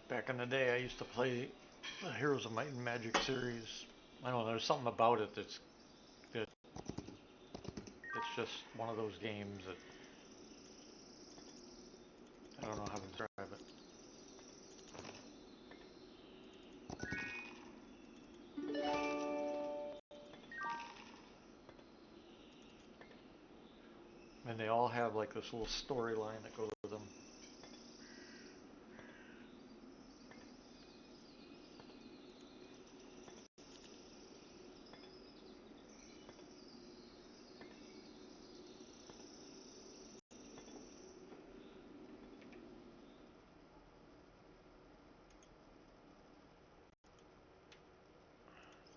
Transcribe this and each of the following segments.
Back in the day, I used to play the Heroes of Might and Magic series. I don't know, there's something about it that it's just one of those games that I don't know how to describe it. And they all have like this little storyline that goes with them.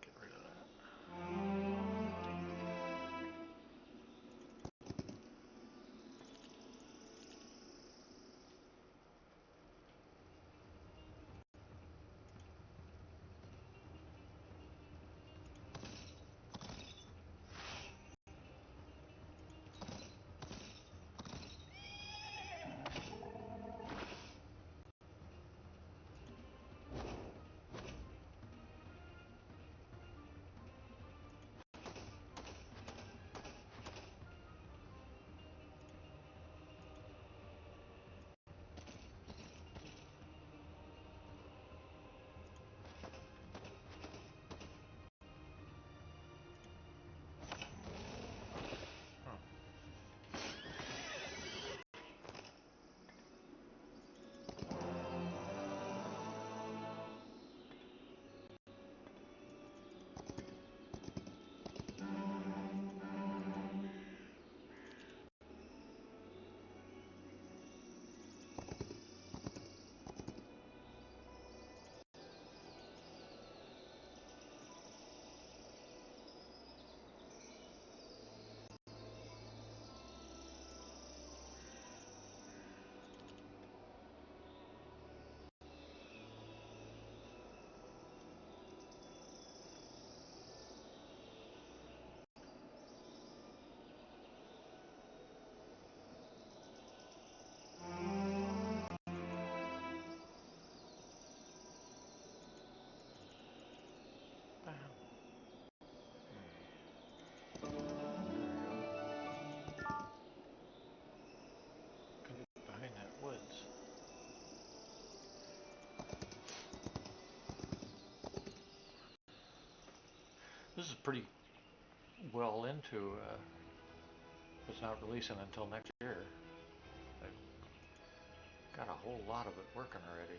Get rid of that. Behind that woods. This is pretty well into. It's not releasing until next year. I've got a whole lot of it working already.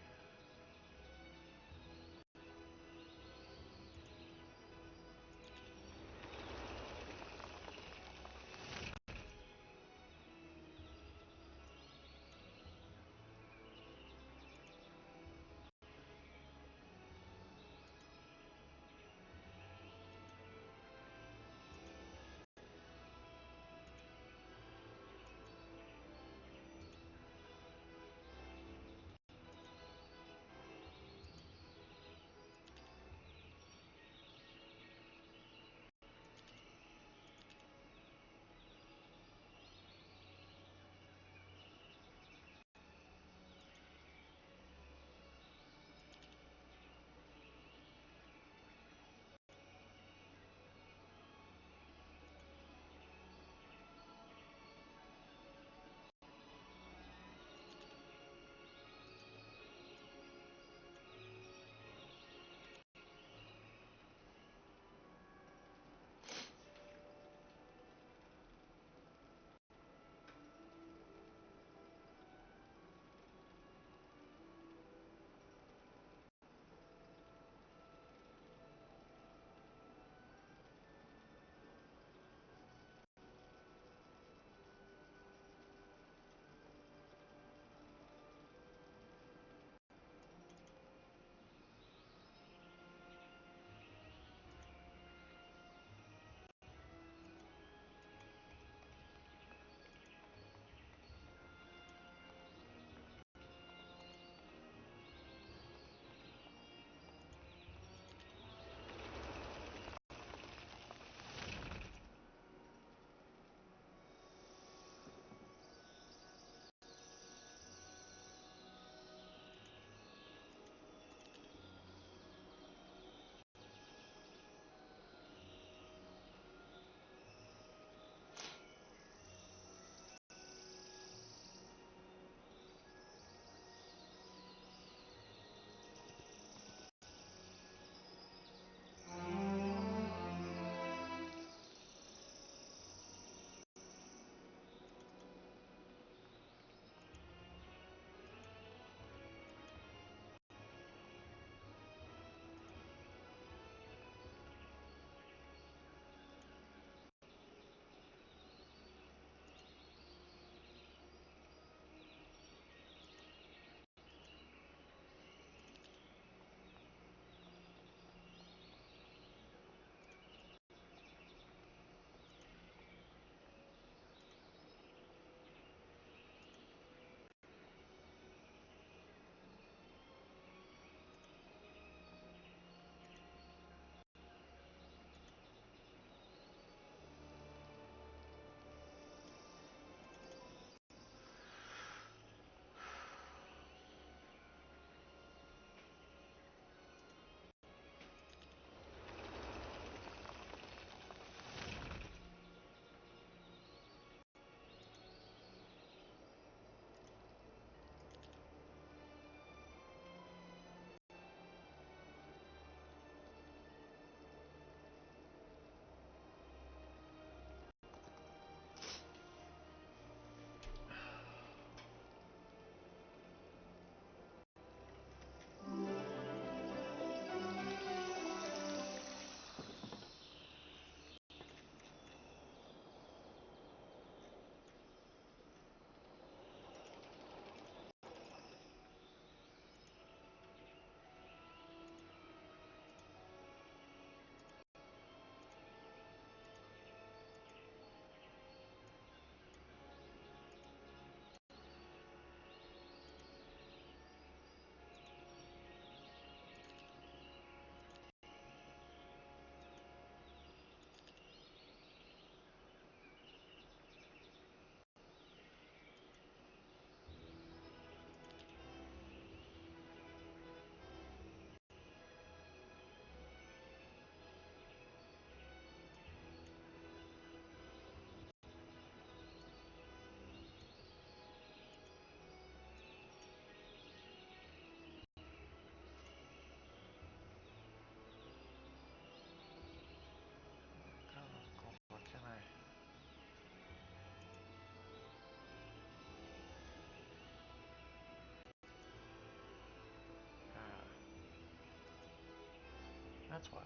That's why.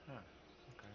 Huh. Okay.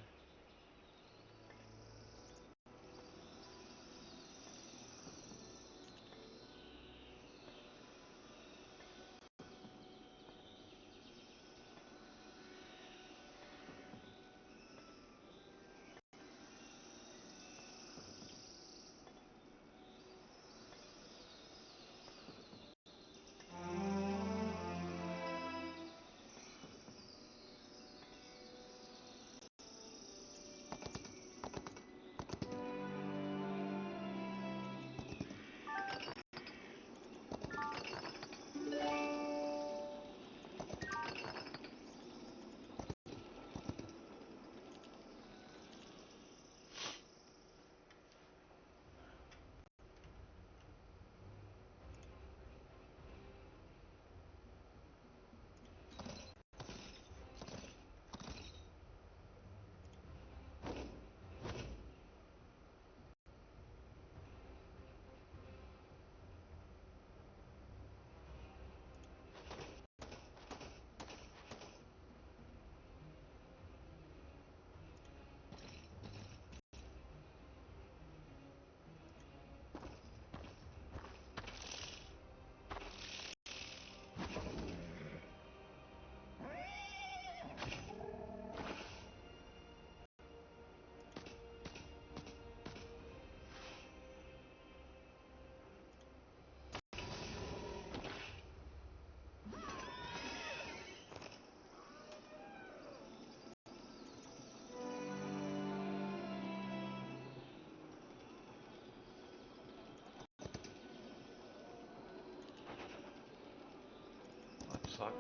That sucked.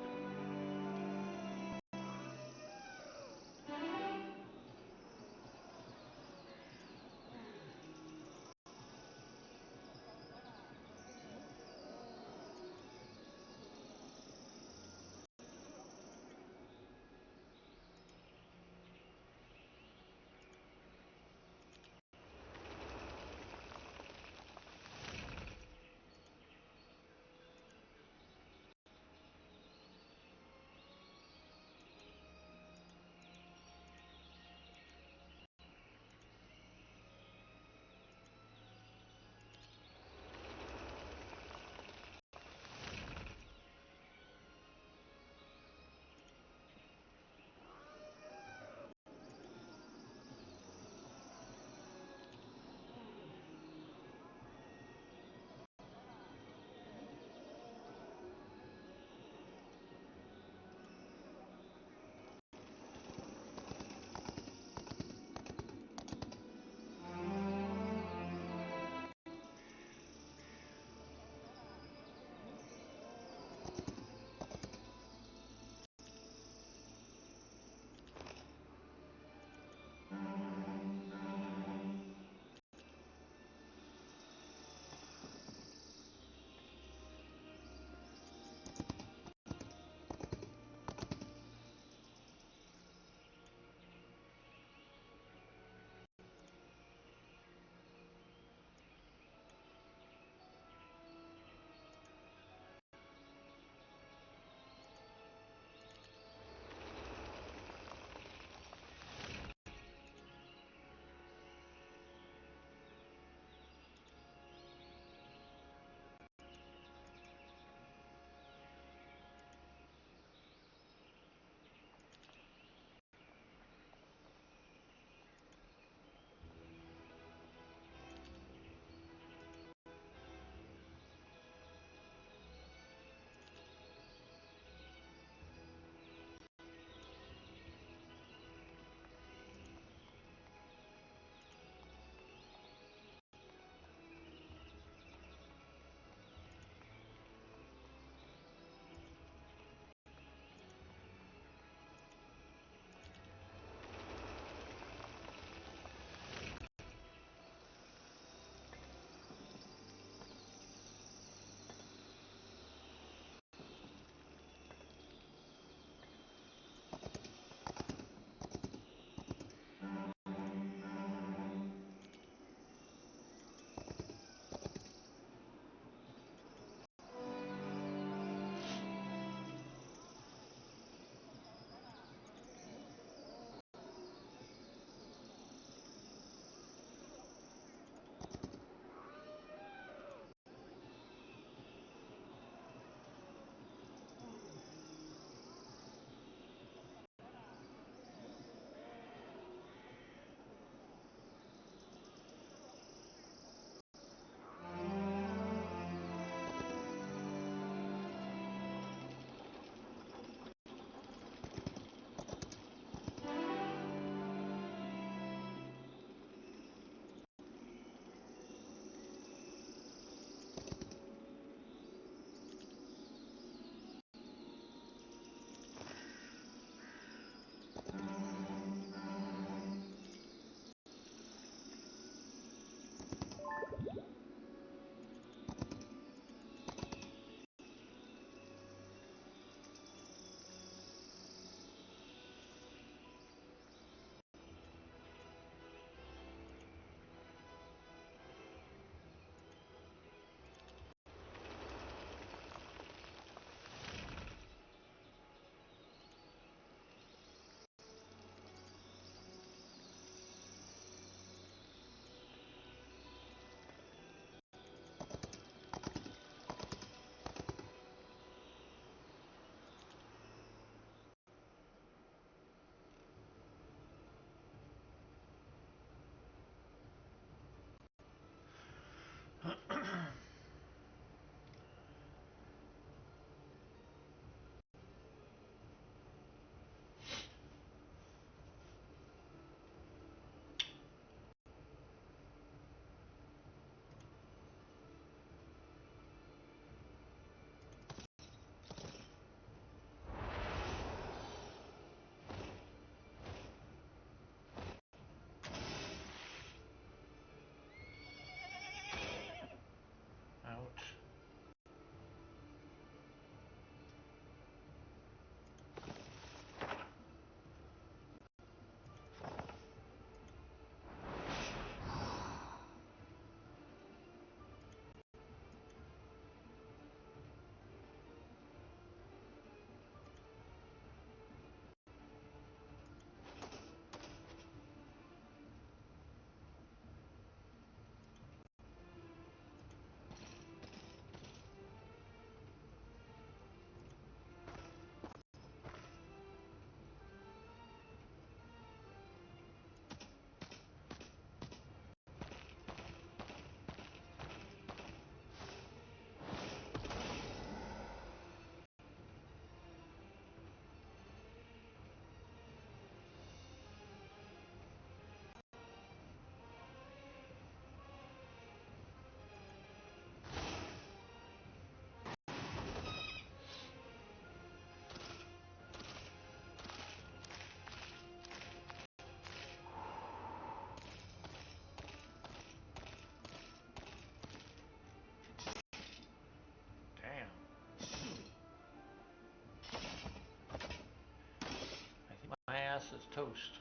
is toast.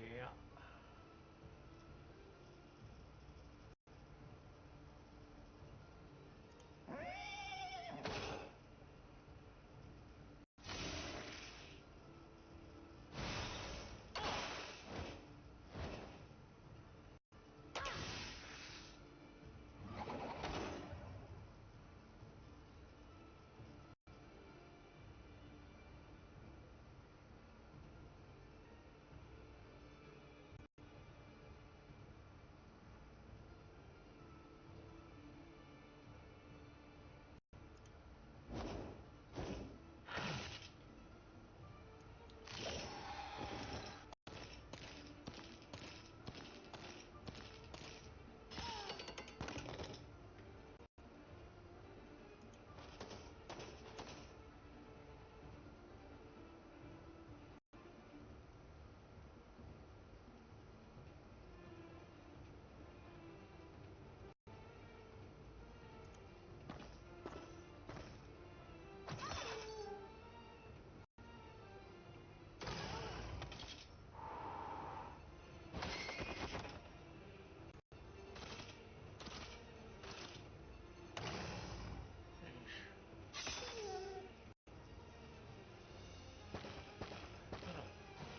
Yeah.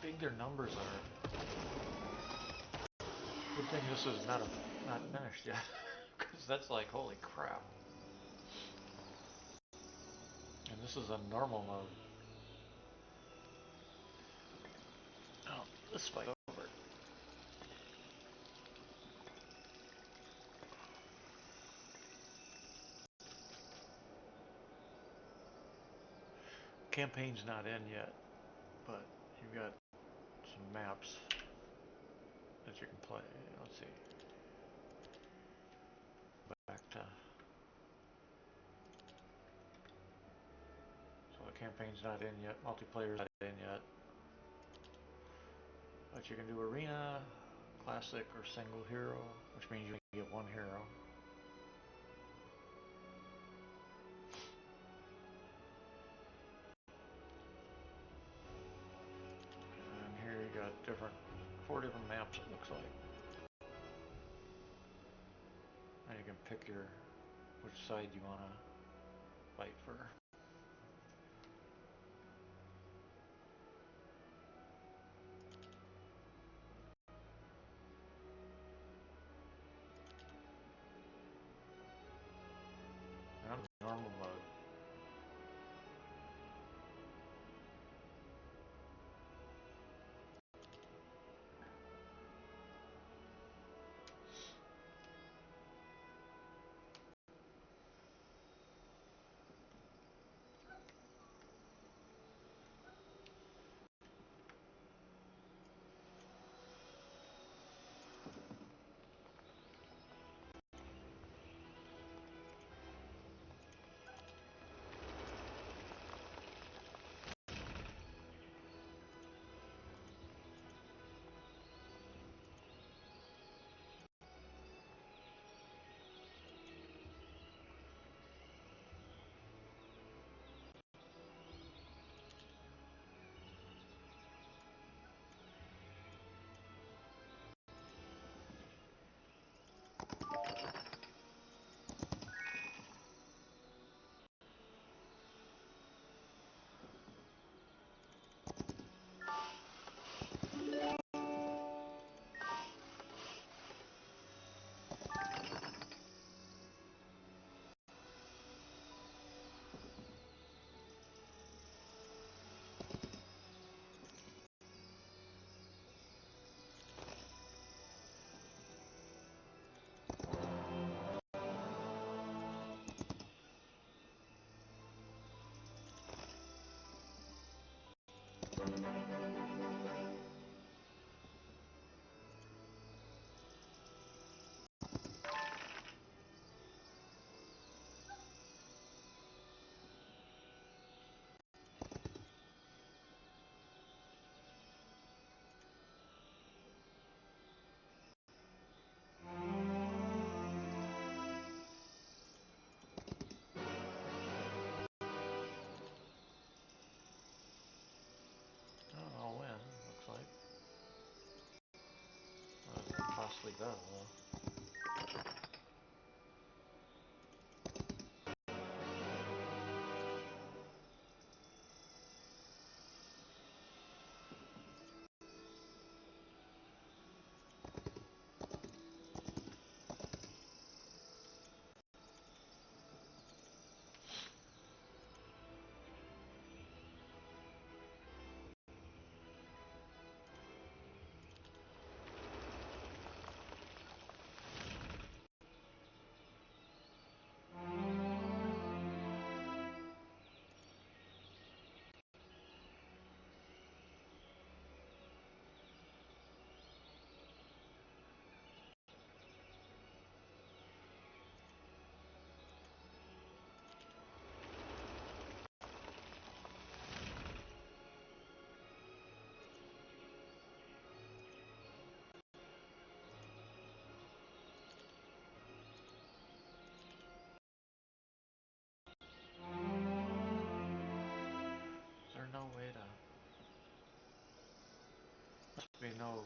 Big their numbers are. Good thing this is not finished yet, because that's like holy crap. And this is a normal mode. Oh, this fight over. Campaign's not in yet, but you've got some maps that you can play. Let's see. Back to. So the campaign's not in yet. Multiplayer's not in yet. But you can do arena, classic, or single hero, which means you can get one hero. And here you got four different maps it looks like. And you can pick which side you want to fight for. And I'm in normal mode. does, though. Is there no way to... Must be no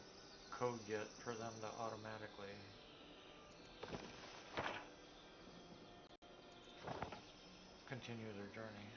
code yet for them to automatically continue their journey.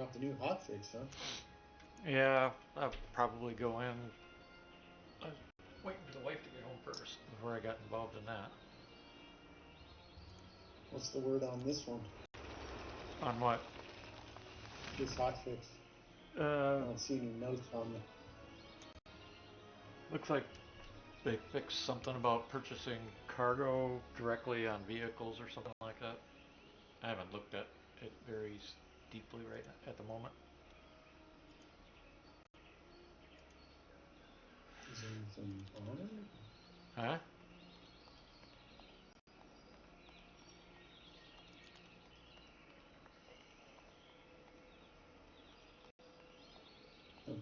off the new hotfix, huh? Yeah, I'll probably go in. I was waiting for the wife to get home first before I got involved in that. What's the word on this one? On what? This hotfix. Uh, I don't see any notes on it. looks like they fixed something about purchasing cargo directly on vehicles or something like that. I haven't looked at it very deeply right at the moment. Is there anything on it? Huh? Oh.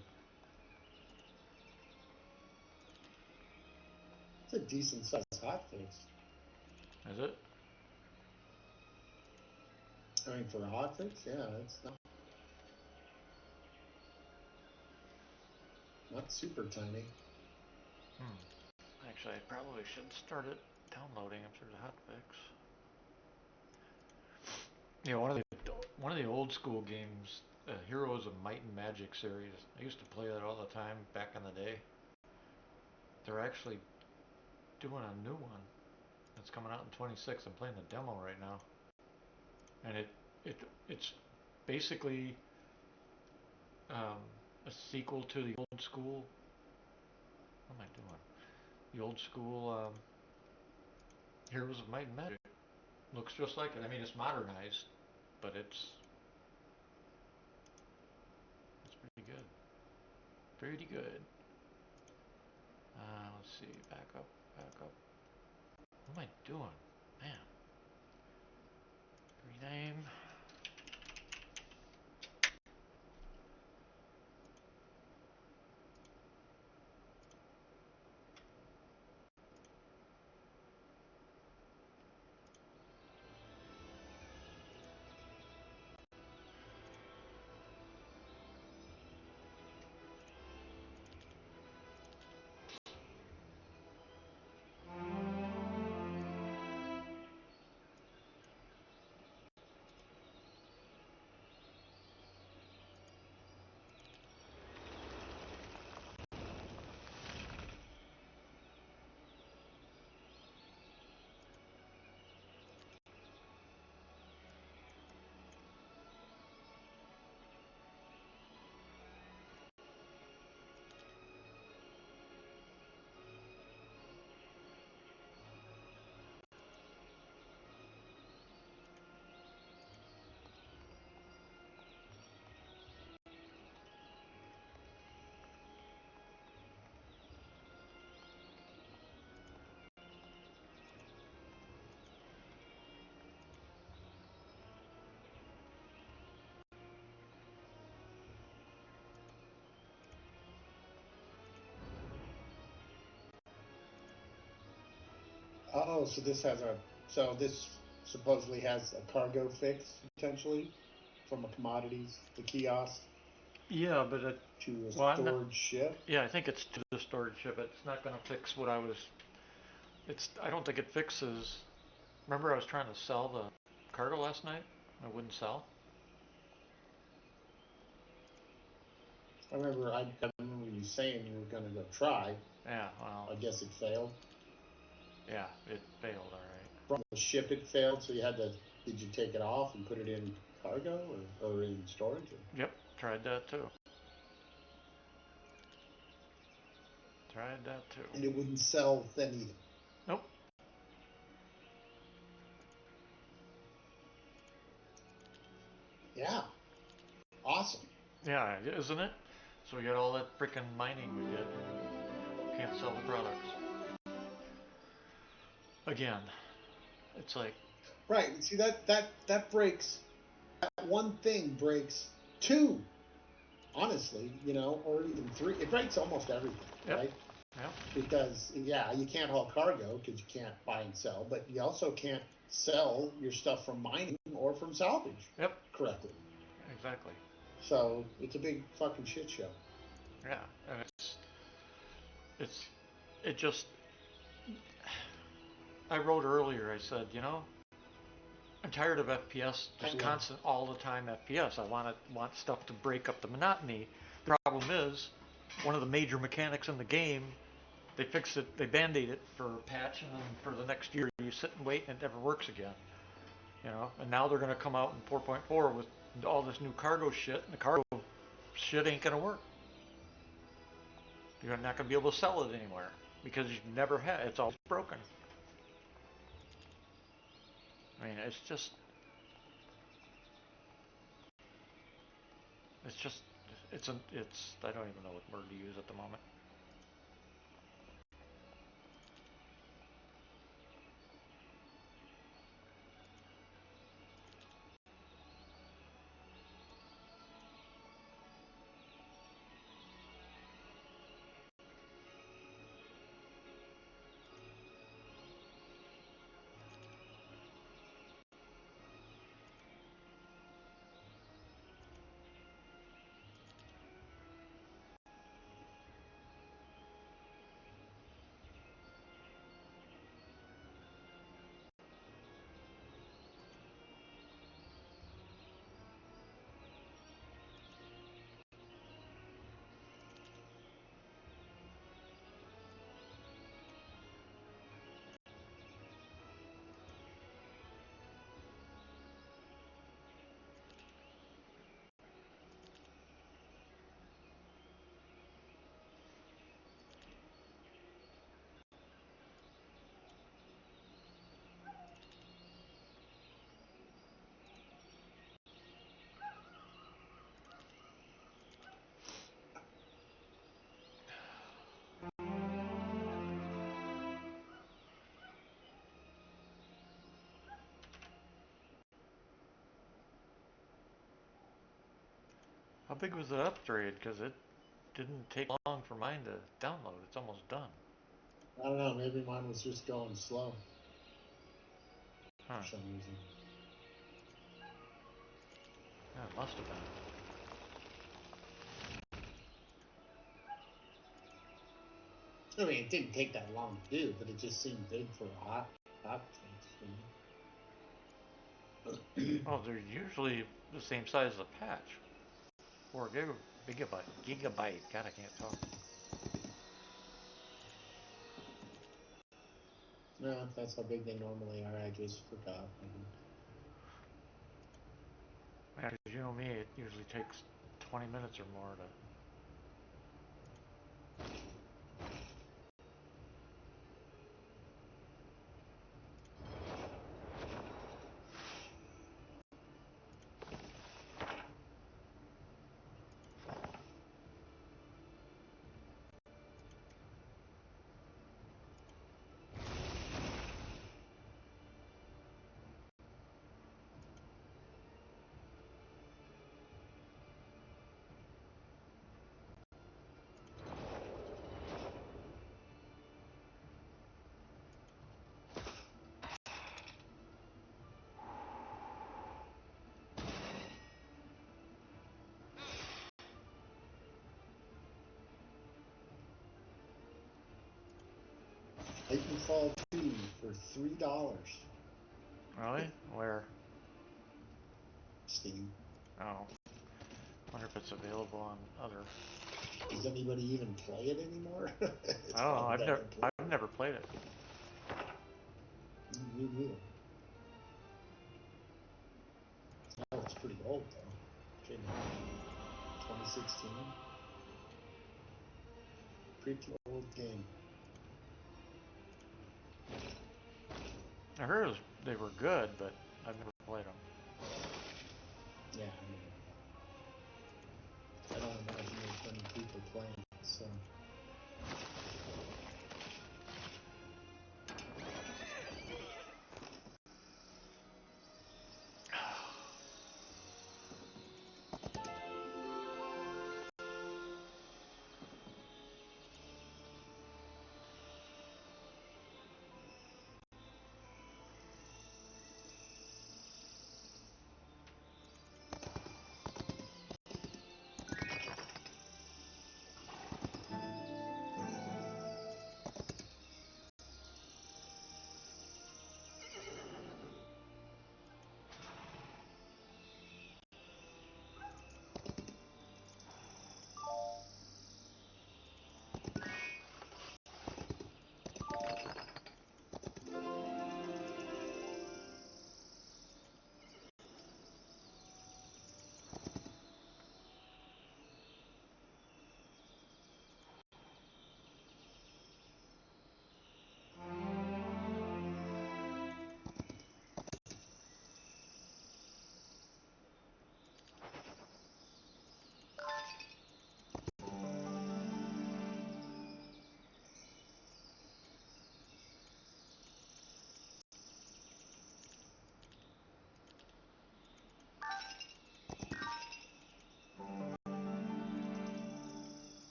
It's a decent sized hotfix. Is it? I mean, for a hotfix, yeah, it's not super tiny. Actually, I probably should start it downloading if there's a hotfix. Yeah, one of the old school games, Heroes of Might and Magic series. I used to play that all the time back in the day. They're actually doing a new one that's coming out in 26. I'm playing the demo right now, and it it's basically um, a sequel to the old school. What am I doing? The old school Heroes of Might and Magic. Looks just like it. I mean, it's modernized, but it's pretty good. Pretty good. Let's see. Back up. Back up. What am I doing? Man. Rename. Oh, so this supposedly has a cargo fix potentially from a commodities, the kiosk Yeah, but to a well, I'm not. storage ship. Yeah, I think it's to the storage ship. It's not going to fix what I was. It's. I don't think it fixes. Remember, I was trying to sell the cargo last night. I wouldn't sell. I remember you saying you were going to go try. Yeah. Well. I guess it failed. Yeah, it failed. All right. From the ship, it failed. So you had to. Did you take it off and put it in cargo or in storage? Or? Yep. Tried that too. Tried that too. And it wouldn't sell then either. Nope. Yeah, awesome. Yeah, isn't it? So we got all that freaking mining we did. Can't sell the products again. It's like. Right. See that breaks. That one thing breaks two. Honestly, or even three. It breaks almost everything, Yep. right? Yep. Because yeah, you can't haul cargo because you can't buy and sell, but you also can't sell your stuff from mining or from salvage Yep. correctly. Exactly. So it's a big fucking shit show. Yeah, and it's it just. I wrote earlier. I said, I'm tired of FPS, just Yeah. constant all the time FPS. I want stuff to break up the monotony. The problem is, one of the major mechanics in the game, they fix it, they band-aid it for a patch, and then for the next year you sit and wait, and it never works again. You know, and now they're going to come out in 4.4 with all this new cargo shit, and the cargo shit ain't going to work. You're not going to be able to sell it anywhere because you've never had. It's all broken. I mean, it's just, it's. I don't even know what word to use at the moment. How big was the upgrade? Because it didn't take long for mine to download. It's almost done. I don't know. Maybe mine was just going slow Huh. for some reason. Yeah, it must have been. I mean, it didn't take that long to do, but it just seemed big for a hot fix. Oh, they're usually the same size as a patch. 4 gigabyte. God, I can't talk. No, that's how big they normally are. I just forgot. Yeah, 'cause you know me, it usually takes 20 minutes or more to. Titanfall 2 for $3. Really? Where? Steam. Oh. Wonder if it's available on other. Does anybody even play it anymore? It's I don't know. probably dead. I've never played it. Me neither. Oh, it's pretty old though. 2016. Pretty old game. I heard they were good, but I've never played them. Yeah, I don't imagine there's many people playing it, so.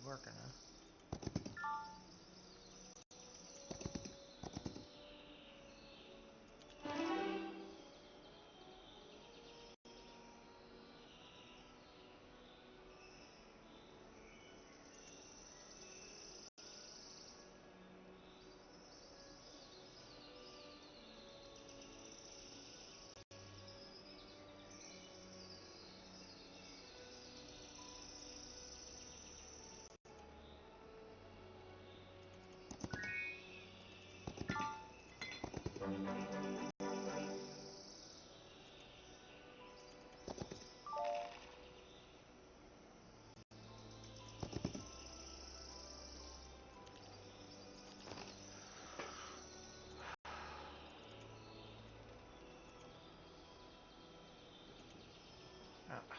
working, huh? Ah.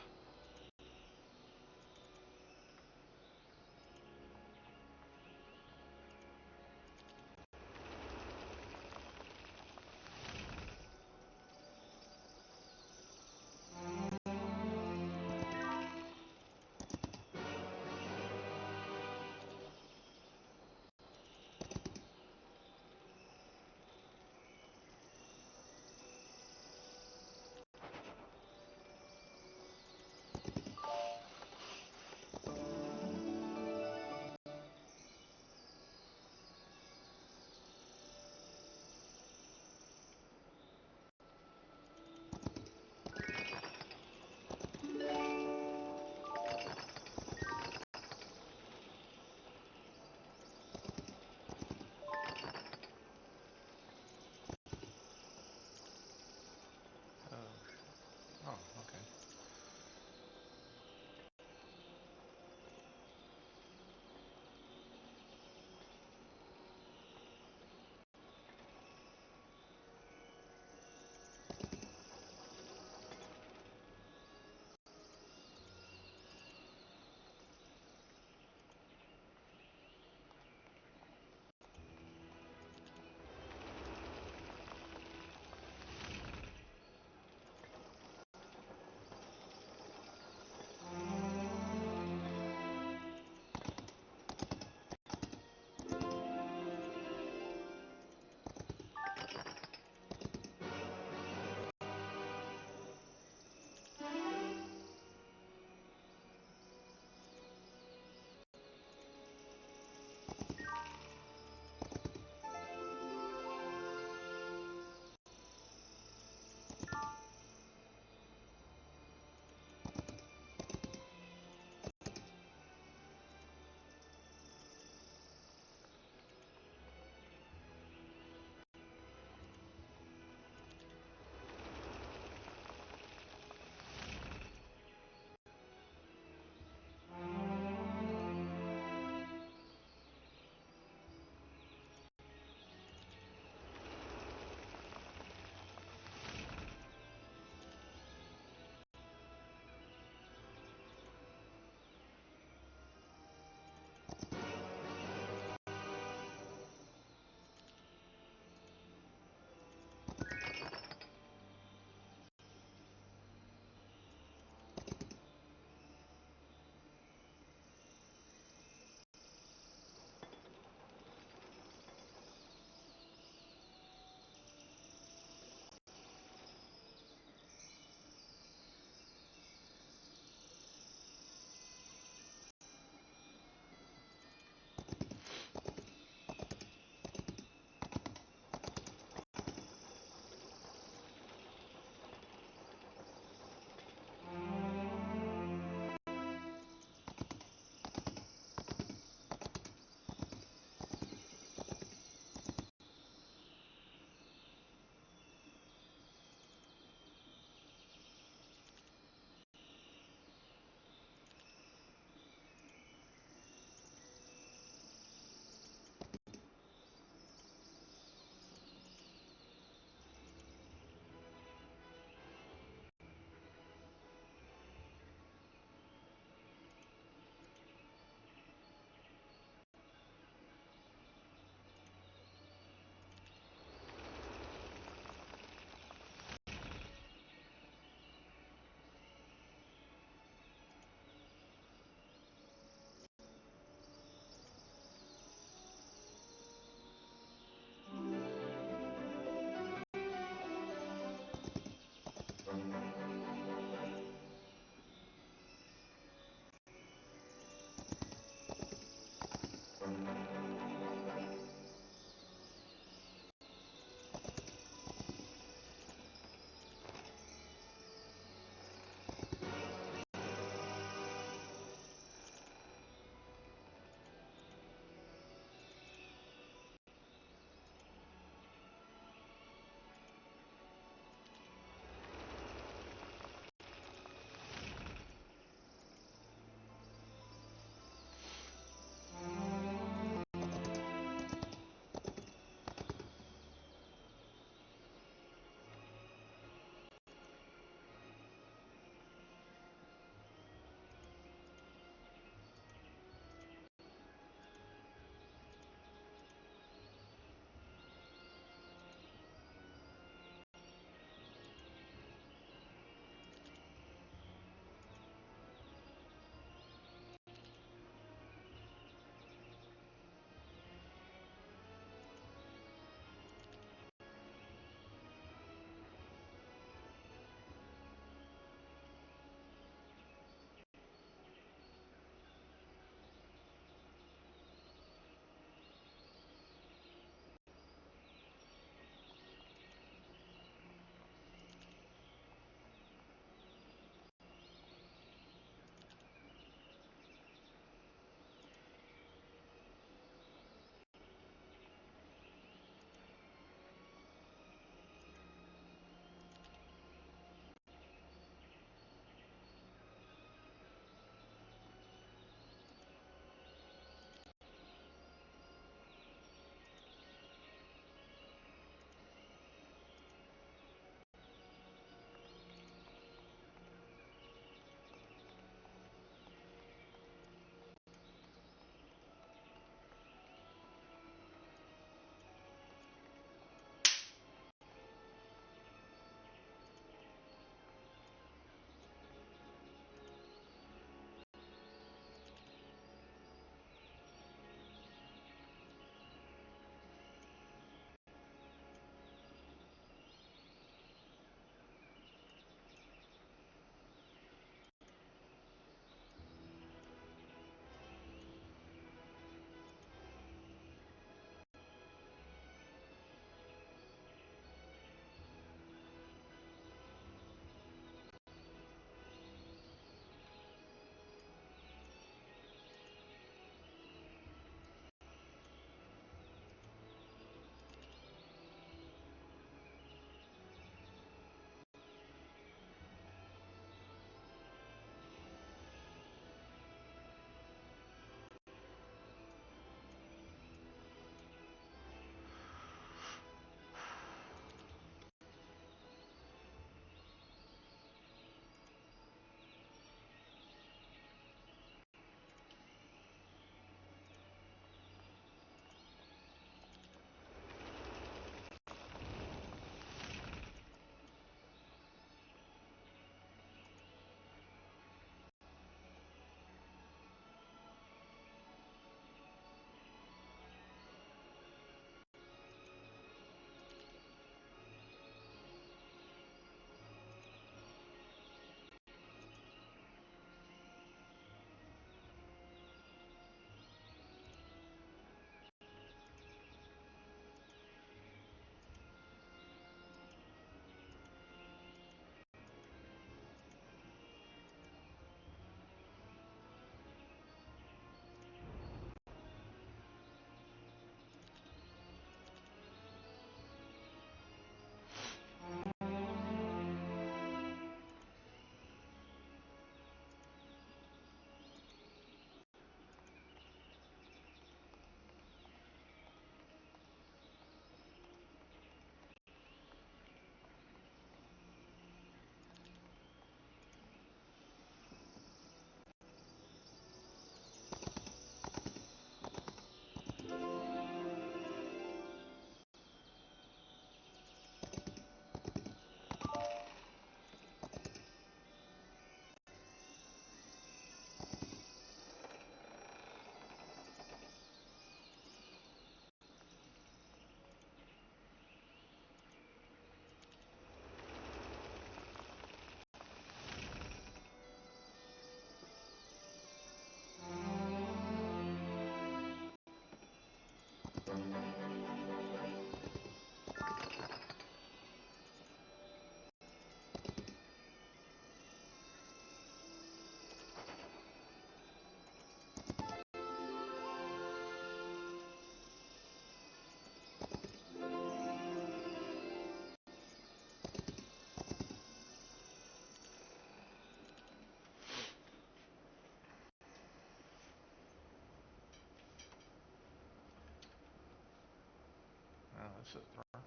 Oh, this is wrong.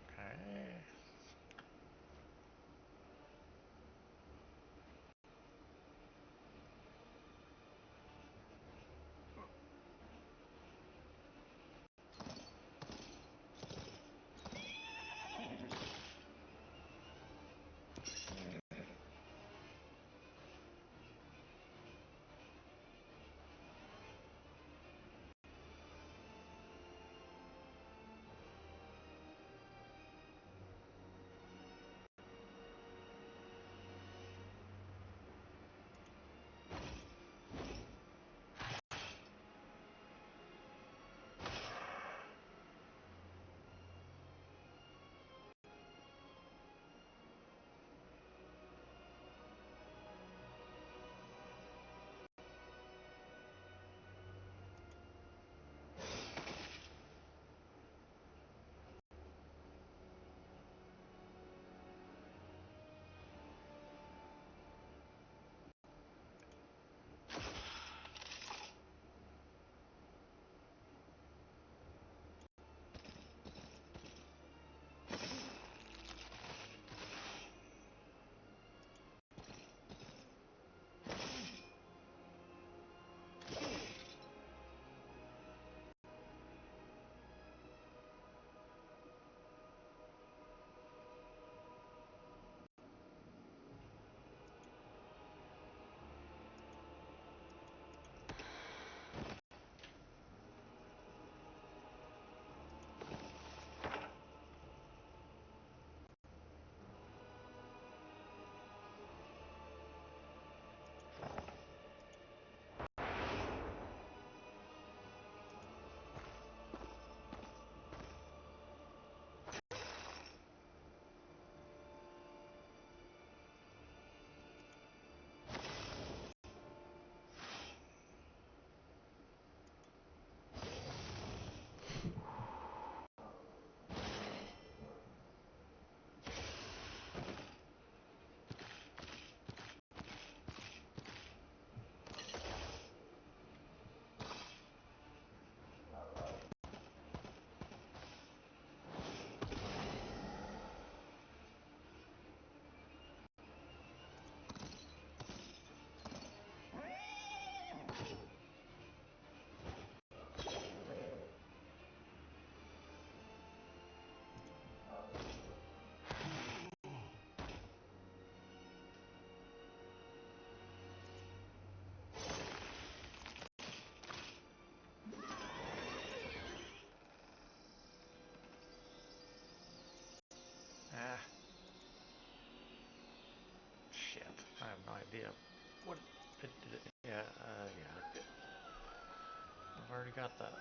Okay. Ah, shit. I have no idea. What? Yeah, yeah. I've already got that.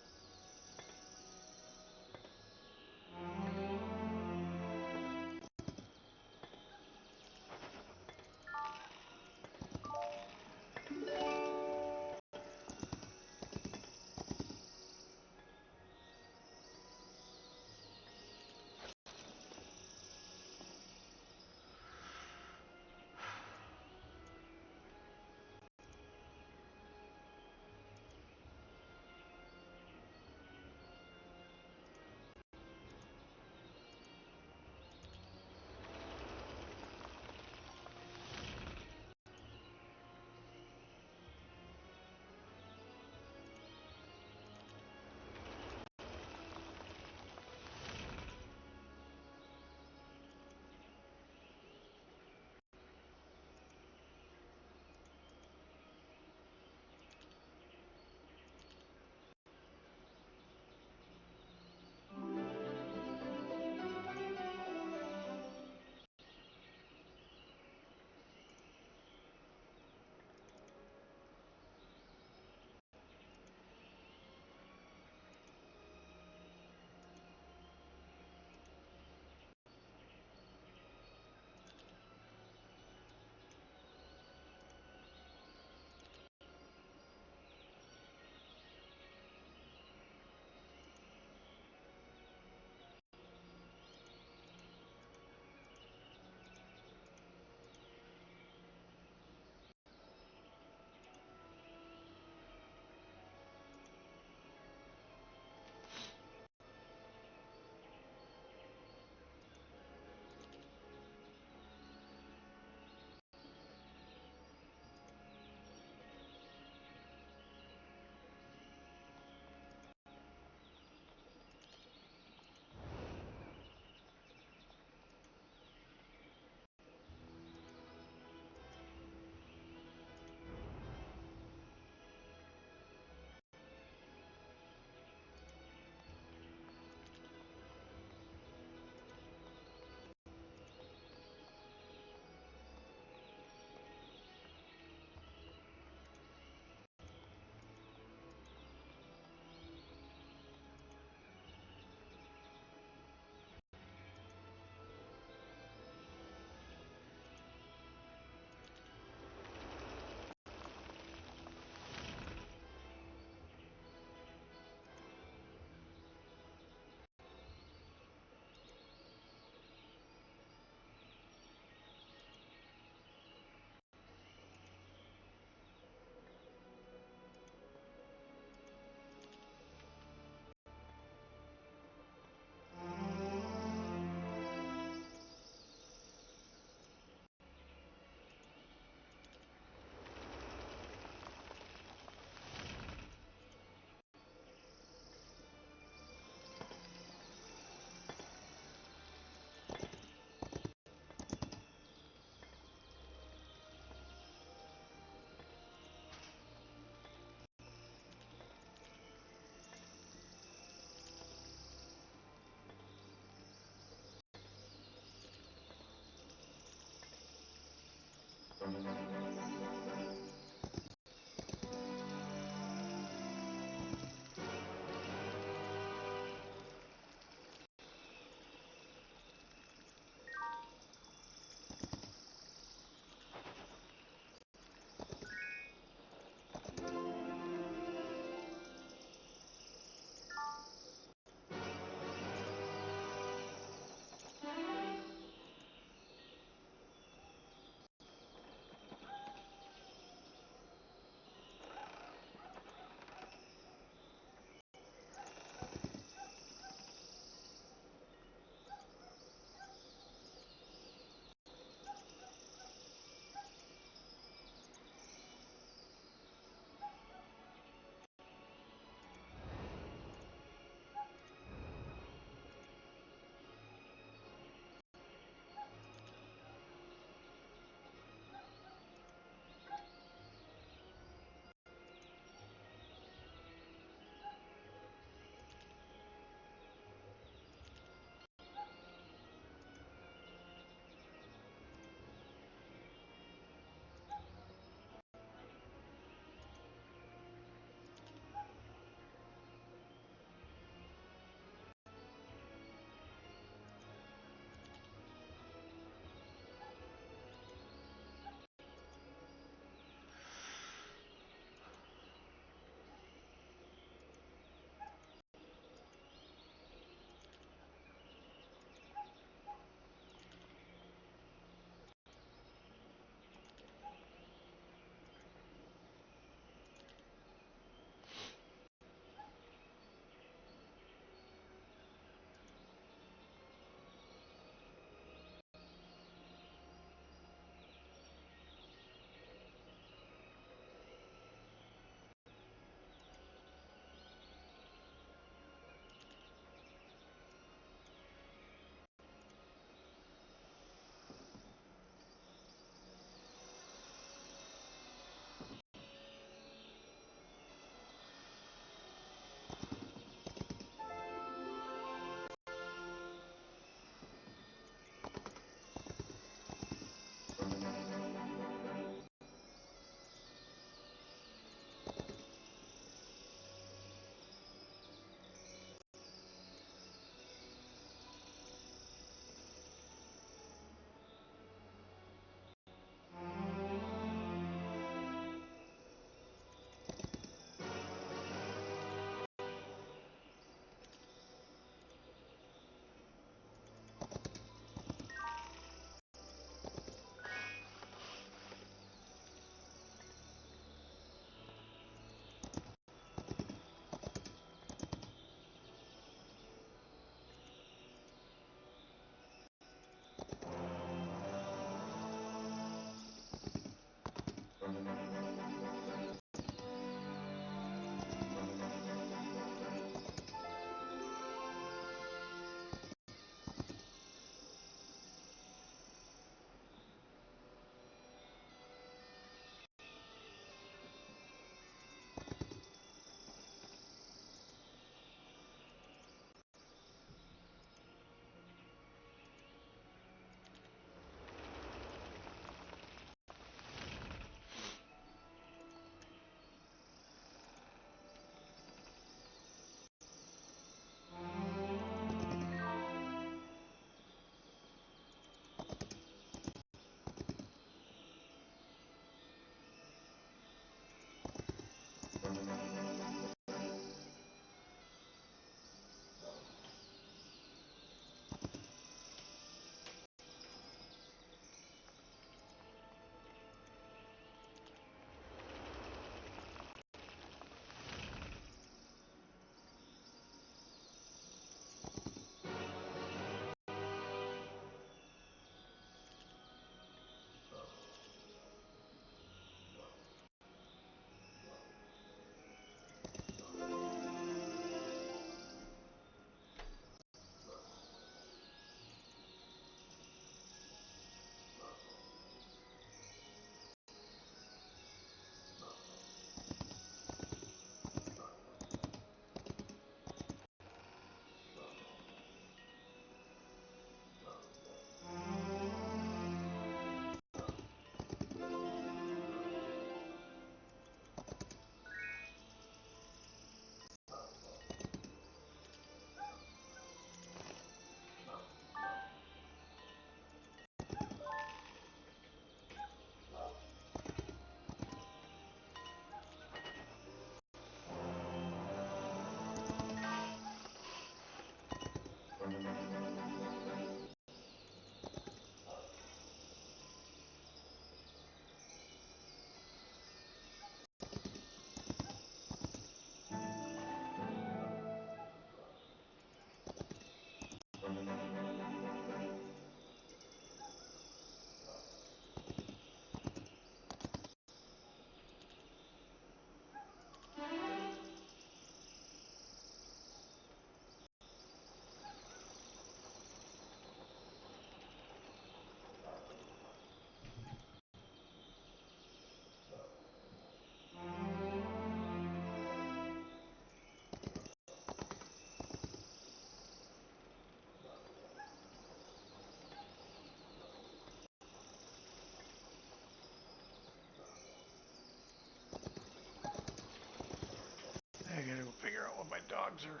I gotta go figure out what my dogs are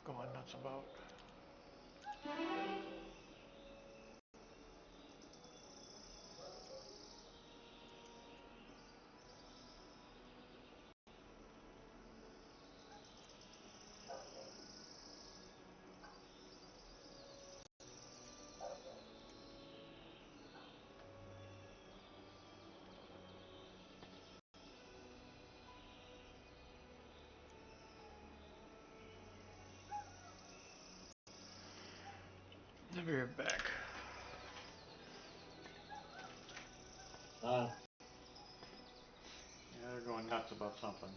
going nuts about. I'll be right back. Uh, Yeah, they're going nuts about something.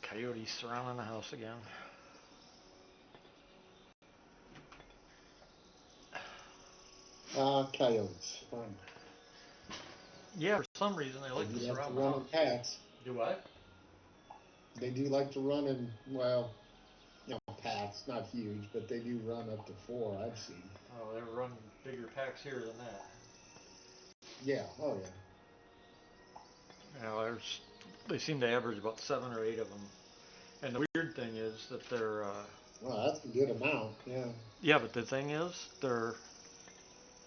Coyotes surrounding the house again. Coyotes. Fine. Yeah, for some reason they like They to do like to surround the run in house. packs. Do what? They do like to run in, well, packs, not huge, but they do run up to four, I've seen. Oh, they run bigger packs here than that. Yeah, oh yeah. You know, they seem to average about 7 or 8 of them. And the weird thing is that they're, Well, that's a good amount, yeah. yeah, but the thing is, they're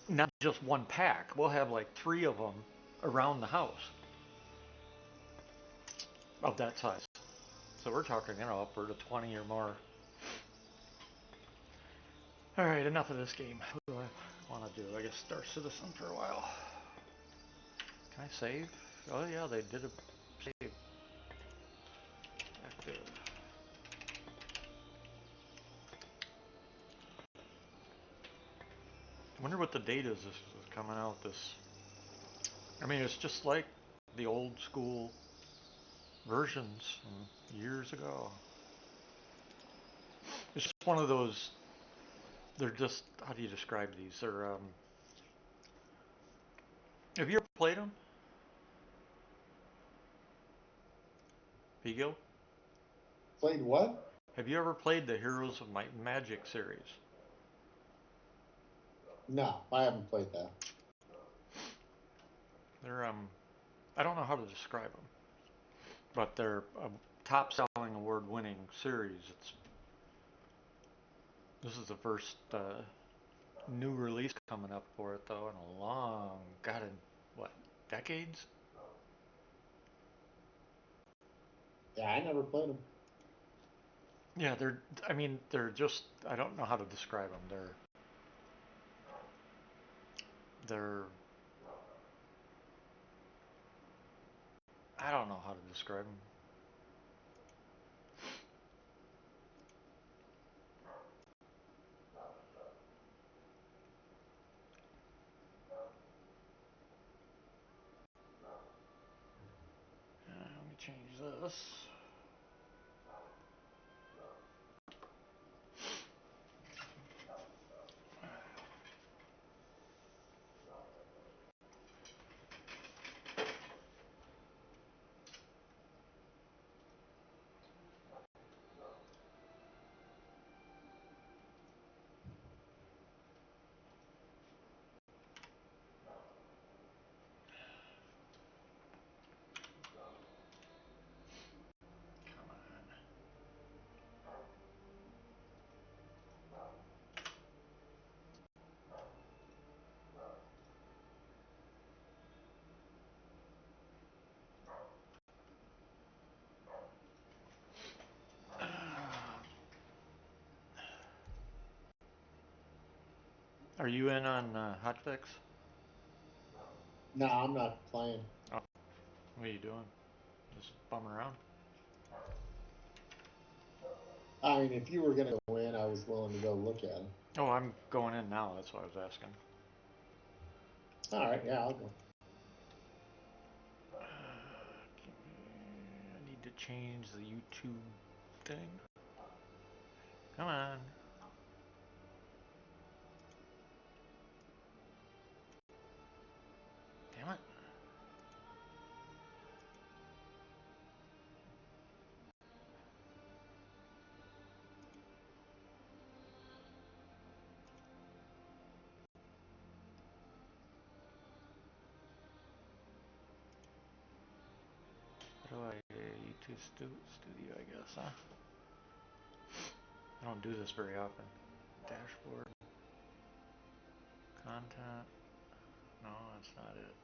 not just one pack. We'll have like 3 of them around the house of that size. So we're talking, upward of 20 or more. Alright, enough of this game. What do I want to do? I guess Star Citizen for a while. Can I save? Oh yeah, they did a save. Active. I wonder what the date is this is coming out. I mean, it's just like the old school versions from years ago. It's just one of those. They're just, how do you describe these? They're Have you ever played them, Vigo? Played what? Have you ever played the Heroes of Might and Magic series? No, I haven't played that. They're I don't know how to describe them, but they're a top-selling, award-winning series. This is the first new release coming up for it though in a long, what, decades? Yeah, I never played them. Yeah, I mean, they're just, I don't know how to describe them. They're, I don't know how to describe them. Let me change this. Come on. Are you in on Hotfix? No, I'm not playing. Oh, what are you doing? Just bumming around? I mean, if you were going to go in, I was willing to go look at them. Oh, I'm going in now. That's what I was asking. All right, yeah, I'll go. I need to change the YouTube thing. Come on. Damn it. How do I YouTube Studio, I guess, huh? I don't do this very often. Dashboard. Content. No, that's not it.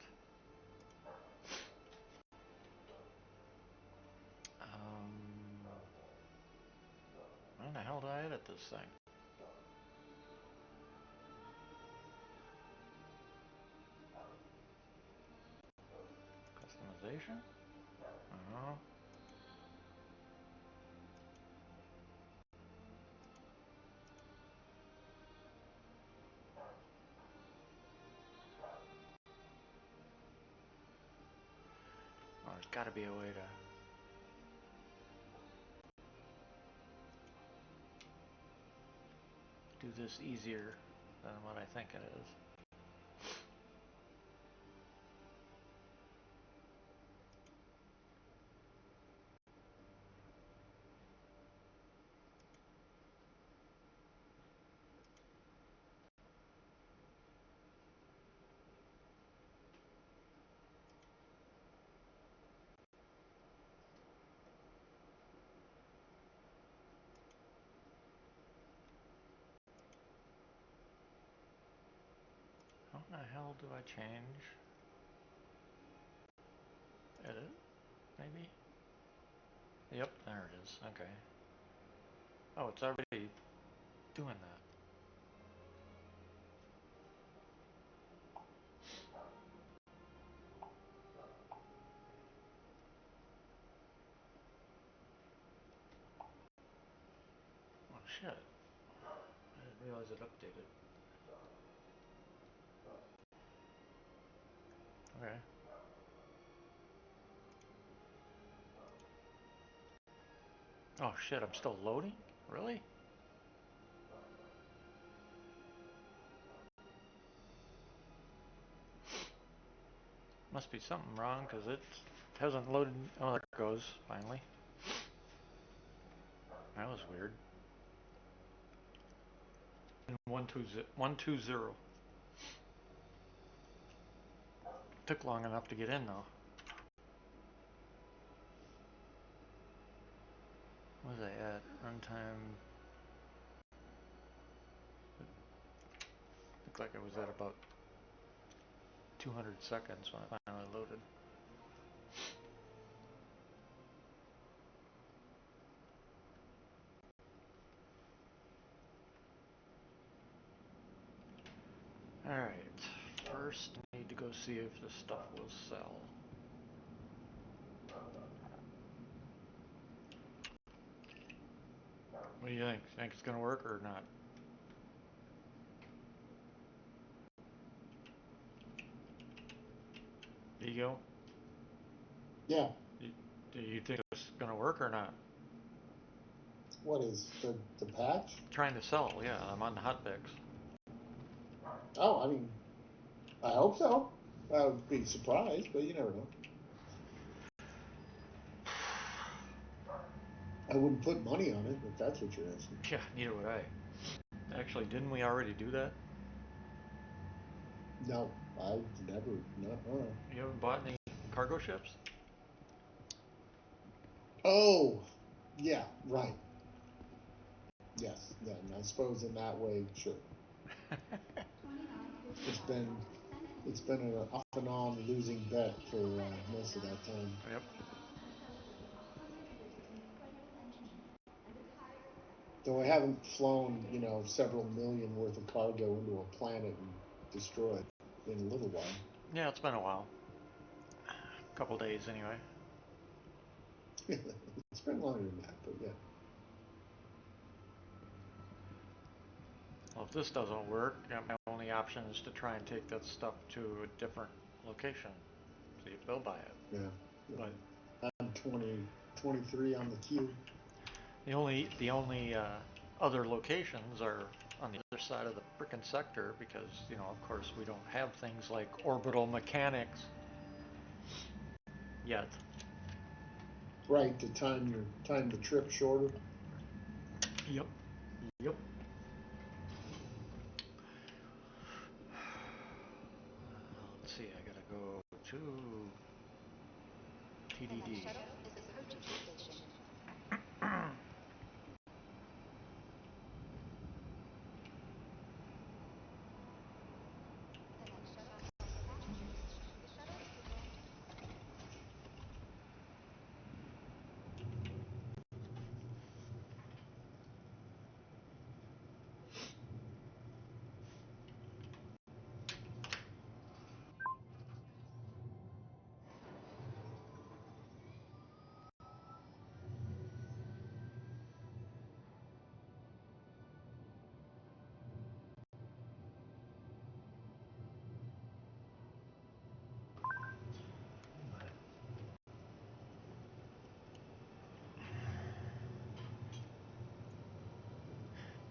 When the hell did I edit this thing? Customization? Oh. Oh, there's got to be a way to. do this easier than what I think it is. How the hell do I change? Edit, maybe? Yep, there it is. Okay. Oh, it's already doing that. Oh shit. I didn't realize it updated. Okay. Oh shit, I'm still loading? Really? Must be something wrong because it hasn't loaded. Oh, there it goes, finally. That was weird. 120. Took long enough to get in though. What was I at? Runtime. Looked like I was at about 200 seconds when I finally loaded. Alright, first I need to go see if this stuff will sell. What do you think? Think it's gonna work or not? There you go. Yeah. Do you think it's gonna work or not? What is the patch? Trying to sell, yeah. I'm on the hotfix. Oh, I mean, I hope so. I would be surprised, but you never know. I wouldn't put money on it if that's what you're asking. Yeah, neither would I. Actually, didn't we already do that? No, I've never. No. You haven't bought any cargo ships? Oh, yeah, right. Yes, then I suppose in that way, sure. It's been an off and on losing bet for most of that time. Yep. Though I haven't flown, several million worth of cargo into a planet and destroyed in a little while. Yeah, it's been a while. A couple days anyway. It's been longer than that, but yeah. Well, if this doesn't work, my only option is to try and take that stuff to a different location. See if they'll buy it. Yeah. But I'm 23 on the queue. the only other locations are on the other side of the frickin' sector because, of course we don't have things like orbital mechanics yet. Right, to time the trip shorter. Yep. Yep. Let's see, I gotta go to TDD.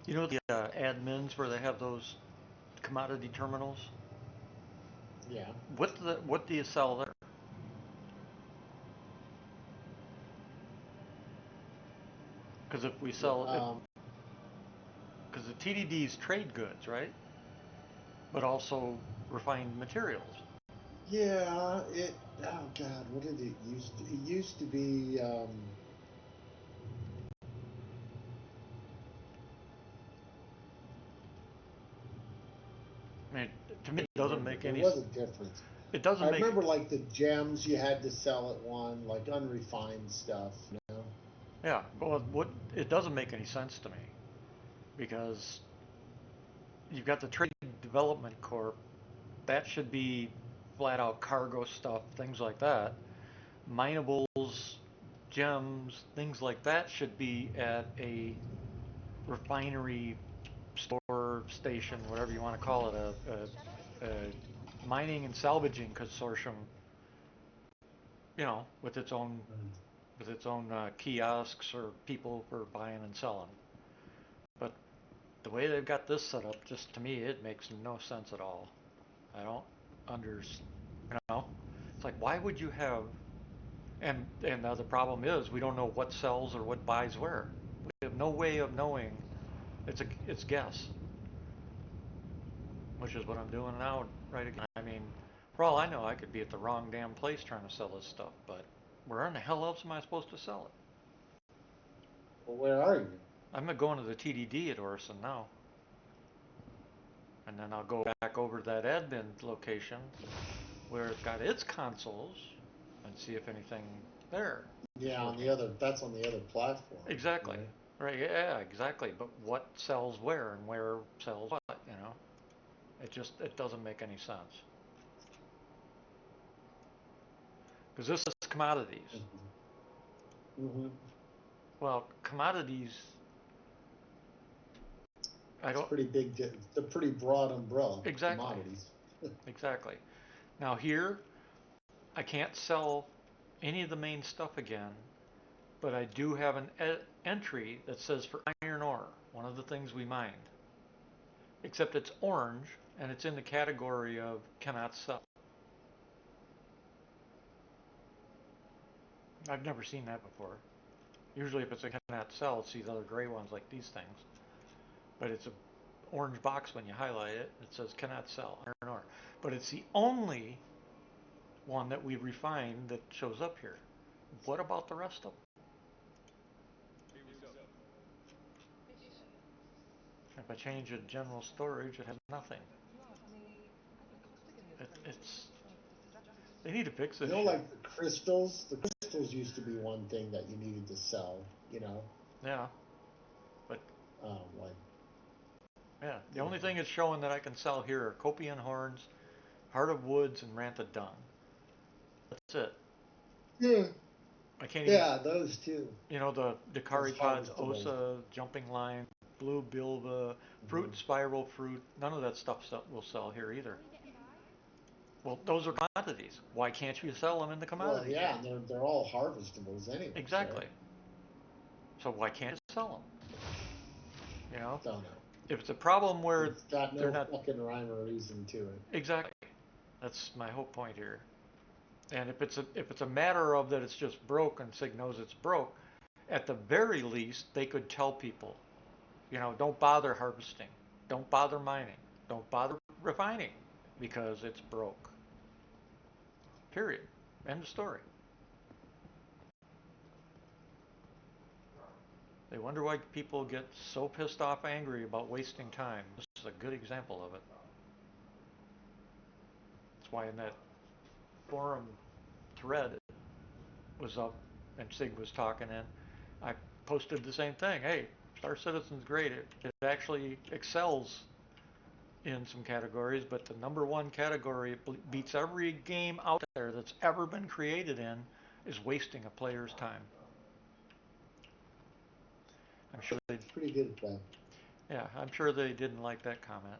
You know the admins where they have those commodity terminals? Yeah. What do you sell there? Because if we Yeah. sell, because the TDDs trade goods, right? But also refined materials. Yeah. It. Oh God, what did it used to? It used to be. I mean, to me, I it can't doesn't remember. make There any. was a difference. It I doesn't make. remember like the gems you had to sell at one, like unrefined stuff. You know. Yeah, well, what it doesn't make any sense to me because you've got the Trade Development Corp. That should be flat out cargo stuff, things like that. Minables, gems, things like that should be at a refinery, store, station, whatever you want to call it, a mining and salvaging consortium, with its own Mm. kiosks or people for buying and selling. But the way they've got this set up, just to me, it makes no sense at all. I don't understand. You know, it's like why would you have? And the problem is we don't know what sells or what buys where. We have no way of knowing. It's guess, which is what I'm doing now. Right again. I mean, for all I know, I could be at the wrong damn place trying to sell this stuff. But where in the hell else am I supposed to sell it? Well, where are you? I'm going to the TDD at Orson now, and then I'll go back over to that admin location where it's got its consoles and see if anything there is Yeah, on working. the other. That's on the other platform, Exactly. right? Right. Yeah. Exactly. But what sells where and where sells what? It doesn't make any sense. Because this is commodities. Mm-hmm. Well, commodities. I It's don't pretty big. It's a pretty broad umbrella. exactly. Commodities. Exactly. Now here, I can't sell any of the main stuff again, but I do have an entry that says for iron ore, one of the things we mined. Except it's orange and it's in the category of cannot sell. I've never seen that before. Usually, if it's a cannot sell, it's these other gray ones like these things. But it's a orange box when you highlight it. It says cannot sell iron ore. But it's the only one that we refined that shows up here. What about the rest of them? If I change it to general storage, it has nothing. It's they need to fix You this know, shit. like the crystals. The crystals used to be one thing that you needed to sell. You know, Yeah, but like yeah, the you only know. thing it's showing that I can sell here are Copian horns, Heart of Woods, and Ranta Dung. That's it. Yeah. I can't even, Yeah, those two. the Those Dakari pods, harvestables. Osa, Jumping Line, Blue Bilva, Fruit Hmm. and Spiral Fruit. None of that stuff will sell here either. Well, those are commodities. Why can't you sell them in the Well, commodity yeah, game? and they're all harvestables anyways, right? Exactly. So why can't you sell them? You know, Don't know. if it's a problem where It's got they're no not fucking rhyme or reason to it. exactly. That's my whole point here. And if it's a matter of that it's just broke and Sig knows it's broke, at the very least they could tell people, don't bother harvesting, don't bother mining, don't bother refining because it's broke. Period. End of story. They wonder why people get so pissed off, angry about wasting time. This is a good example of it. That's why in that forum thread was up and Sig was talking in, I posted the same thing. Hey, Star Citizen's great. It actually excels in some categories, but the number one category it beats every game out there that's ever been created in is wasting a player's time. I'm sure they, It's pretty good at that. yeah, I'm sure they didn't like that comment,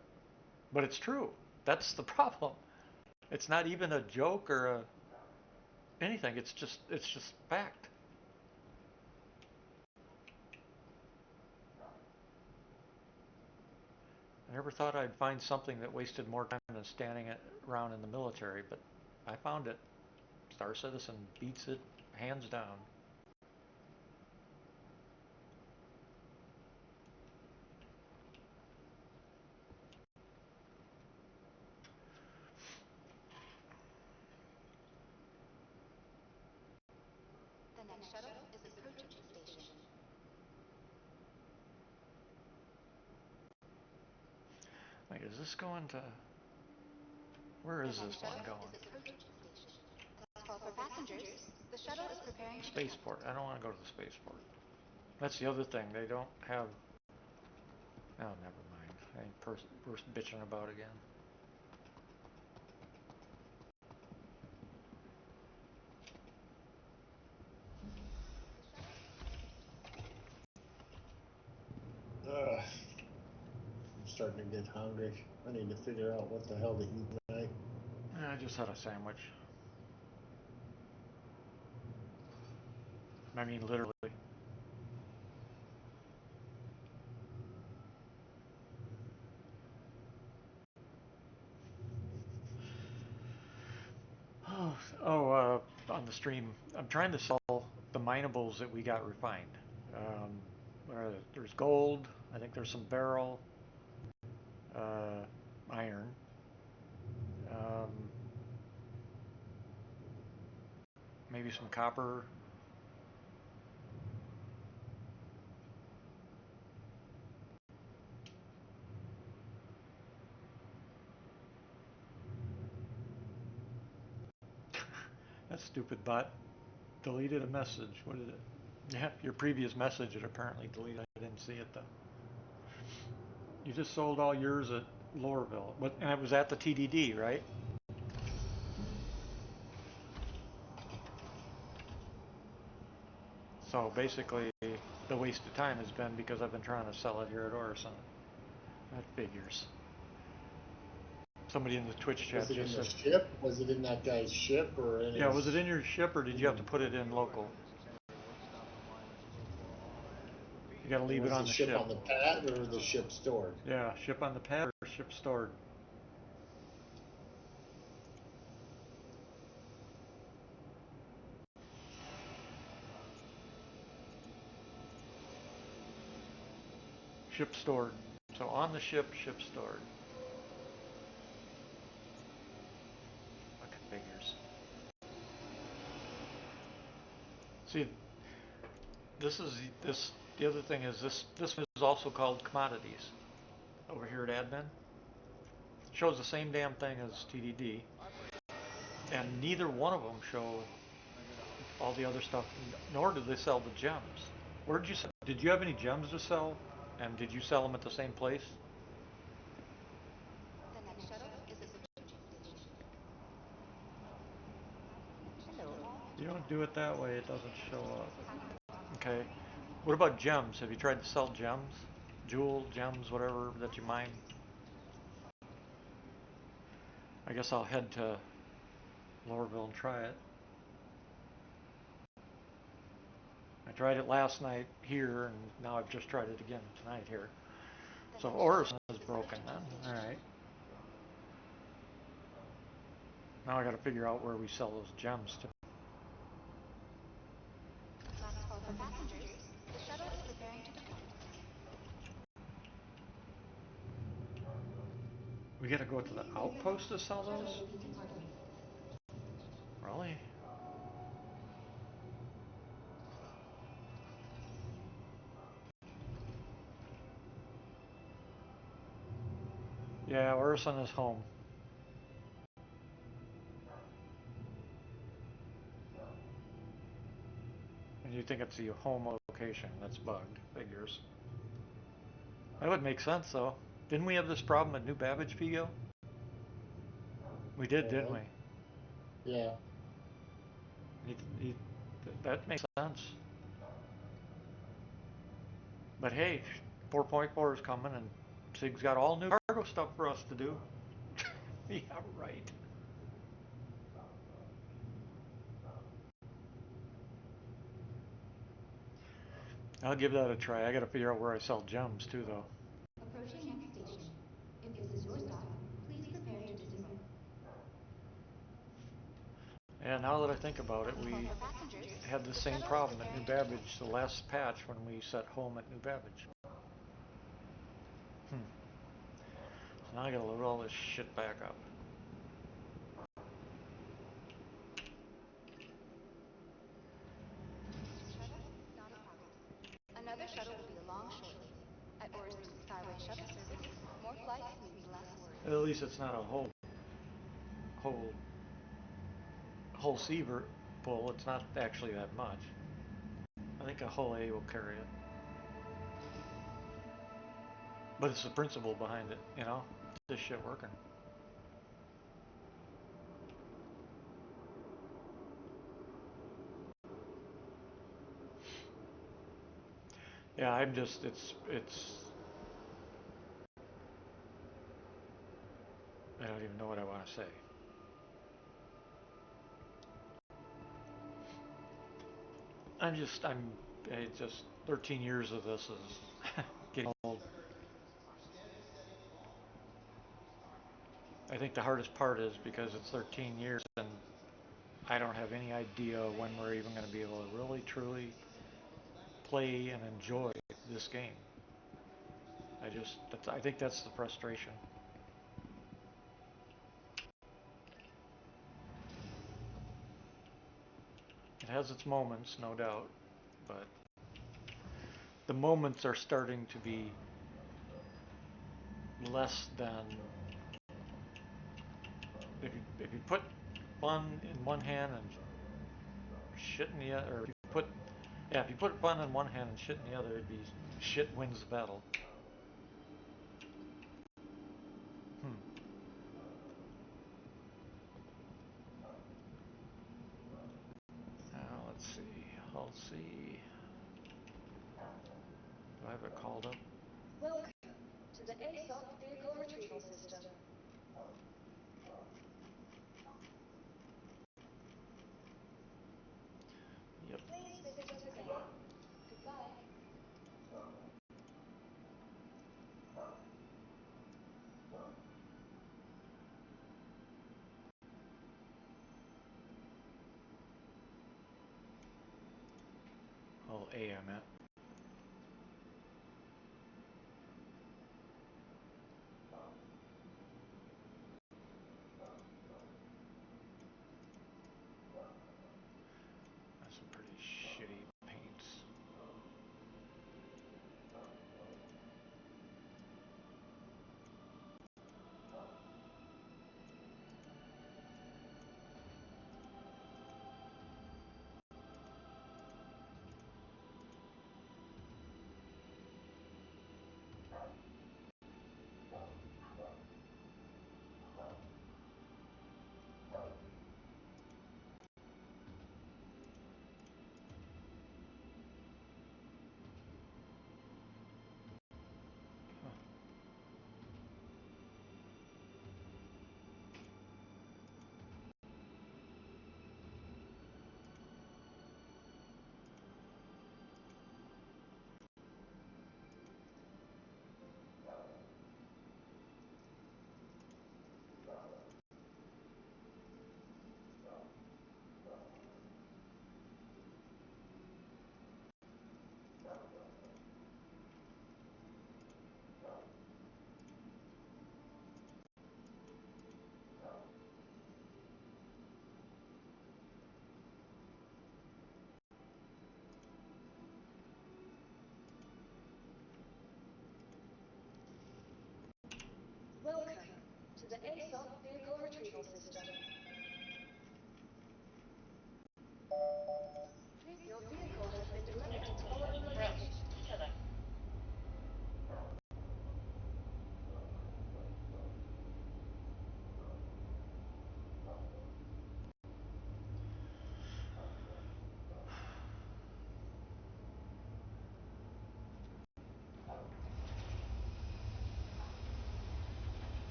but it's true. That's the problem. It's not even a joke or anything. It's just fact. I never thought I'd find something that wasted more time than standing around in the military, but I found it. Star Citizen beats it hands down. The next shuttle is approaching the station. Wait, is this going to... Where is this one going? Is approaching the station. Last call for passengers. The shuttle is preparing to Spaceport. I don't want to go to the spaceport. That's the other thing. They don't have... Oh, never mind. I ain't we're bitching about again. Ugh. I'm starting to get hungry. I need to figure out what the hell to eat tonight. I just had a sandwich. I mean, literally. On the stream, I'm trying to sell the minables that we got refined. There's gold. I think there's some beryl, iron. Um, Maybe some copper. That stupid bot deleted a message. What is it? Yeah, your previous message it apparently deleted. I didn't see it though. You just sold all yours at Lorville. And it was at the TDD, right? So basically, the waste of time has been because I've been trying to sell it here at Orison. That figures. Somebody in the Twitch chat Was it in just the said, ship? Was it in that guy's ship or in yeah, his... was it in your ship or did you have to put it in local? You got to leave it Was on the the ship ship. on the pad or the ship stored? Yeah, ship on the pad or ship stored. Ship stored. So on the ship, ship stored. Fucking figures. See, this. The other thing is this is also called commodities over here at admin. Shows the same damn thing as TDD, and neither one of them show all the other stuff. Nor do they sell the gems. Did you have any gems to sell? And did you sell them at the same place? The next shuttle is approaching the station. Hello. You don't do it that way, it doesn't show up. Okay. What about gems? Have you tried to sell gems? Jewel, gems, whatever that you mine? I guess I'll head to Lorville and try it. I tried it last night here, and now I've just tried it again tonight here. So Orison is broken then. Alright. Now I gotta figure out where we sell those gems to. Last call for passengers. The shuttle is preparing to depart. We gotta go to the outpost to sell those? Really? Yeah, Orison is home. And you think it's the home location that's bugged. Figures. That would make sense though. Didn't we have this problem at New Babbage, Figo? We did, didn't we? Yeah. You, that makes sense. But hey, 4.4 is coming and Sig's got all new cargo stuff for us to do. Yeah, right. I'll give that a try. I gotta figure out where I sell gems too though. Approaching next station. Yeah, now that I think about it, we For passengers, had the the same shuttle is problem at New preparing to Babbage, the last patch when we set home at New Babbage. Hmm. So now I gotta load all this shit back up. shuttle, not a problem. Another shuttle will be along shortly. At orders from Skyway Shuttle Service, more flights means less worries. At least it's not a whole Seaver pull. It's not actually that much. I think a hull A will carry it. But it's the principle behind it, you know? This shit working. Yeah, I'm just, it's, I don't even know what I want to say. It's just 13 years of this is getting old. I think the hardest part is because it's 13 years and I don't have any idea when we're even going to be able to really truly play and enjoy this game. I think that's the frustration. It has its moments, no doubt, but the moments are starting to be less than if you put fun in one hand and shit in the other, or if you put fun in one hand and shit in the other, it'd be shit wins the battle. Hmm. Now let's see. I'll see. Do I have it called up? Welcome to the ASOP vehicle retrieval system. Yep. Please visit us again. Goodbye. I'll A I'm at. That's some pretty shitty paints.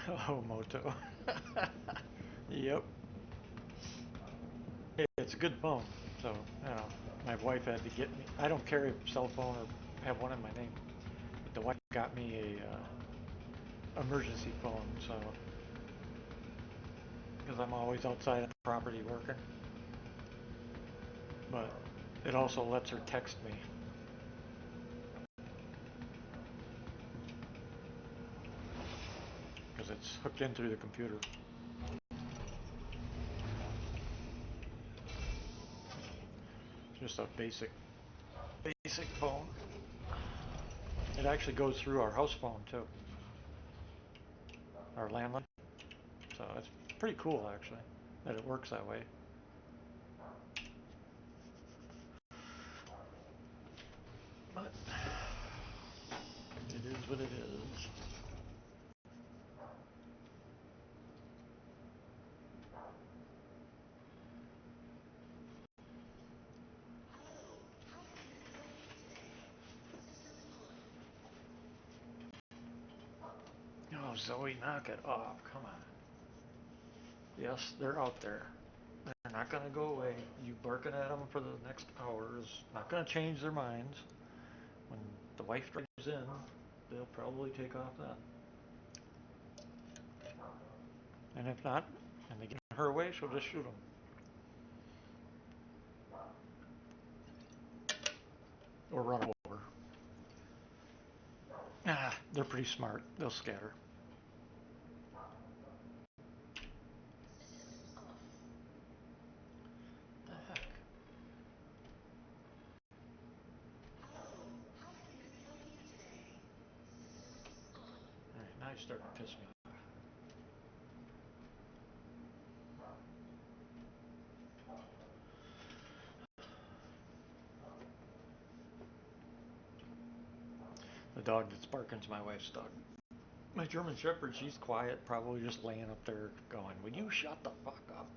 Oh, Moto. Yep. It's a good phone. So, my wife had to get me. I don't carry a cell phone or have one in my name. But the wife got me a emergency phone. So, because I'm always outside of the property working. But it also lets her text me. Because it's hooked in through the computer. Just a basic phone. It actually goes through our house phone too, our landline. So it's pretty cool actually that it works that way. But it is what it is. Oh, Zoe, knock it off. Come on. Yes, they're out there. They're not going to go away. You barking at them for the next hour is not going to change their minds. When the wife drives in, they'll probably take off then. And if not, and they get her away, she'll just shoot them. Or run over. Ah, they're pretty smart. They'll scatter. What the heck? Alright, now you're starting to piss me off. The dog that's barking's my wife's dog. My German Shepherd, she's quiet, probably just laying up there going, will you shut the fuck up?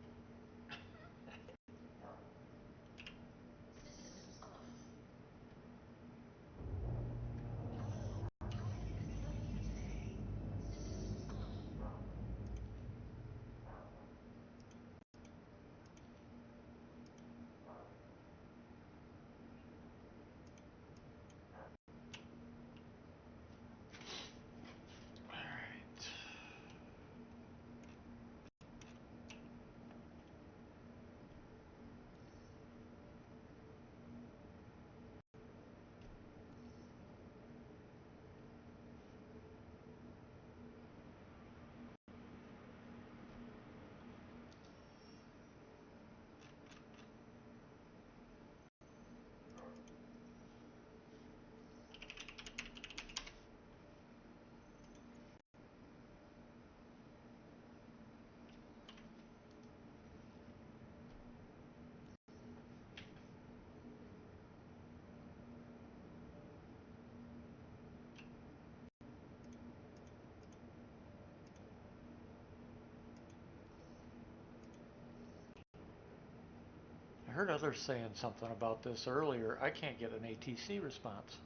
Alright. I heard others saying something about this earlier. I can't get an ATC response.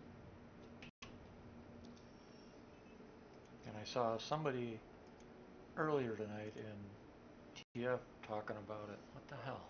And I saw somebody earlier tonight in TF talking about it. What the hell?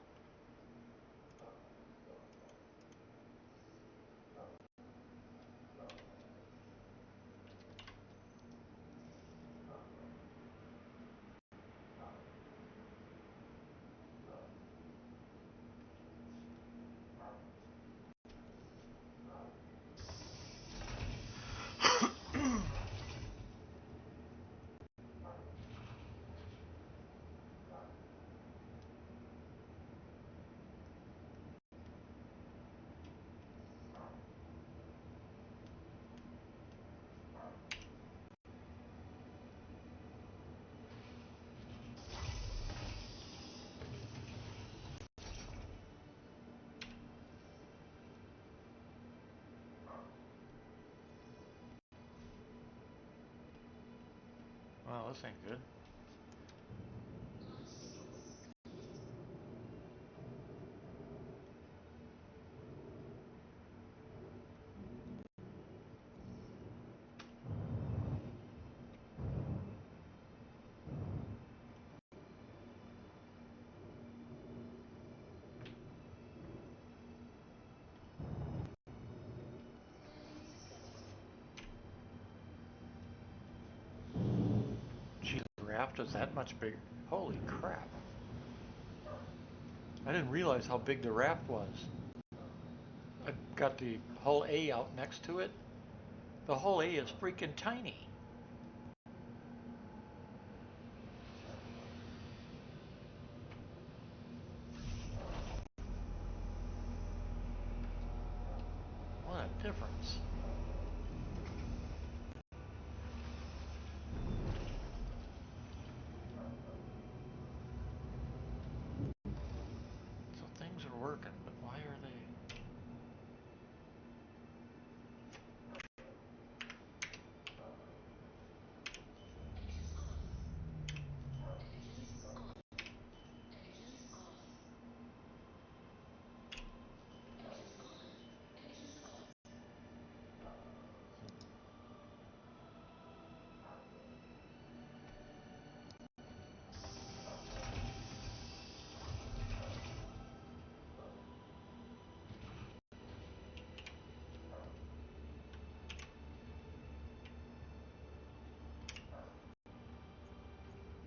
Well, this ain't good. raft is that much bigger. Holy crap. I didn't realize how big the raft was. I got the hull A out next to it. The hull A is freaking tiny. What a difference. So things are working, but why are they...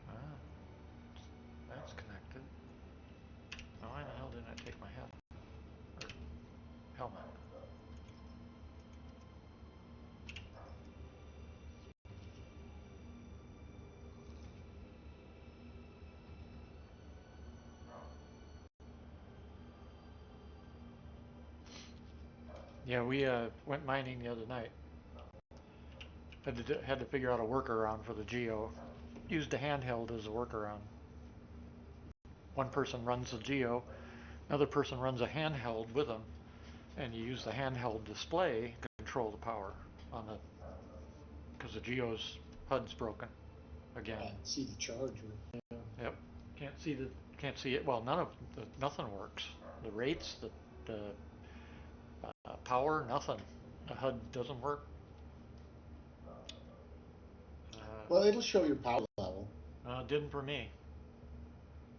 Ah, that's connected. Now why in the hell didn't I take my hat? Or helmet? Yeah, we went mining the other night. Had to figure out a workaround for the Geo. Used a handheld as a workaround. One person runs the Geo, another person runs a handheld with them, and you use the handheld display to control the power on the, because the Geo's HUD's broken again. I see the charger. Yeah. Yep. Can't see it. Well, nothing works. The rates, the power, nothing. The HUD doesn't work. Well, it'll show your power level. It didn't for me.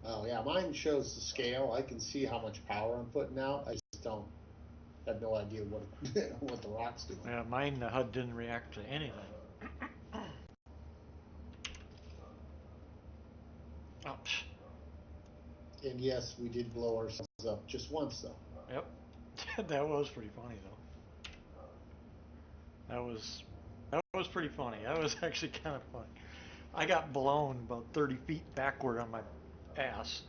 Oh yeah, mine shows the scale. I can see how much power I'm putting out. I just don't have no idea what what the rock's doing. Yeah, mine the HUD didn't react to anything. Oh, And yes, we did blow ourselves up just once though. yep. That was pretty funny though. That was pretty funny. That was actually kind of funny. I got blown about 30 feet backward on my ass.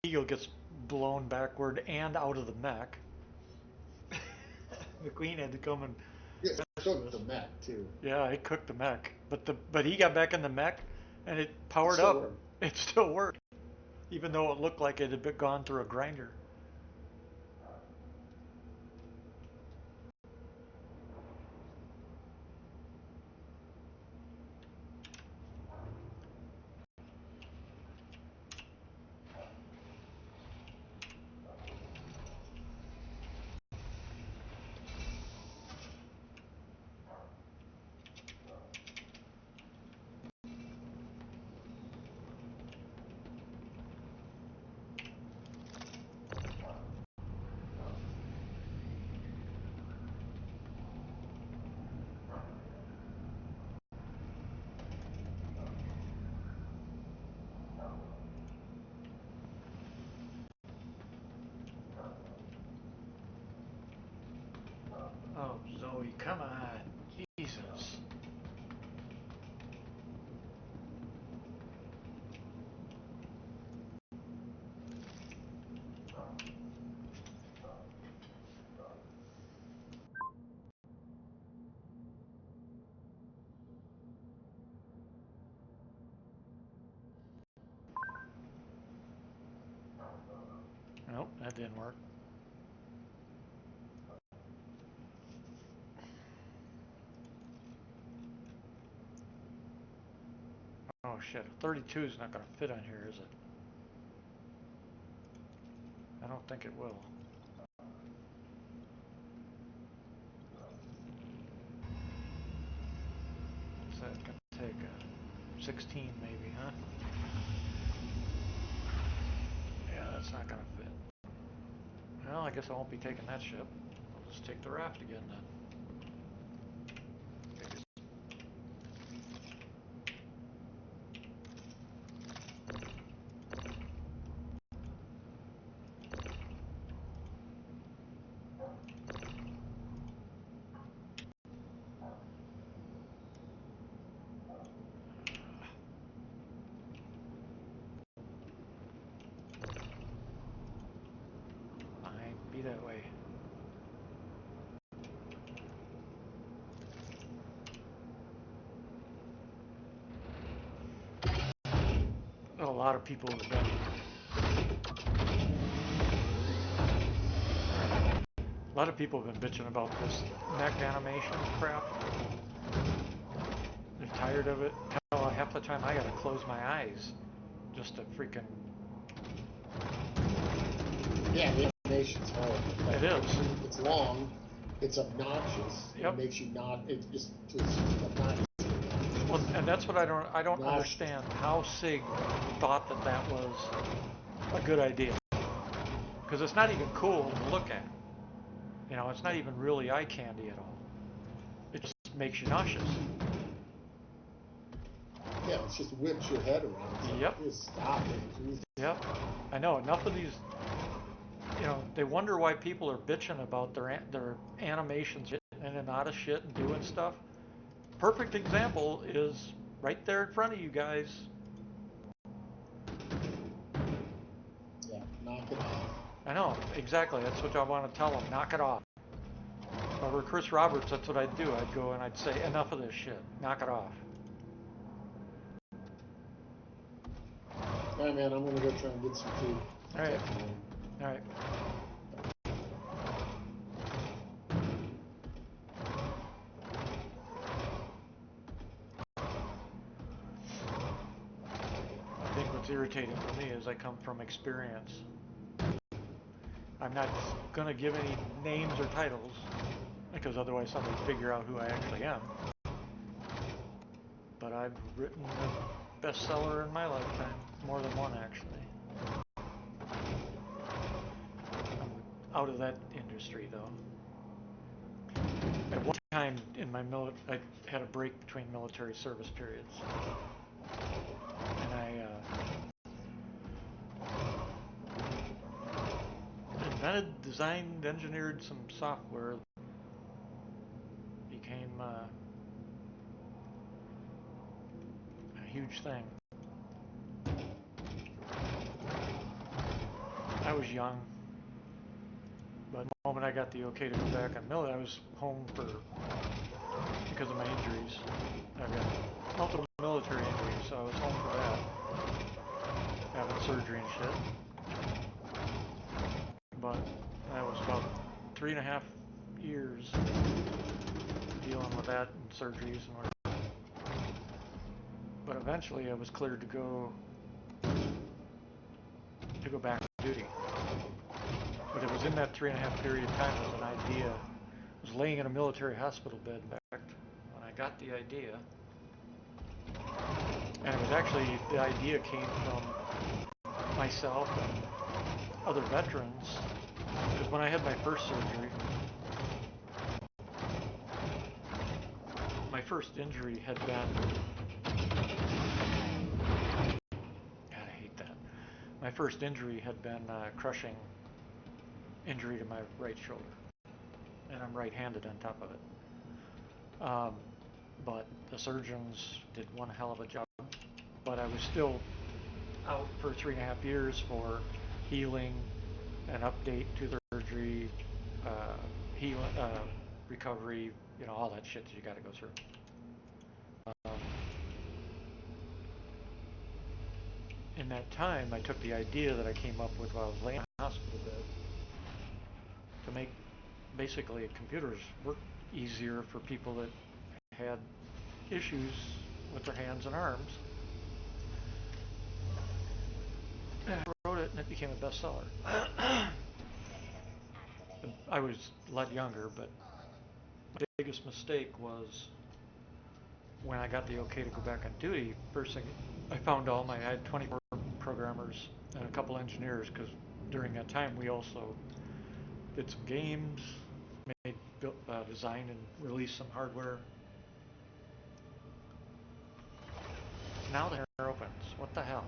Eagle gets blown backward and out of the mech. McQueen had to come and It rescue cooked us. the mech too. Yeah, it cooked the mech, but he got back in the mech and it powered Still up. worked. It still worked, even though it looked like it had been gone through a grinder. Oh, Zoe, come on. Jesus. Nope, that didn't work. Oh shit, 32 is not going to fit on here, is it? I don't think it will. What's that going to take? 16 maybe, huh? Yeah, that's not going to fit. Well, I guess I won't be taking that ship. I'll just take the raft again then. lot of people have been bitching about this mech animation crap. They're tired of it. Hell, half the time I gotta close my eyes just to freaking. Yeah, the animation's horrible. It is. It's long. It's obnoxious. Yep. It makes you not. It's just obnoxious. Well, and that's what I don't understand how SIG thought that was a good idea. Because it's not even cool to look at. You know, it's not even really eye candy at all. It just makes you nauseous. Yeah, it just whips your head around. It's Yep. Like, stop it. Jesus. Yep. I know enough of these. You know, they wonder why people are bitching about their animations getting in and out of shit and doing stuff. Perfect example is right there in front of you guys. Yeah, knock it off. I know, exactly. That's what I want to tell them. Knock it off. If I were Chris Roberts, that's what I'd do. I'd go and I'd say, enough of this shit. Knock it off. All right, man, I'm going to go try and get some food. All right. All right. I think what's irritating for me is I come from experience. I'm not going to give any names or titles because otherwise somebody would figure out who I actually am. But I've written a bestseller in my lifetime, more than one actually. I'm out of that industry though. At one time in my I had a break between military service periods, and I invented, designed, engineered some software that became a huge thing. I was young, but the moment I got the okay to go back on military, I was home because of my injuries. I've got multiple military injuries, so I was home for that, having surgery and shit. But that was about 3.5 years dealing with that and surgeries and whatever. But eventually I was cleared to go back to duty. But it was in that 3.5 period of time was an idea. I was laying in a military hospital bed, in fact, when I got the idea. And it was actually, the idea came from myself and other veterans. Because when I had my first surgery, my first injury had been, God, I hate that. My first injury had been crushing injury to my right shoulder. And I'm right-handed on top of it. But the surgeons did one hell of a job. But I was still out for 3.5 years for healing, an update to the surgery, recovery, you know, all that shit that you got to go through. In that time, I took the idea that I came up with while I was laying in the hospital bed to make basically computers work easier for people that had issues with their hands and arms. And I wrote it and it became a bestseller. I was a lot younger, but my biggest mistake was when I got the okay to go back on duty. First thing, I had 24 programmers and a couple engineers, because during that time we also did some games, designed and released some hardware. Now the hair opens. What the hell?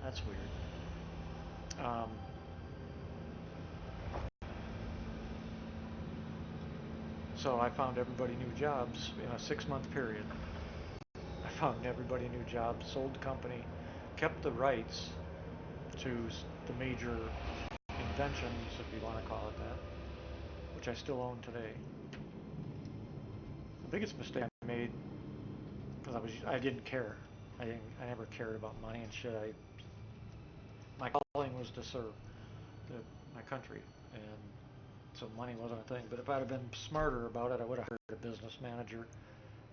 That's weird. So I found everybody new jobs in a 6-month period. I found everybody new jobs, sold the company, kept the rights to the major inventions, if you want to call it that, which I still own today. The biggest mistake I made, because I didn't care. I I never cared about money and shit. My calling was to serve the, my country, and so money wasn't a thing. But if I'd have been smarter about it, I would have hired a business manager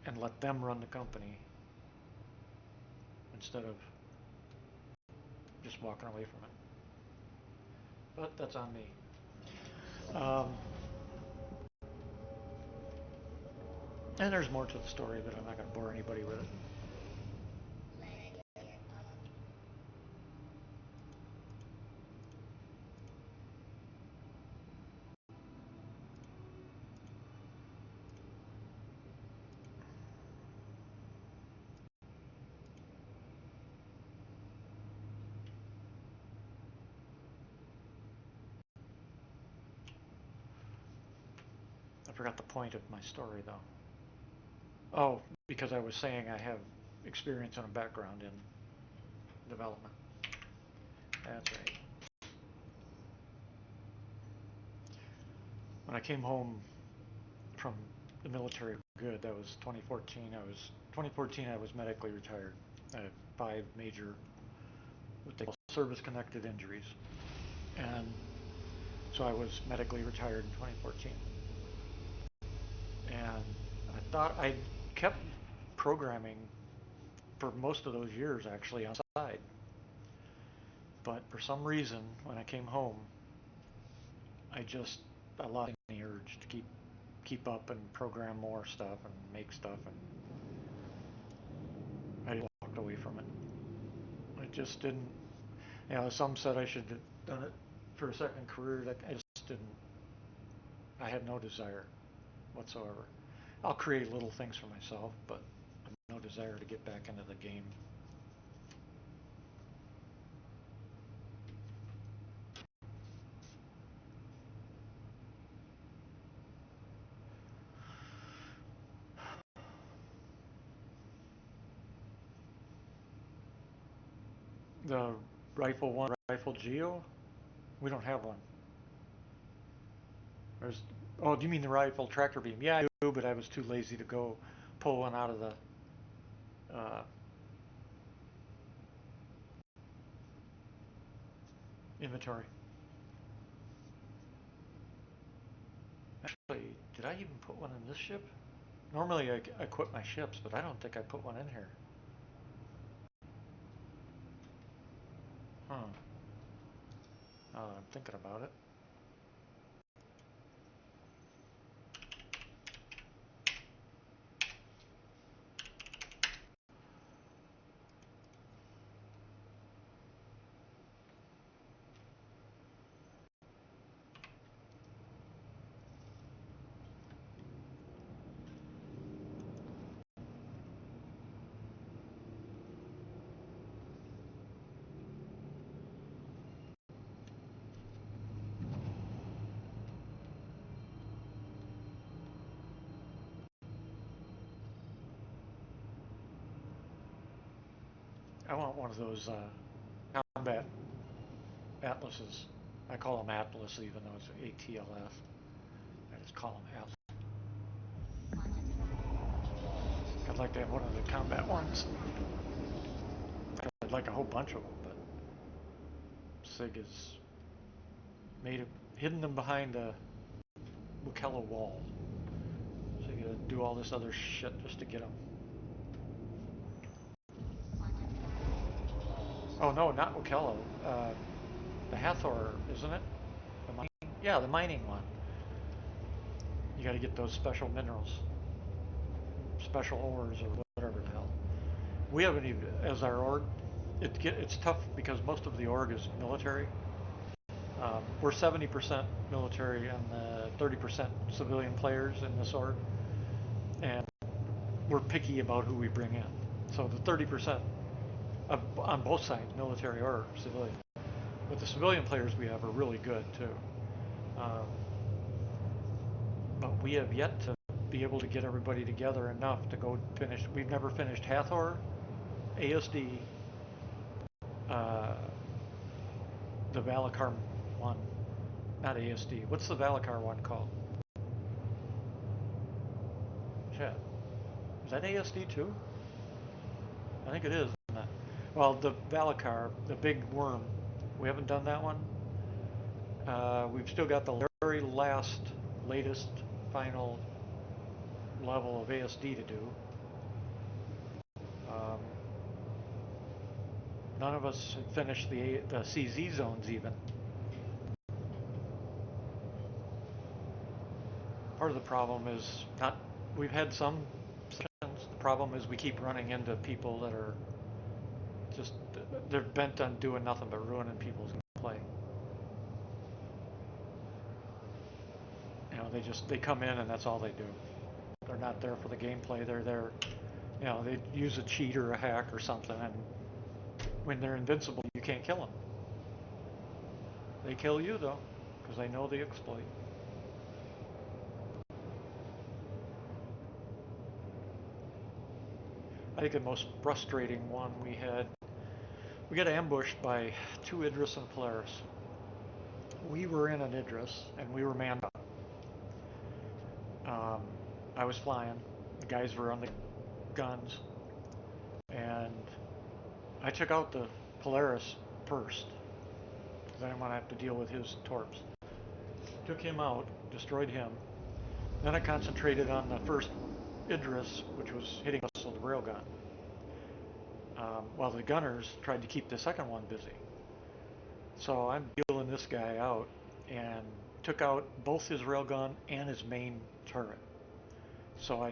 and let them run the company instead of just walking away from it. But that's on me. Um, and there's more to the story, but I'm not going to bore anybody with it. I forgot the point of my story, though. Oh, because I was saying I have experience and a background in development. That's right. When I came home from the military good, that was 2014. I was medically retired. I had 5 major what they call service-connected injuries, and so I was medically retired in 2014. And I thought I kept programming for most of those years actually on the side. But for some reason, when I came home, I lost the urge to keep up and program more stuff and make stuff, and I just walked away from it. I just didn't. Some said I should have done it for a second career. I just didn't. I had no desire whatsoever. I'll create little things for myself, but I have no desire to get back into the game. The Rifle 1, Rifle Geo, we don't have one. There's, oh, do you mean the rifle tractor beam? Yeah, I do, but I was too lazy to go pull one out of the inventory. Actually, did I even put one in this ship? Normally I equip my ships, but I don't think I put one in here. Huh. I'm thinking about it. I want one of those combat atlases. I call them Atlas even though it's ATLS. I just call them Atlas. I'd like to have one of the combat ones. I'd like a whole bunch of them, but SIG has hidden them behind a Wukela wall. So you gotta do all this other shit just to get them. Oh no, not Wukela. The Hathor, isn't it? The mining? Yeah, the mining one. You gotta get those special minerals. Special ores or whatever the hell. We haven't even, as our org, it's tough because most of the org is military. We're 70% military and 30% civilian players in this org, and we're picky about who we bring in. So the 30% on both sides, military or civilian, but the civilian players we have are really good too. But we have yet to be able to get everybody together enough to go finish. We've never finished Hathor, ASD, uh, the Valakar one, not ASD. What's the Valakar one called? Shit. Is that ASD too? I think it is. Well, the Valacar, the big worm, we haven't done that one. We've still got the very latest, final level of ASD to do. Um, None of us had finished the CZ zones even. Part of the problem is not. We've had some sessions. The problem is we keep running into people that are just they're bent on doing nothing but ruining people's play. They come in and that's all they do. They're not there for the gameplay. They're there. They use a cheat or a hack or something, and when they're invincible, you can't kill them. They kill you though, because they know the exploit. I think the most frustrating one we got ambushed by two Idris and Polaris. We were in an Idris and we were manned up. I was flying, the guys were on the guns, and I took out the Polaris first because I didn't want to have to deal with his torps. Took him out, destroyed him. Then I concentrated on the first Idris, which was hitting us with the railgun, while the gunners tried to keep the second one busy. So I'm dealing this guy out and took out both his railgun and his main turret. So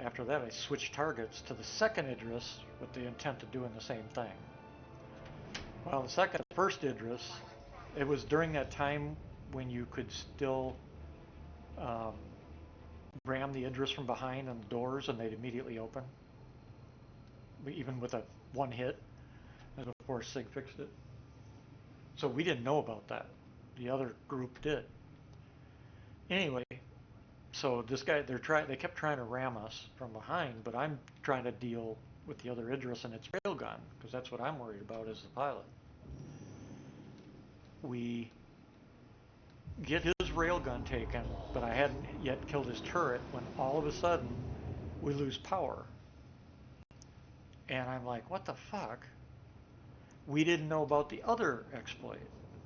after that I switched targets to the second Idris with the intent of doing the same thing. Well, the first Idris, it was during that time when you could still um, ram the Idris from behind on the doors and they'd immediately open, even with a one hit, and before Sig fixed it. So we didn't know about that. The other group did. Anyway, so this guy, they kept trying to ram us from behind, but I'm trying to deal with the other Idris and its railgun, because that's what I'm worried about as the pilot. We get his railgun taken, but I hadn't yet killed his turret when all of a sudden we lose power. And I'm like, what the fuck? We didn't know about the other exploit.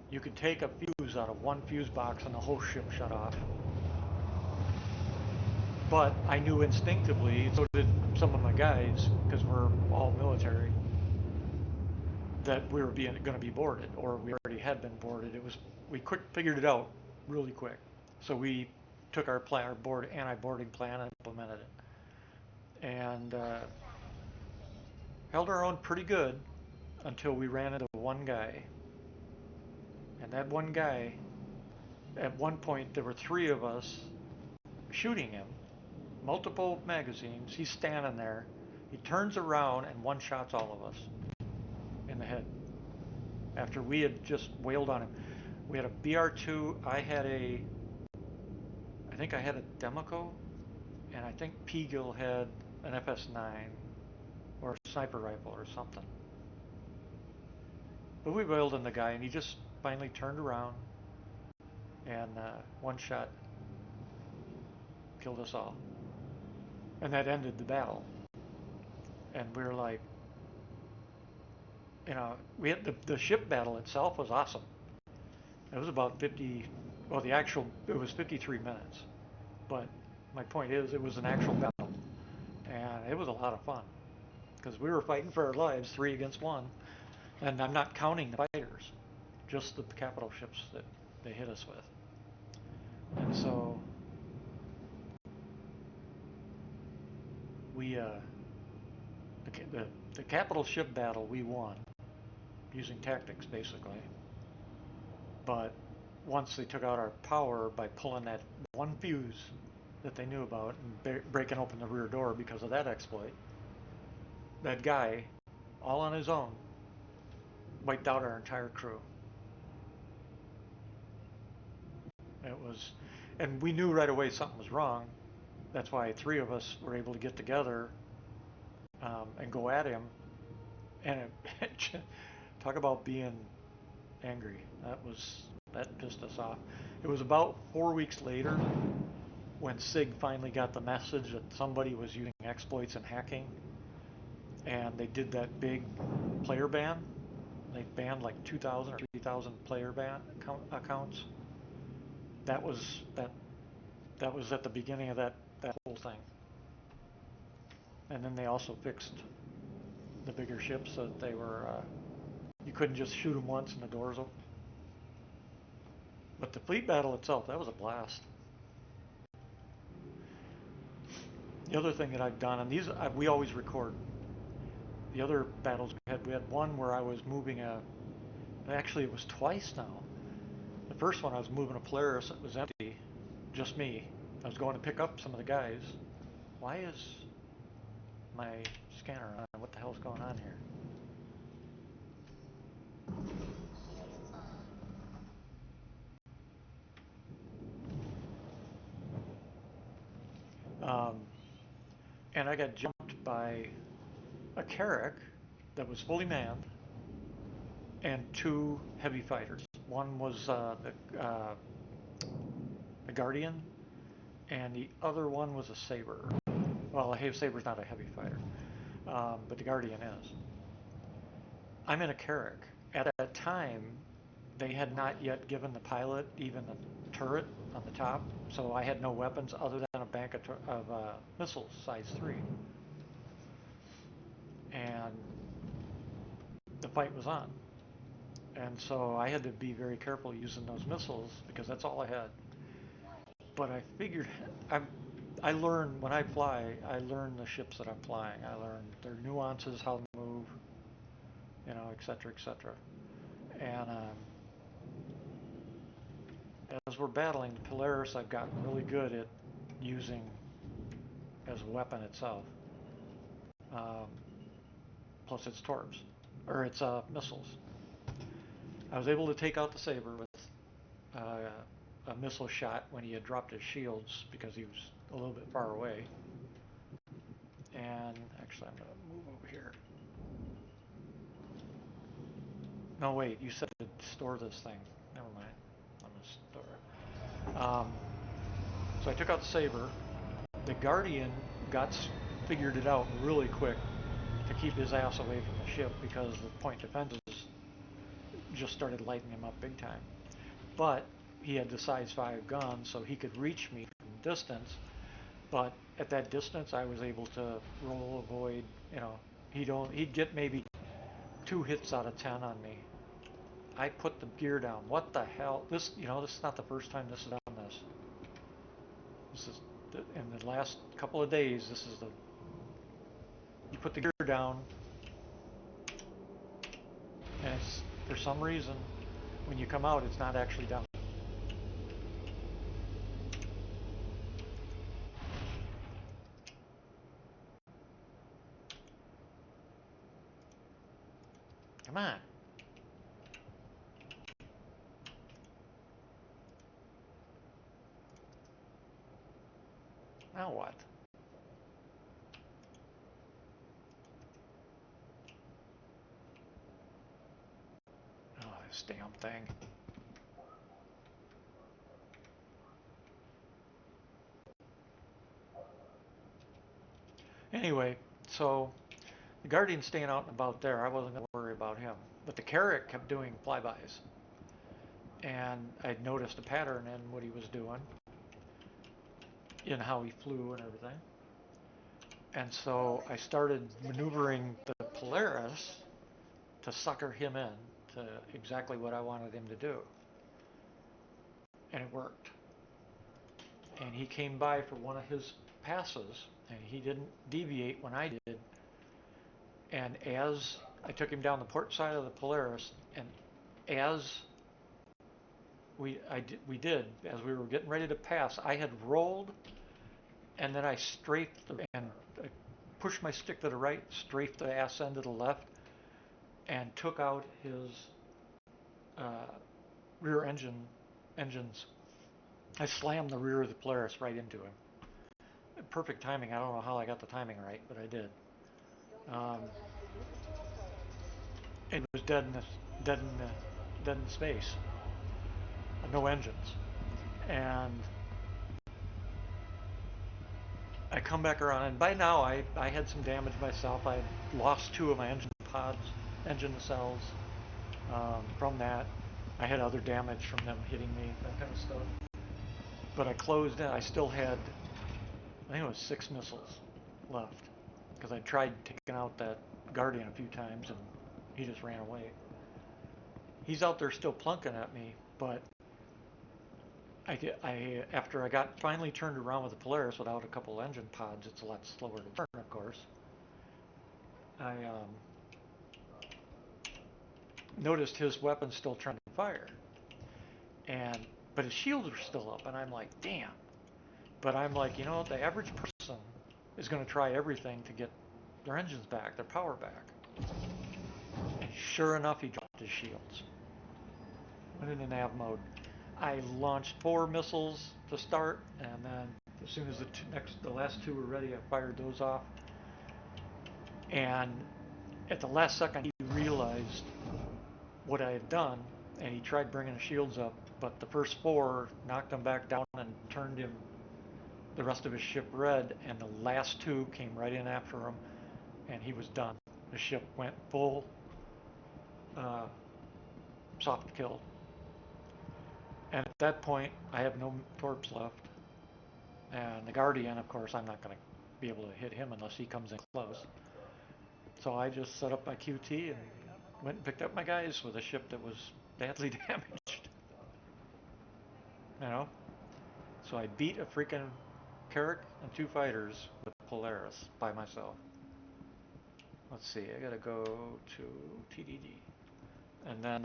You could take a fuse out of one fuse box and the whole ship shut off. But I knew instinctively, so did some of my guys, because we're all military, that we were going to be boarded, or we already had been boarded. We figured it out really quick. So we took our anti-boarding plan and implemented it. And held our own pretty good until we ran into one guy. And that one guy, at one point, there were three of us shooting him, multiple magazines. He's standing there. He turns around and one-shots all of us in the head after we had just wailed on him. We had a BR2. I think I had a Democo, and I think Peagill had an FS9 or a sniper rifle or something. But we wailed on the guy, and he just finally turned around and one shot killed us all. And that ended the battle. And we were like, we had the ship battle itself was awesome. It was about 50, well, it was 53 minutes. But my point is, it was an actual battle. And it was a lot of fun. Because we were fighting for our lives, 3 against 1. And I'm not counting the fighters, just the capital ships that they hit us with. And so we, the capital ship battle we won, using tactics basically. But once they took out our power by pulling that one fuse that they knew about and breaking open the rear door because of that exploit, that guy, all on his own, wiped out our entire crew. And we knew right away something was wrong. That's why 3 of us were able to get together and go at him. And talk about being angry. That pissed us off. It was about 4 weeks later when Sig finally got the message that somebody was using exploits and hacking. and they did that big player ban. They banned like 2,000 or 3,000 player accounts. That was that that was at the beginning of that whole thing. And then they also fixed the bigger ships so that they were you couldn't just shoot them once and the doors open. But the fleet battle itself, that was a blast. The other thing that I've done, and we always record. The other battles we had one where I was moving actually it was twice now. The first one I was moving a Polaris that was empty, just me. I was going to pick up some of the guys. Why is my scanner on? What the hell's going on here? And I got jumped by a Carrack that was fully manned and two heavy fighters. One was the Guardian, and the other one was a Saber. Well, a Saber's not a heavy fighter, but the Guardian is. I'm in a Carrack. At that time, they had not yet given the pilot even a turret on the top, so I had no weapons other than a bank of missiles, size 3. And the fight was on. And so I had to be very careful using those missiles because that's all I had. But I figured, I learn when I fly, I learn the ships that I'm flying. I learn their nuances, how they move, et cetera, et cetera. And as we're battling the Polaris, I've gotten really good at using as a weapon itself. Plus its torps, or its missiles. I was able to take out the Saber with a missile shot when he had dropped his shields because he was a little bit far away. And actually, I'm going to move over here. No, wait, you said to store this thing. Never mind. I'm going to store it. So I took out the Saber. The Guardian figured it out really quick to keep his ass away from the ship because the point defenses just started lighting him up big time. But he had the size 5 gun, so he could reach me from distance. But at that distance, I was able to roll, avoid. He'd get maybe 2 hits out of 10 on me. I put the gear down. What the hell? This is not the first time this has done this. This is in the last couple of days. You put the gear down, and it's, for some reason, when you come out, it's not actually down. Come on. Now what? Oh, this damn thing. Anyway, so the Guardian's staying out and about there. I wasn't going to worry about him. But the Carrack kept doing flybys. And I'd noticed a pattern in what he was doing, in how he flew and everything. And so I started maneuvering the Polaris to sucker him in to exactly what I wanted him to do. And it worked. And he came by for one of his passes, and he didn't deviate when I did. And as I took him down the port side of the Polaris, and as we were getting ready to pass, I had rolled, and then I strafed and I pushed my stick to the right, strafed the ass end to the left, and took out his rear engines. I slammed the rear of the Polaris right into him. Perfect timing. I don't know how I got the timing right, but I did. It was dead in space. No engines. And I come back around, and by now I had some damage myself. I lost 2 of my engine pods, engine cells. From that, I had other damage from them hitting me, that kind of stuff. But I closed in. I still had, I think it was 6 missiles left because I tried taking out that Guardian a few times and he just ran away. He's out there still plunking at me, but after I got finally turned around with the Polaris without a couple engine pods, it's a lot slower to turn, of course. I noticed his weapon's still trying to fire, but his shields are still up, and I'm like, damn. But I'm like, the average person is going to try everything to get their engines back, their power back. And sure enough, he dropped his shields. Went into nav mode. I launched 4 missiles to start, and then as soon as the last 2 were ready, I fired those off. And at the last second, he realized what I had done, and he tried bringing the shields up, but the first 4 knocked him back down and turned him, the rest of his ship red, and the last 2 came right in after him, and he was done. The ship went full soft kill. And at that point, I have no torps left. And the Guardian, of course, I'm not going to be able to hit him unless he comes in close. So I just set up my QT and went and picked up my guys with a ship that was badly damaged. So I beat a freaking Carrack and 2 fighters with Polaris by myself. Let's see, I gotta go to TDD. And then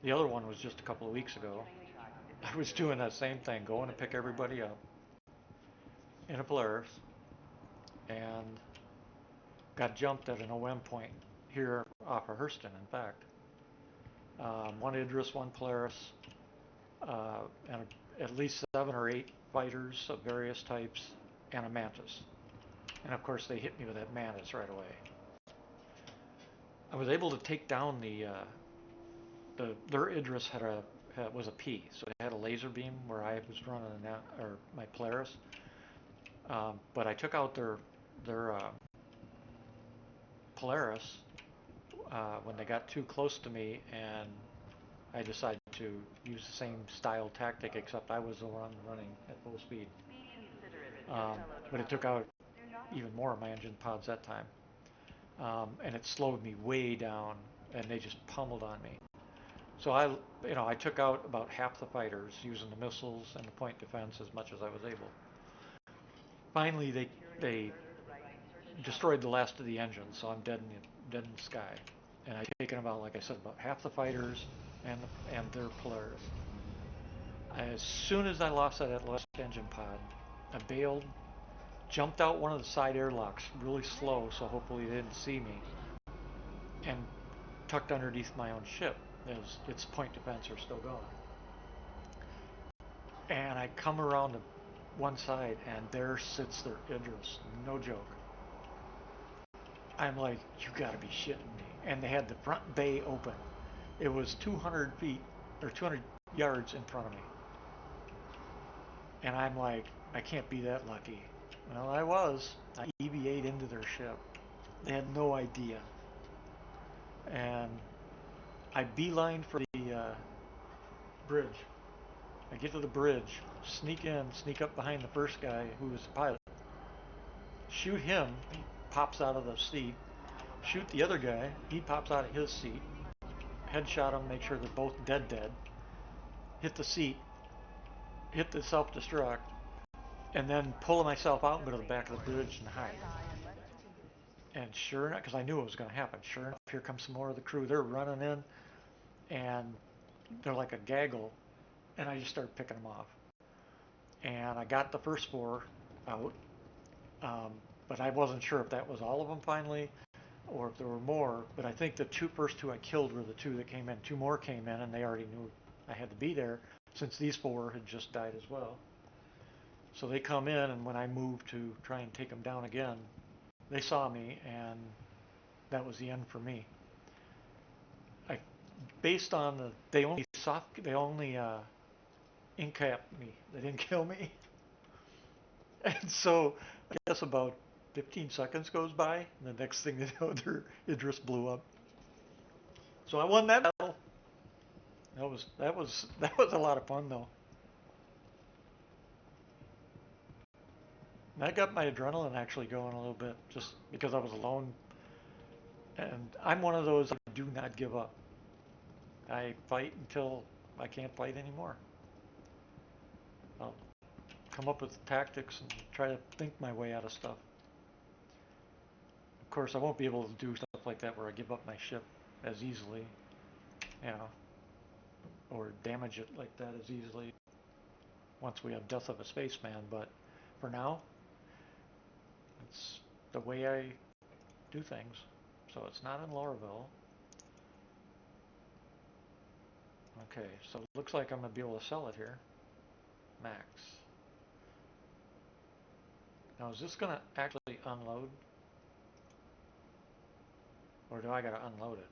the other one was just a couple of weeks ago. I was doing that same thing, going to pick everybody up in a Polaris, and got jumped at an OM point here off of Hurston, in fact. 1 Idris, 1 Polaris, and at least 7 or 8 fighters of various types, and a Mantis. And of course, they hit me with that Mantis right away. I was able to take down their Idris was a P, so it had a laser beam where I was running my Polaris. But I took out their Polaris when they got too close to me, and I decided to use the same style tactic, except I was the one running at full speed. But it took out even more of my engine pods that time. And it slowed me way down, and they just pummeled on me. So I took out about half the fighters using the missiles and the point defense as much as I was able. Finally, they destroyed the last of the engines, so I'm dead in the sky. And I've taken about, like I said, about half the fighters and their Polaris. As soon as I lost that last engine pod, I bailed, jumped out one of the side airlocks really slow, so hopefully they didn't see me, and tucked underneath my own ship as its point defense are still going. And I come around to one side, and there sits their Idris. No joke. I'm like, you gotta be shitting me. And they had the front bay open. It was 200 feet, or 200 yards in front of me. And I'm like, I can't be that lucky. Well, I was. I EVA'd into their ship. They had no idea. And I beelined for the bridge. I get to the bridge, sneak up behind the first guy who was the pilot. Shoot him, he pops out of the seat. Shoot the other guy, he pops out of his seat. Headshot him, make sure they're both dead. Hit the seat, hit the self-destruct, and then pull myself out into the back of the bridge and hide. And sure enough, because I knew it was going to happen, sure enough, here comes some more of the crew. They're running in, and they're like a gaggle, and I just started picking them off. And I got the first 4 out, but I wasn't sure if that was all of them finally, or if there were more. But I think the first two I killed were the 2 that came in. 2 more came in, and they already knew I had to be there, since these 4 had just died as well. So they come in, and when I moved to try and take them down again, they saw me, and that was the end for me. Based on they only incapped me. They didn't kill me. And so I guess about 15 seconds goes by, and the next thing you know, their Idris blew up. So I won that battle. That was a lot of fun though. That got my adrenaline actually going a little bit, just because I was alone. And I'm one of those that do not give up. I fight until I can't fight anymore. I'll come up with tactics and try to think my way out of stuff. Of course, I won't be able to do stuff like that where I give up my ship as easily, you know, or damage it like that as easily once we have Death of a Spaceman. But for now, it's the way I do things. So it's not in Lorville. Okay, so it looks like I'm going to be able to sell it here. Max. Now is this going to actually unload? Or do I got to unload it?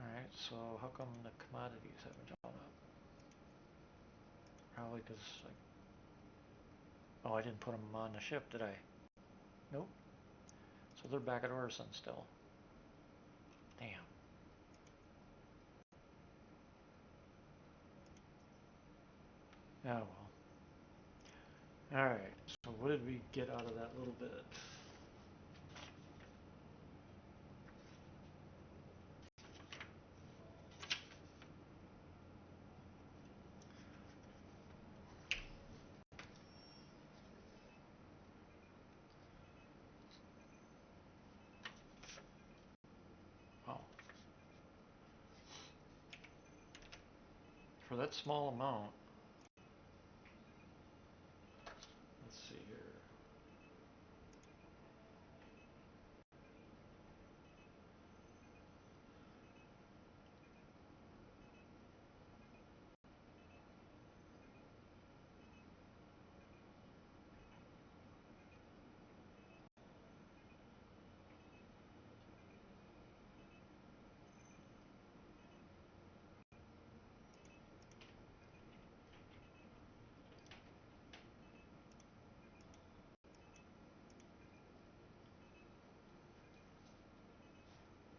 Alright, so how come the commodities haven't gone up? Probably because, like, oh, I didn't put them on the ship, did I? Nope. So they're back at Orison still. Damn. Oh well. Alright, so what did we get out of that little bit? Oh. For that small amount, let's see here.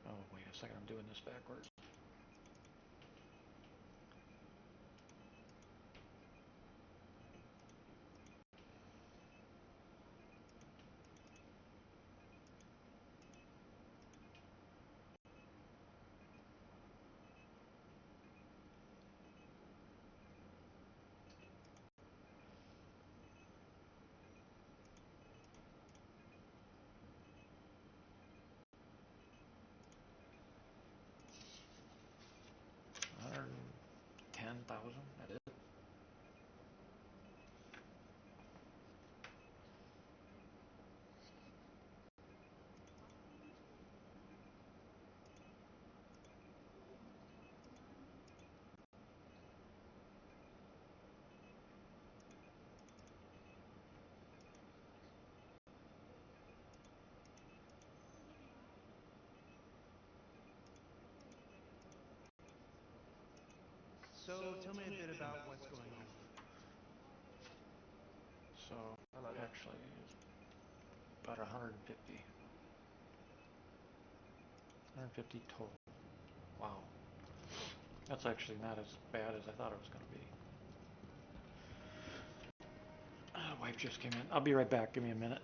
Oh, wait a second, I'm doing this backwards. $110,000, that is. So tell me a bit about what's going on. So actually, it's about 150. 150 total. Wow. That's actually not as bad as I thought it was going to be. Wife just came in. I'll be right back. Give me a minute.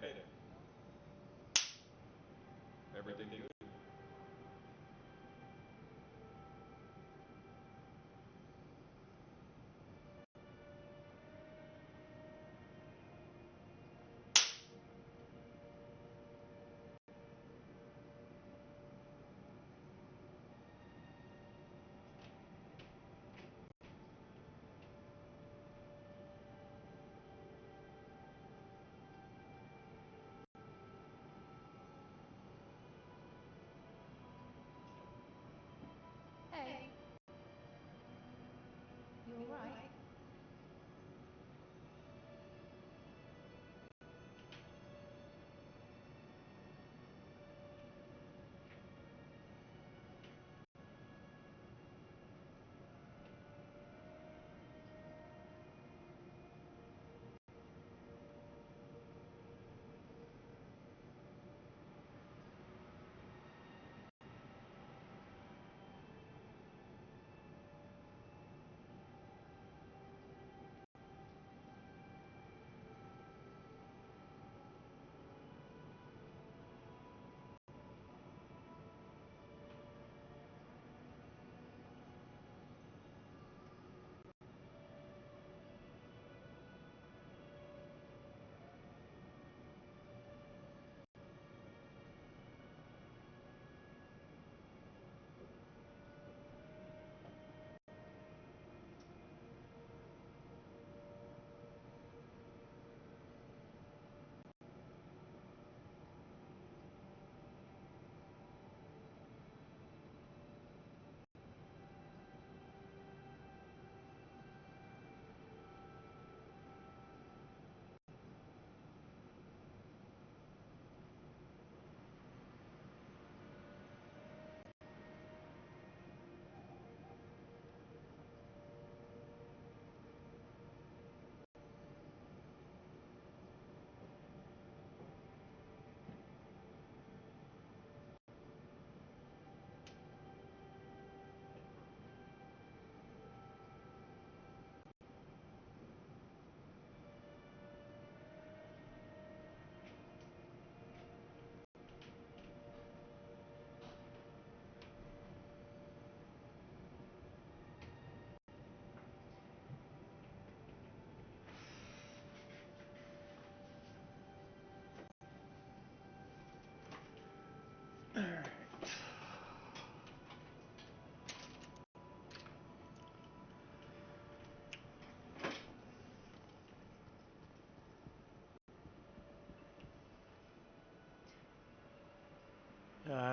there. Everything good? Hey. You alright?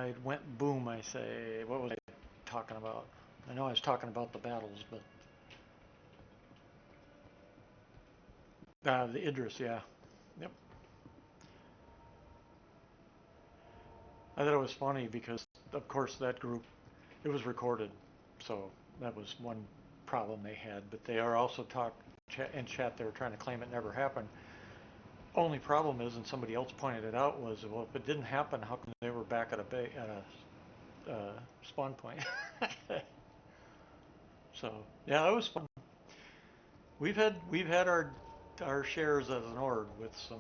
It went boom, I say. What was I talking about? I know I was talking about the battles, but the Idris, yeah. Yep. I thought it was funny because, of course, that group, it was recorded, so that was one problem they had. But they are also in chat. They were trying to claim it never happened. Only problem is, and somebody else pointed it out, was well, if it didn't happen, how come they were back at a spawn point? So yeah, it was fun. We've had our shares as an org with some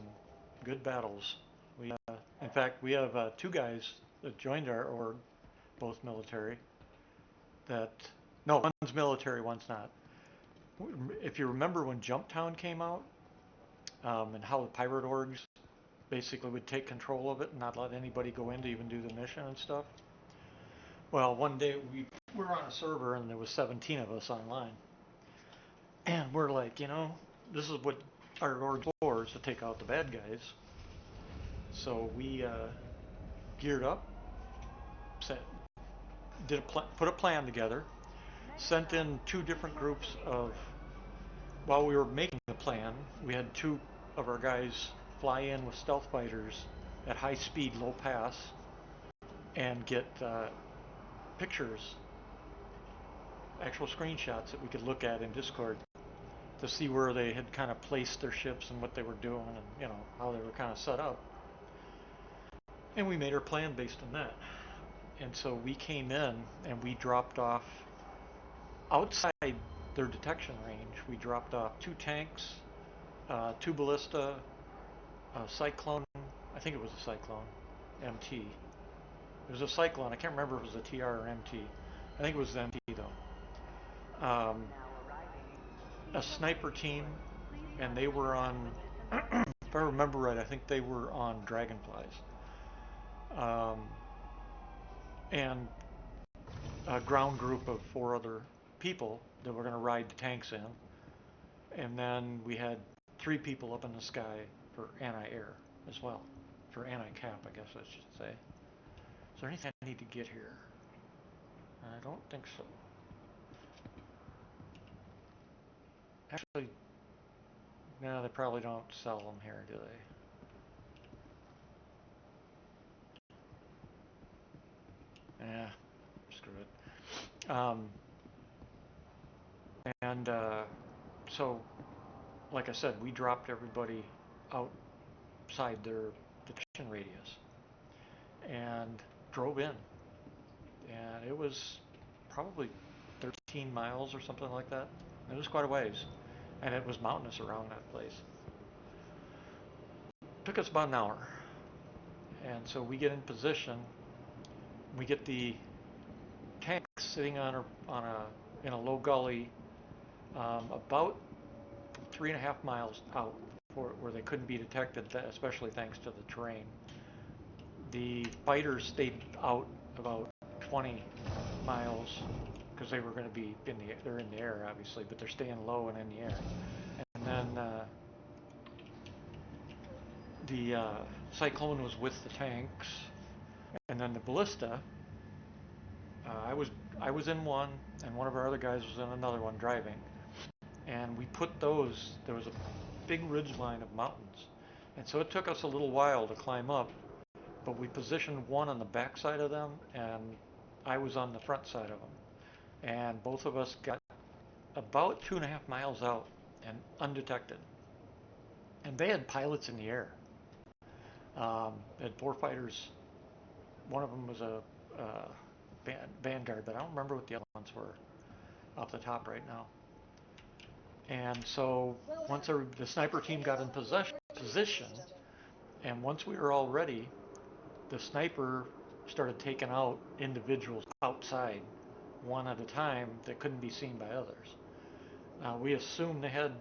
good battles. We in fact we have two guys that joined our org, both military. That no, one's military, one's not. If you remember when Jumptown came out, and how the pirate orgs basically would take control of it and not let anybody go in to even do the mission and stuff. Well, one day we were on a server and there was 17 of us online, and we're like, this is what our org's for, is to take out the bad guys. So we geared up, set, put a plan together, sent in two different groups of. While we were making the plan, we had two of our guys fly in with stealth fighters at high speed, low pass, and get pictures, actual screenshots that we could look at in Discord to see where they had kind of placed their ships and what they were doing and how they were kind of set up. And we made our plan based on that. And so we came in and we dropped off outside their detection range. We dropped off two tanks, two ballista, a cyclone, think it was a Cyclone, MT. It was a Cyclone. I can't remember if it was a TR or MT. I think it was the MT though. A sniper team, and they were on. If I remember right, I think they were on Dragonflies. Um, and a ground group of 4 other people that were going to ride the tanks in. And then we had 3 people up in the sky for anti-air as well. For anti-cap, I guess I should say. Is there anything I need to get here? I don't think so. Actually, no, they probably don't sell them here, do they? Yeah, screw it. And so, like I said, we dropped everybody outside their detection radius and drove in. And it was probably 13 miles or something like that. It was quite a ways. And it was mountainous around that place. Took us about an hour. And so we get in position. We get the tank sitting in a low gully about 3.5 miles out where they couldn't be detected, especially thanks to the terrain. The fighters stayed out about 20 miles because they were going to be they're in the air obviously, but they're staying low and in the air. And then the Cyclone was with the tanks, and then the ballista. I was in one, and one of our other guys was in another one driving, and we put those. There was a big ridge line of mountains, and so it took us a little while to climb up, but we positioned one on the back side of them, and I was on the front side of them, and both of us got about 2.5 miles out and undetected. And they had pilots in the air. They had 4 fighters. One of them was a Vanguard, but I don't remember what the other ones were off the top right now. And so once the sniper team got in position, and once we were all ready, the sniper started taking out individuals outside one at a time that couldn't be seen by others. We assumed they had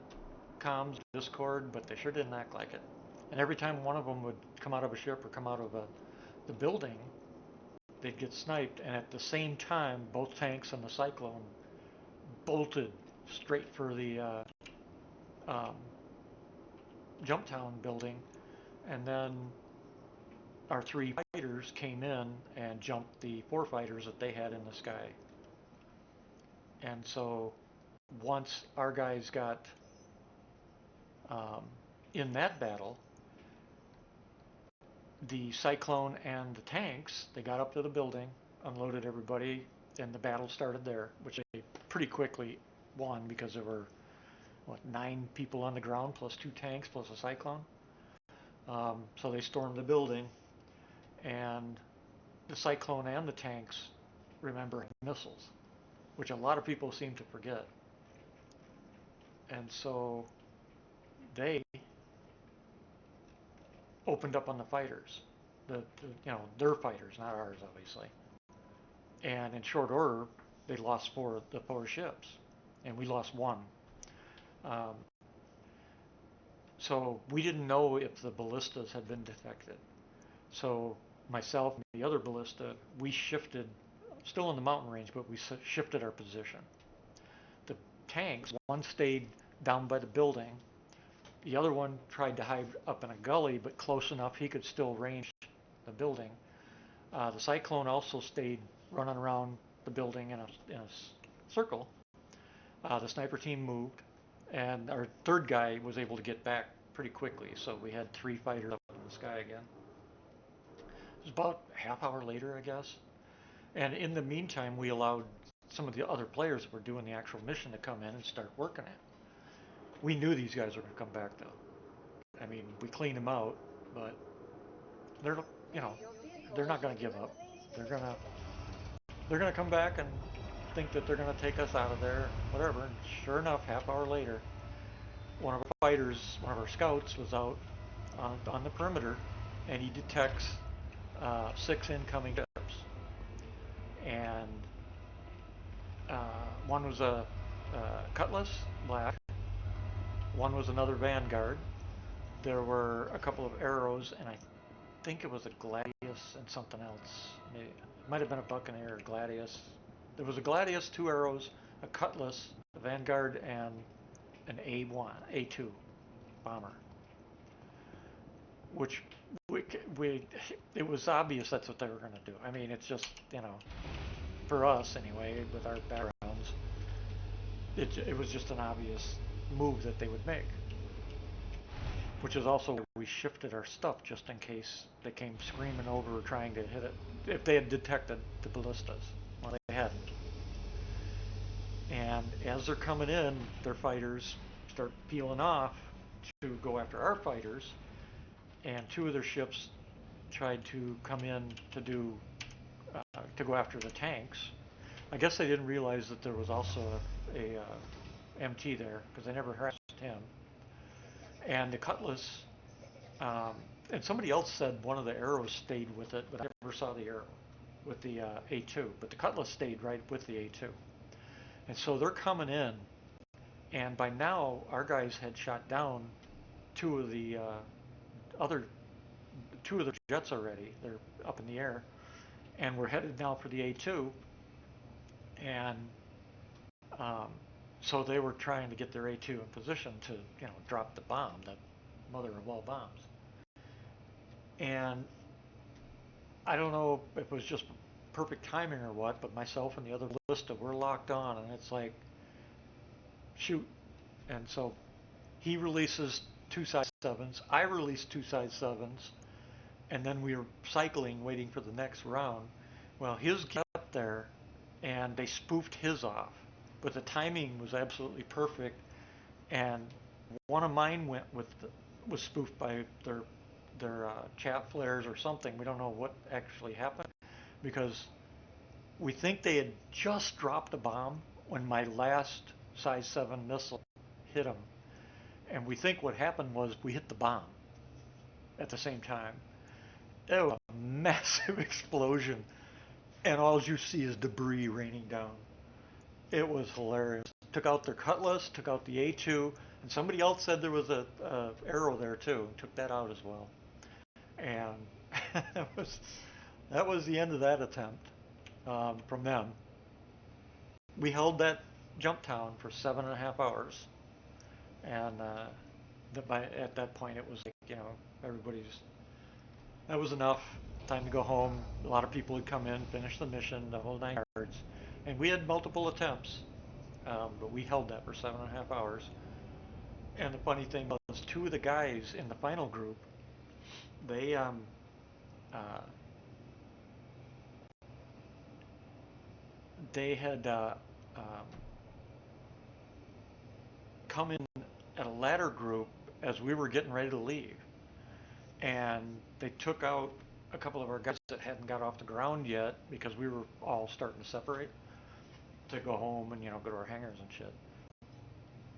comms, Discord, but they sure didn't act like it. And every time one of them would come out of a ship or come out of the building, they'd get sniped. And at the same time, both tanks and the Cyclone bolted straight for the Jumptown building. And then our 3 fighters came in and jumped the 4 fighters that they had in the sky. And so once our guys got in that battle, the Cyclone and the tanks, they got up to the building, unloaded everybody, and the battle started there, which they pretty quickly won because there were, 9 people on the ground plus 2 tanks plus a Cyclone. So they stormed the building, and the Cyclone and the tanks remember missiles, which a lot of people seem to forget. And so they opened up on the fighters, their fighters, not ours, obviously. And in short order, they lost 4 ships, and we lost 1. So we didn't know if the ballistas had been detected. So myself and the other ballista, we shifted, still in the mountain range, but we shifted our position. The tanks, one stayed down by the building. The other one tried to hide up in a gully, but close enough he could still range the building. The Cyclone also stayed running around the building in a circle. The sniper team moved, and our 3rd guy was able to get back pretty quickly, so we had 3 fighters up in the sky again. It was about a half hour later, I guess. And in the meantime, we allowed some of the other players that were doing the actual mission to come in and start working it. We knew these guys were going to come back, though. I mean, we cleaned them out, but they're not going to give up. They're going to come back and think that they're going to take us out of there, whatever. And sure enough, half hour later, one of our scouts, was out on the perimeter, and he detects 6 incoming ships, and one was a Cutlass black, one was another Vanguard. There were a couple of arrows, and I think it was a Gladius and something else. Maybe, it might have been a Buccaneer or Gladius. There was a Gladius, 2 arrows, a Cutlass, a Vanguard, and an A2 bomber. Which we it was obvious that's what they were going to do. I mean, it's just, for us anyway, with our backgrounds, it was just an obvious move that they would make. Which is also why we shifted our stuff just in case they came screaming over trying to hit it. If they had detected the ballistas. Well, they hadn't. And as they're coming in, their fighters start peeling off to go after our fighters. And 2 of their ships tried to come in to go after the tanks. I guess they didn't realize that there was also a MT there, because they never harassed him. And the Cutlass, and somebody else said one of the arrows stayed with it, but I never saw the arrow with the A2. But the Cutlass stayed right with the A2. And so they're coming in, and by now our guys had shot down 2 of the other 2 of the jets already. They're up in the air, and we're headed now for the A2. And so they were trying to get their A2 in position to, drop the bomb, the mother of all bombs. And I don't know if it was just perfect timing or what, but myself and the other ballista were locked on, and it's like, shoot. And so he releases 2 side 7s, I release 2 side 7s, and then we were cycling, waiting for the next round. Well, his got there, and they spoofed his off, but the timing was absolutely perfect, and one of mine was spoofed by their chat flares or something. We don't know what actually happened, because we think they had just dropped a bomb when my last size 7 missile hit them, and we think what happened was we hit the bomb at the same time. It was a massive explosion, and all you see is debris raining down. It was hilarious. Took out their Cutlass, took out the A2, and somebody else said there was a arrow there too. Took that out as well. And that was the end of that attempt from them. We held that jump town for 7.5 hours, and at that point it was like, everybody's, that was enough. Time to go home. A lot of people had come in, finished the mission, the whole 9 yards, and we had multiple attempts, but we held that for 7.5 hours. And the funny thing was, 2 of the guys in the final group, they uh, they had come in at a ladder group as we were getting ready to leave, and they took out a couple of our guys that hadn't got off the ground yet, because we were all starting to separate to go home and go to our hangars and shit.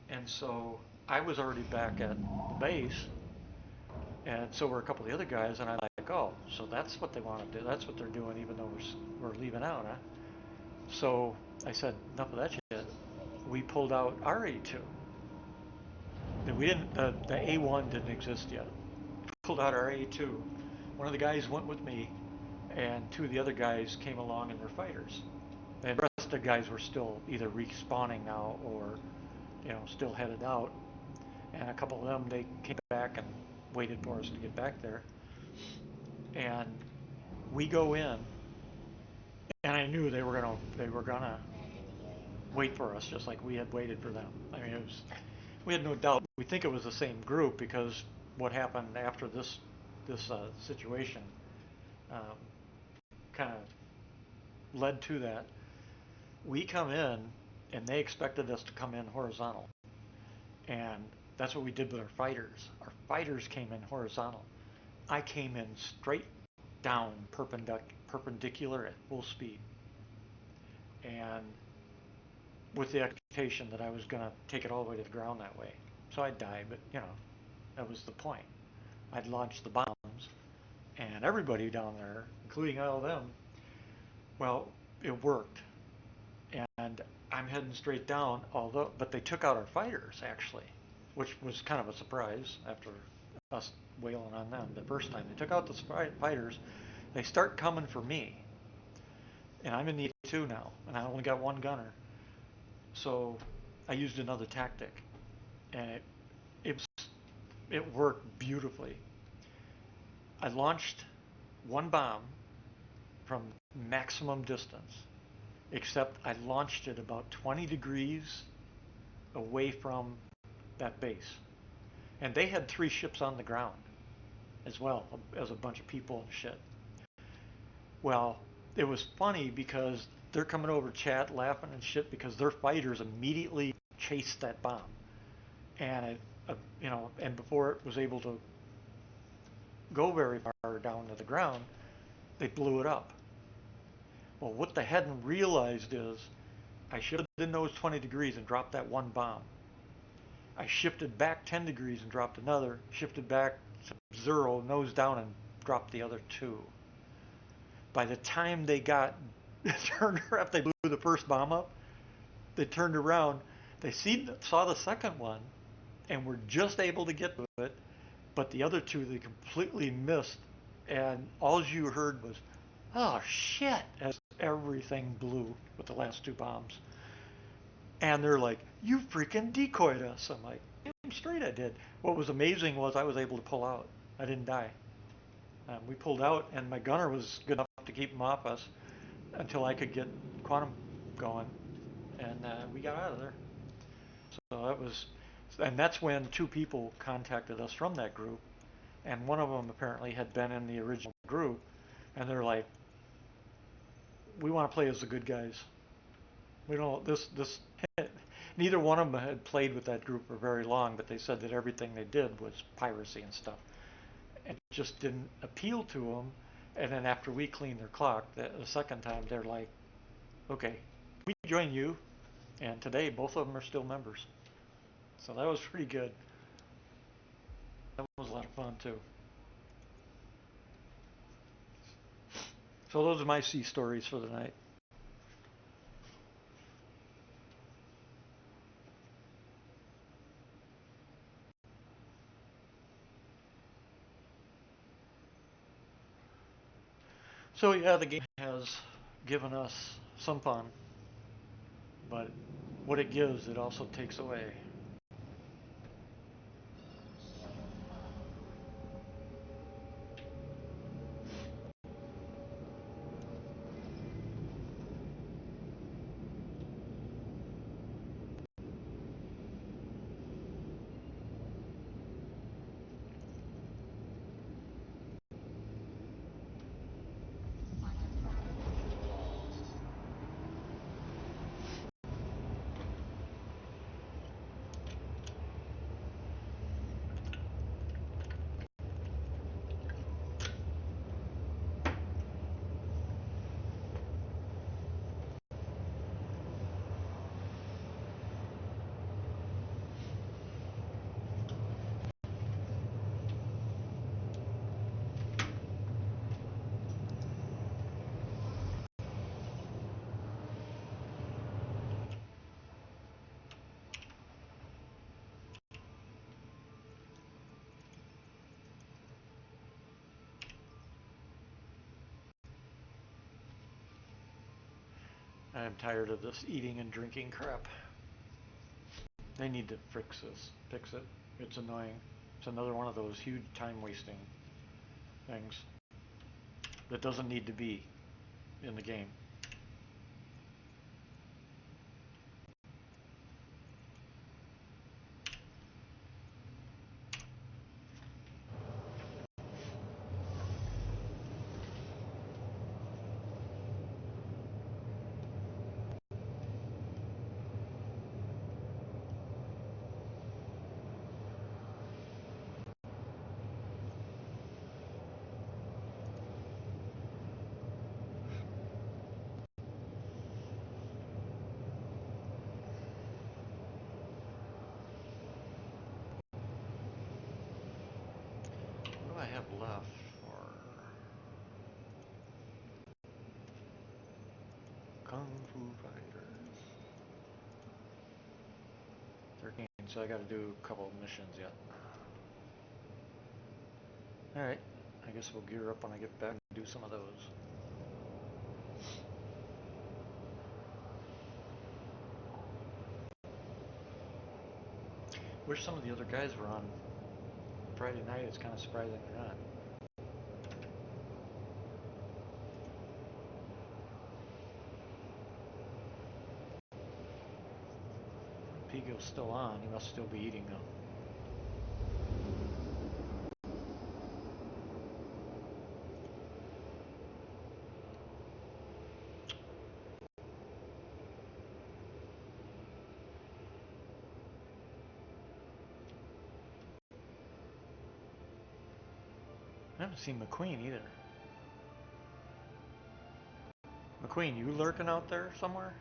And so I was already back at the base, and so were a couple of the other guys, and I'm like, oh, so that's what they want to do. That's what they're doing, even though we're leaving out, huh? So I said, enough of that shit. We pulled out our A2. We didn't. The A1 didn't exist yet. Pulled out our A2. One of the guys went with me, and 2 of the other guys came along in their fighters. And the rest of the guys were still either respawning now or, still headed out. And a couple of them, they came back and waited for us to get back there. And we go in, and I knew they were gonna wait for us, just like we had waited for them. I mean, we had no doubt. We think it was the same group, because what happened after this situation um, kind of led to that. We come in, and they expected us to come in horizontal, and that's what we did with our fighters. Our fighters came in horizontal. I came in straight down, perpendicular at full speed, and with the expectation that I was going to take it all the way to the ground that way. So I'd die, but that was the point. I'd launched the bombs, everybody down there, including all of them. Well, it worked, and I'm heading straight down. But they took out our fighters actually, which was kind of a surprise after us wailing on them the first time. They took out the fighters. They start coming for me, and I'm in the E2 now, and I only got one gunner. So I used another tactic, and it it worked beautifully. I launched one bomb from maximum distance, except I launched it about 20 degrees away from that base. And they had 3 ships on the ground as well as a bunch of people and shit. Well, it was funny because they're coming over chat laughing and shit because their fighters immediately chased that bomb. And and before it was able to go very far down to the ground, they blew it up. Well, what they hadn't realized is I shifted in those 20 degrees and dropped that one bomb. I shifted back 10 degrees and dropped another, shifted back 0, nose down, and dropped the other 2. By the time they got turned around, they blew the first bomb up, they turned around, they saw the second one, and were just able to get to it, but the other 2 they completely missed, and all you heard was, oh shit, as everything blew with the last 2 bombs. And they're like, you freaking decoyed us. I'm like, damn straight I did. What was amazing was I was able to pull out. I didn't die. We pulled out, and my gunner was good enough to keep them off us until I could get quantum going, and we got out of there. So and that's when 2 people contacted us from that group, and one of them apparently had been in the original group, and they're like, we want to play as the good guys. We don't this neither one of them had played with that group for very long, but they said that everything they did was piracy and stuff. It just didn't appeal to them. And then after we cleaned their clock, the second time, they're like, okay, we join you. And today, both of them are still members. So that was pretty good. That was a lot of fun, too. So those are my sea stories for the night. So yeah, the game has given us some fun, but what it gives, it also takes away. I'm tired of this eating and drinking crap. They need to fix this. Fix it. It's annoying. It's another one of those huge time wasting things that doesn't need to be in the game. What do I have left for? Foo Fighters. 13, so I gotta do a couple of missions yet. Alright, I guess we'll gear up when I get back and do some of those. Wish some of the other guys were on Friday night. It's kind of surprising they're not. Pico's still on. He must still be eating though. I haven't seen McQueen either. McQueen, you lurking out there somewhere?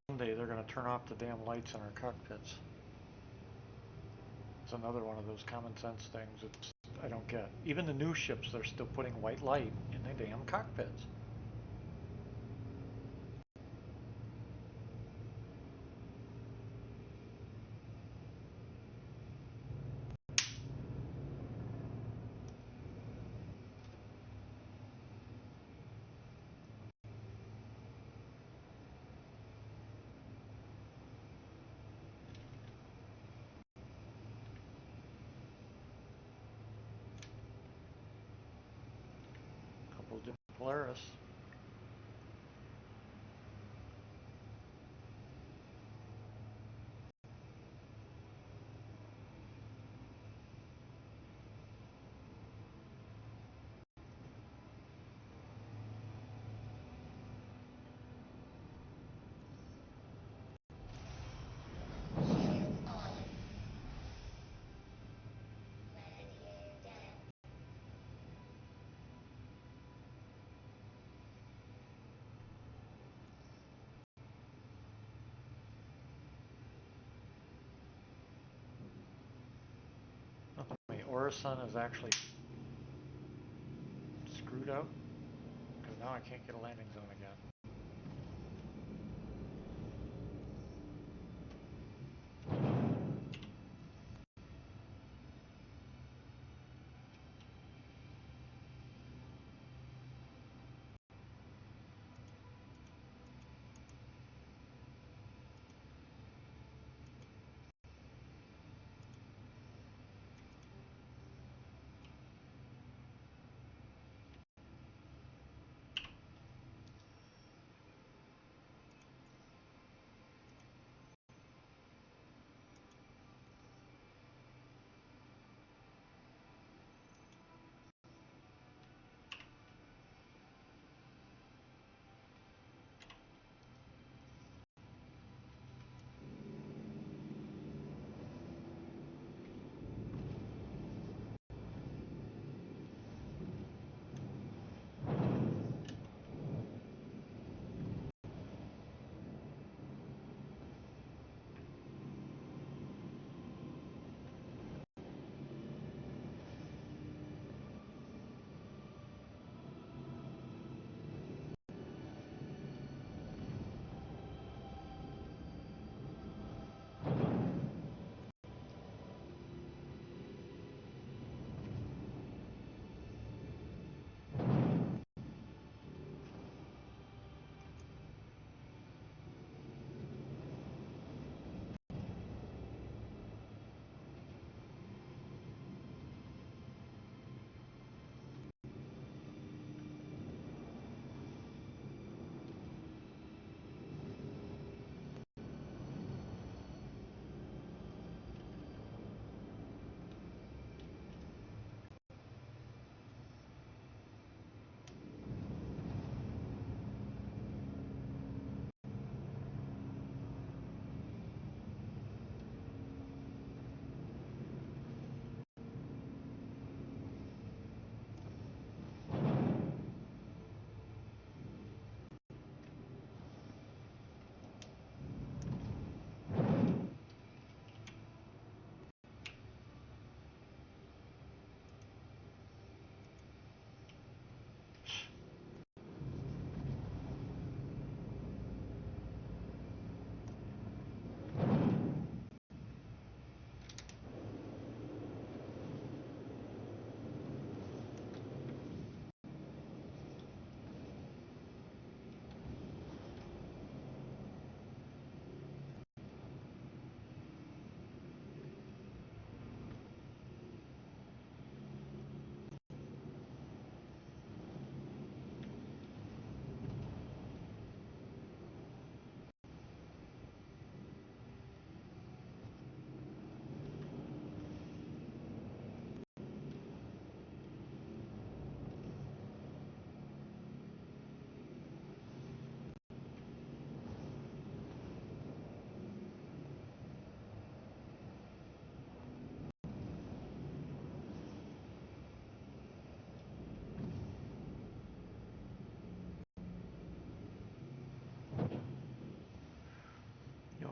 Someday they're going to turn off the damn lights in our cockpits. It's another one of those common sense things that I don't get. Even the new ships, they're still putting white light in the damn cockpits. Couple of Polaris. Wait, Orison is actually screwed up? Because now I can't get a landing zone again.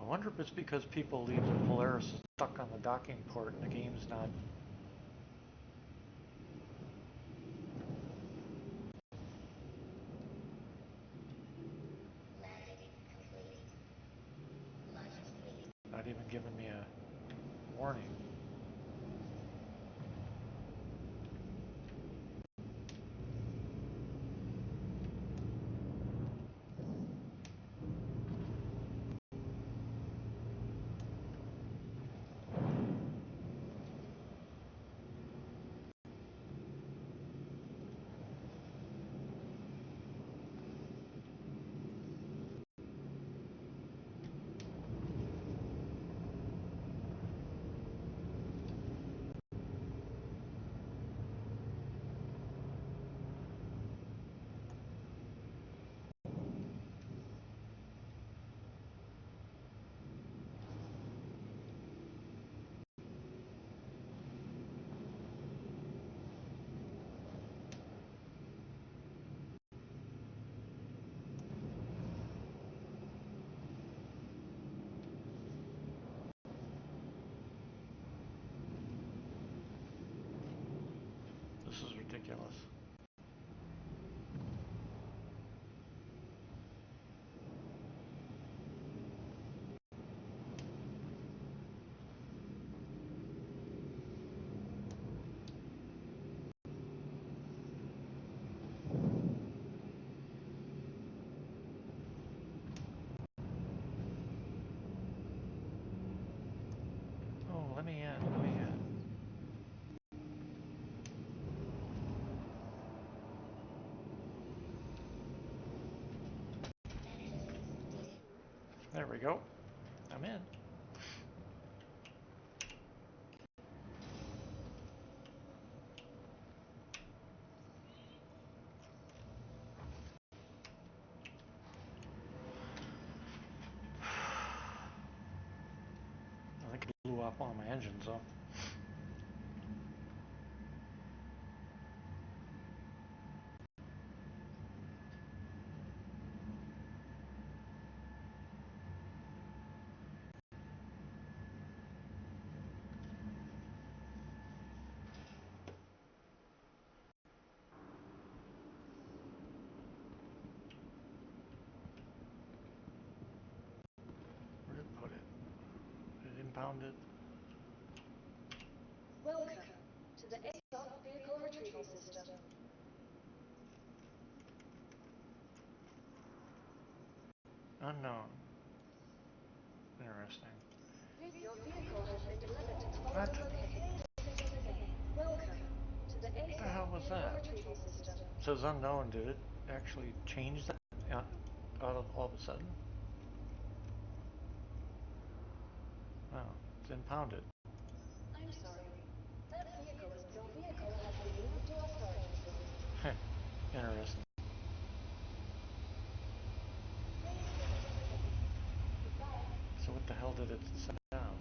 I wonder if it's because people leave the Polaris stuck on the docking port and the game's not. Not even giving me a warning. This is ridiculous. Oh, let me in, let me in. There we go. I'm in. I think it blew off one of my engines though. Where did it put it? Did it impound it? Welcome to the ASOC Vehicle Retrieval System. Unknown. Interesting. Your vehicle has been delivered to the What? following location. Welcome to the What the hell ASOC was Vehicle that? Retrieval System. It says unknown. Did it actually change that out of all of a sudden? Oh, it's impounded. I'm sorry. Your vehicle has been moved to our storage facility. Interesting. Goodbye. So what the hell did it set down?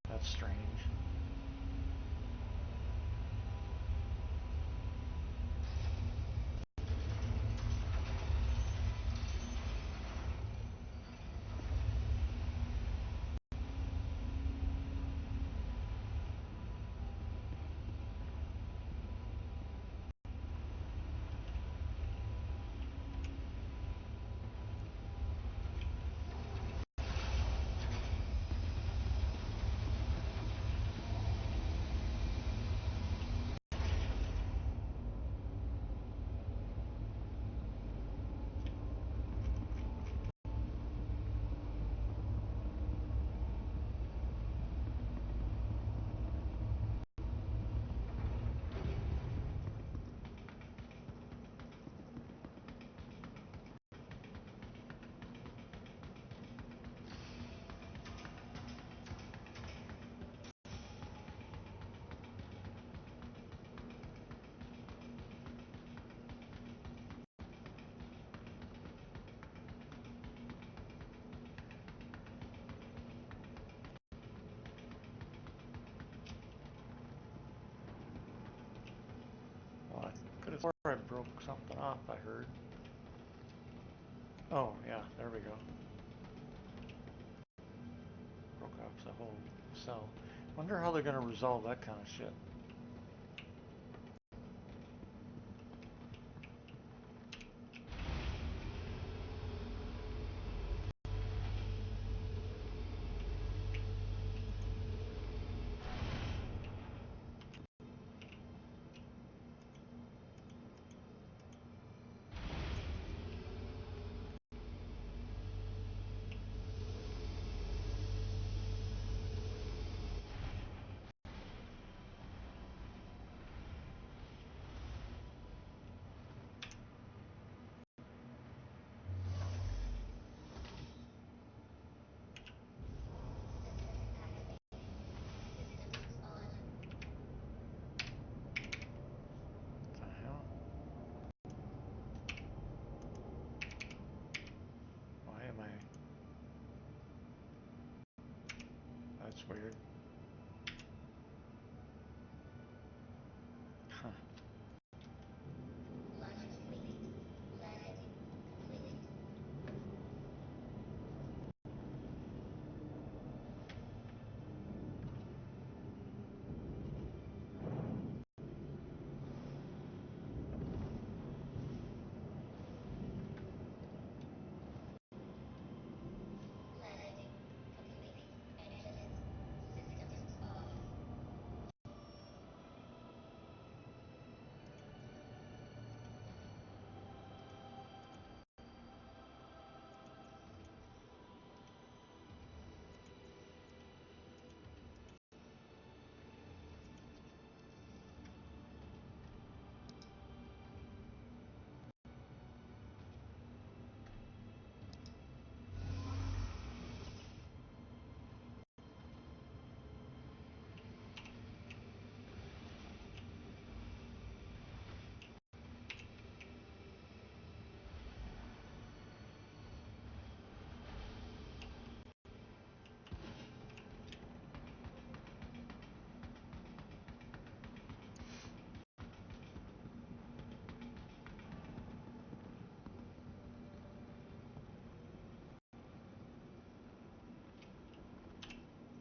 That's strange. Well, I could have I broke something off, I heard. Oh, yeah, there we go. Broke off the whole cell. Wonder how they're going to resolve that kind of shit. What the hell? Why am I... That's weird. Huh.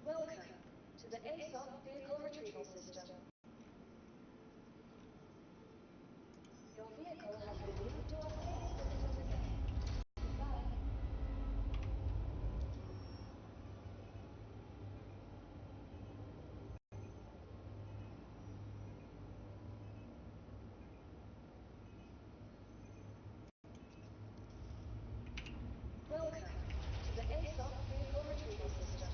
Welcome to the ASOP Vehicle Retrieval System. Your vehicle has been moved to a safe physical space. Goodbye. Welcome to the ASOP Vehicle Retrieval System.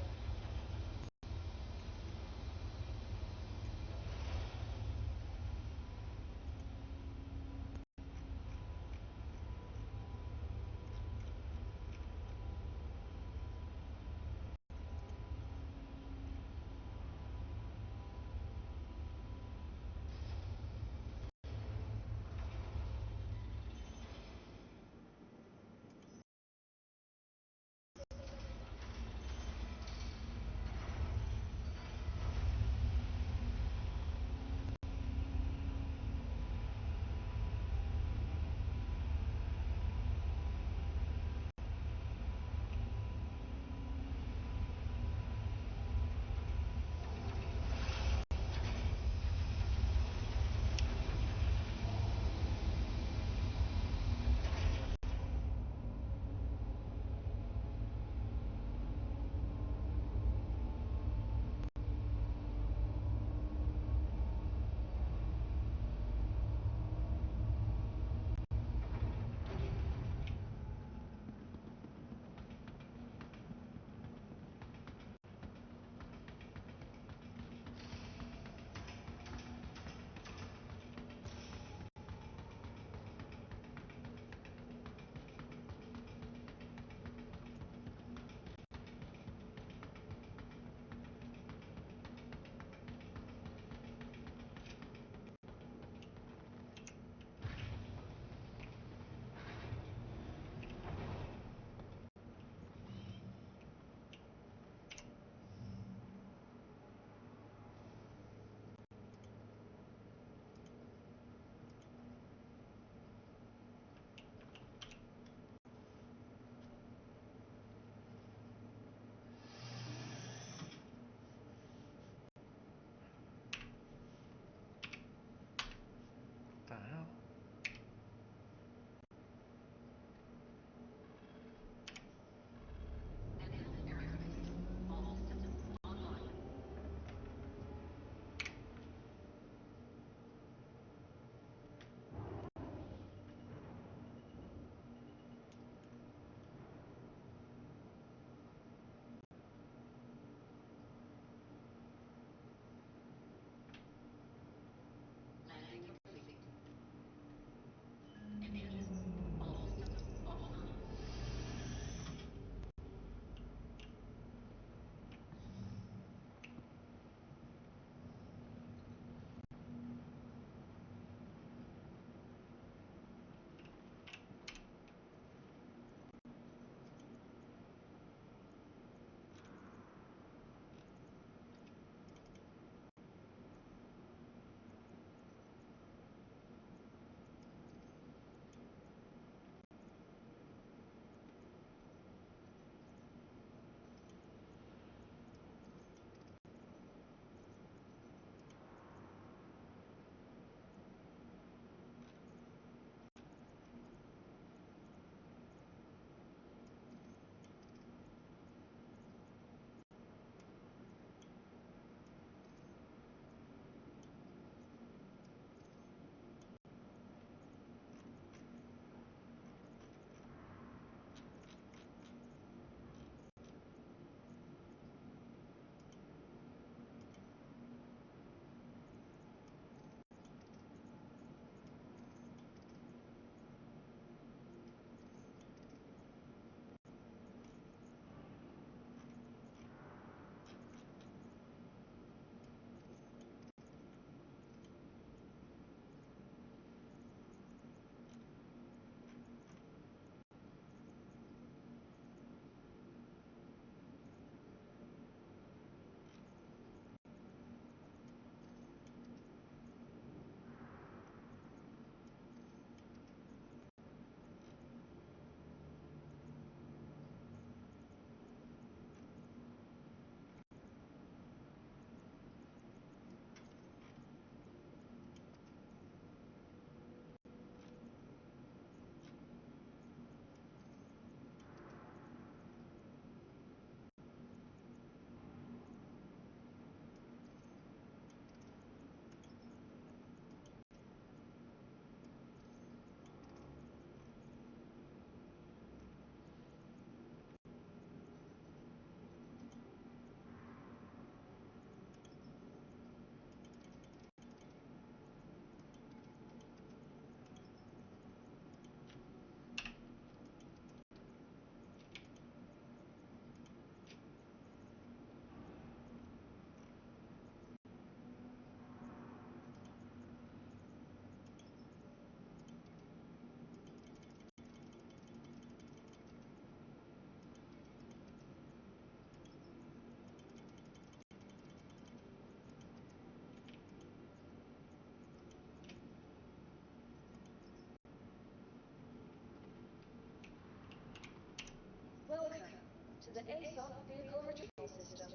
the ASOP vehicle retrieval system.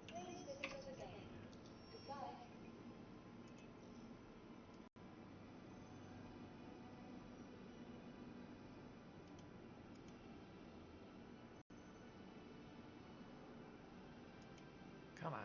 Please visit us again. Goodbye. Come on.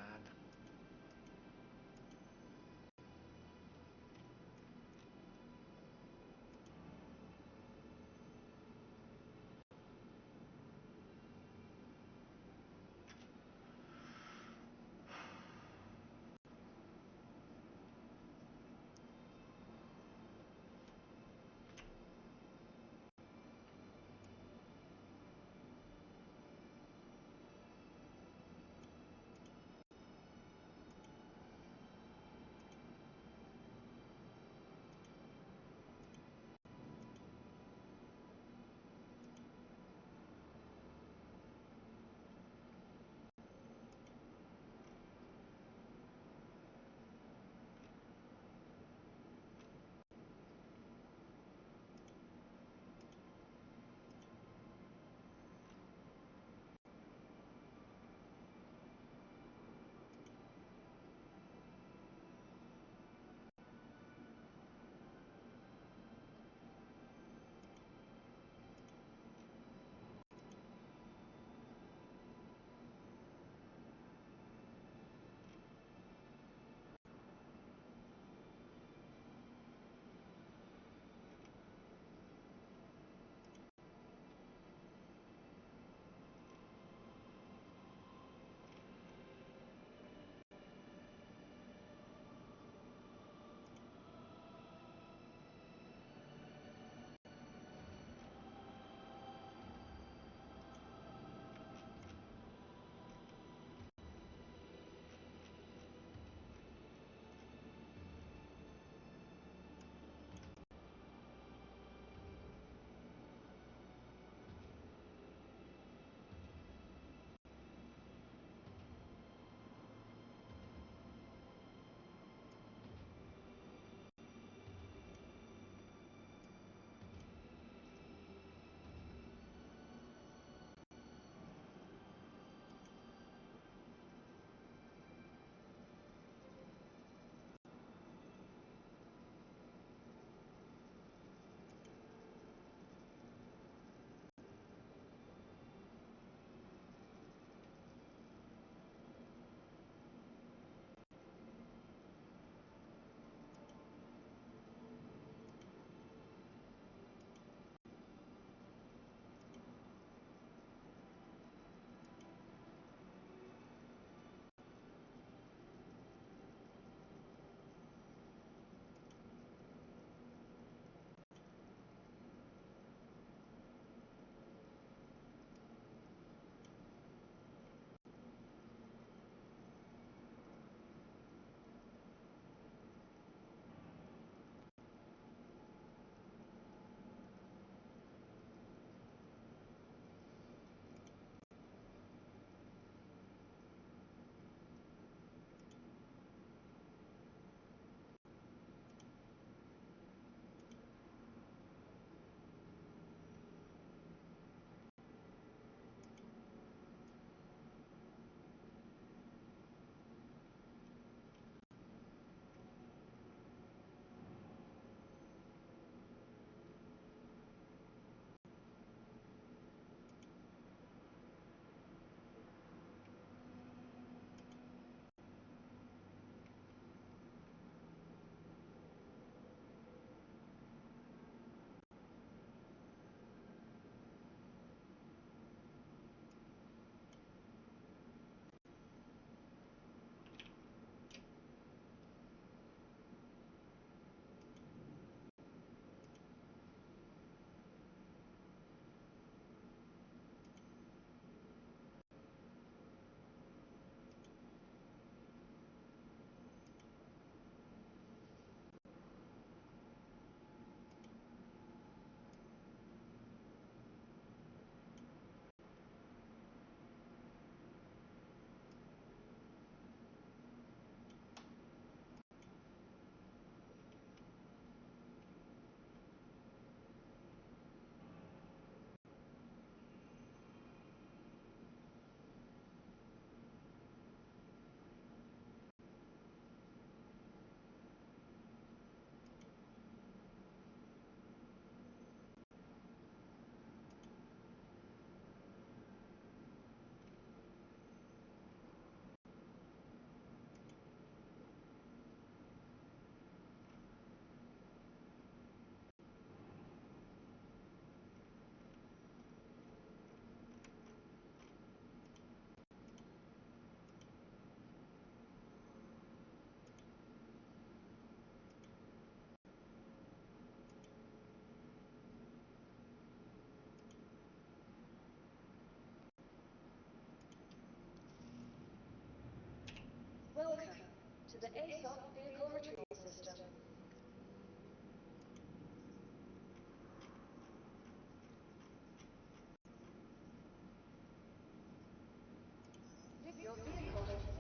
ASOP vehicle retrieval system. Your vehicle has been...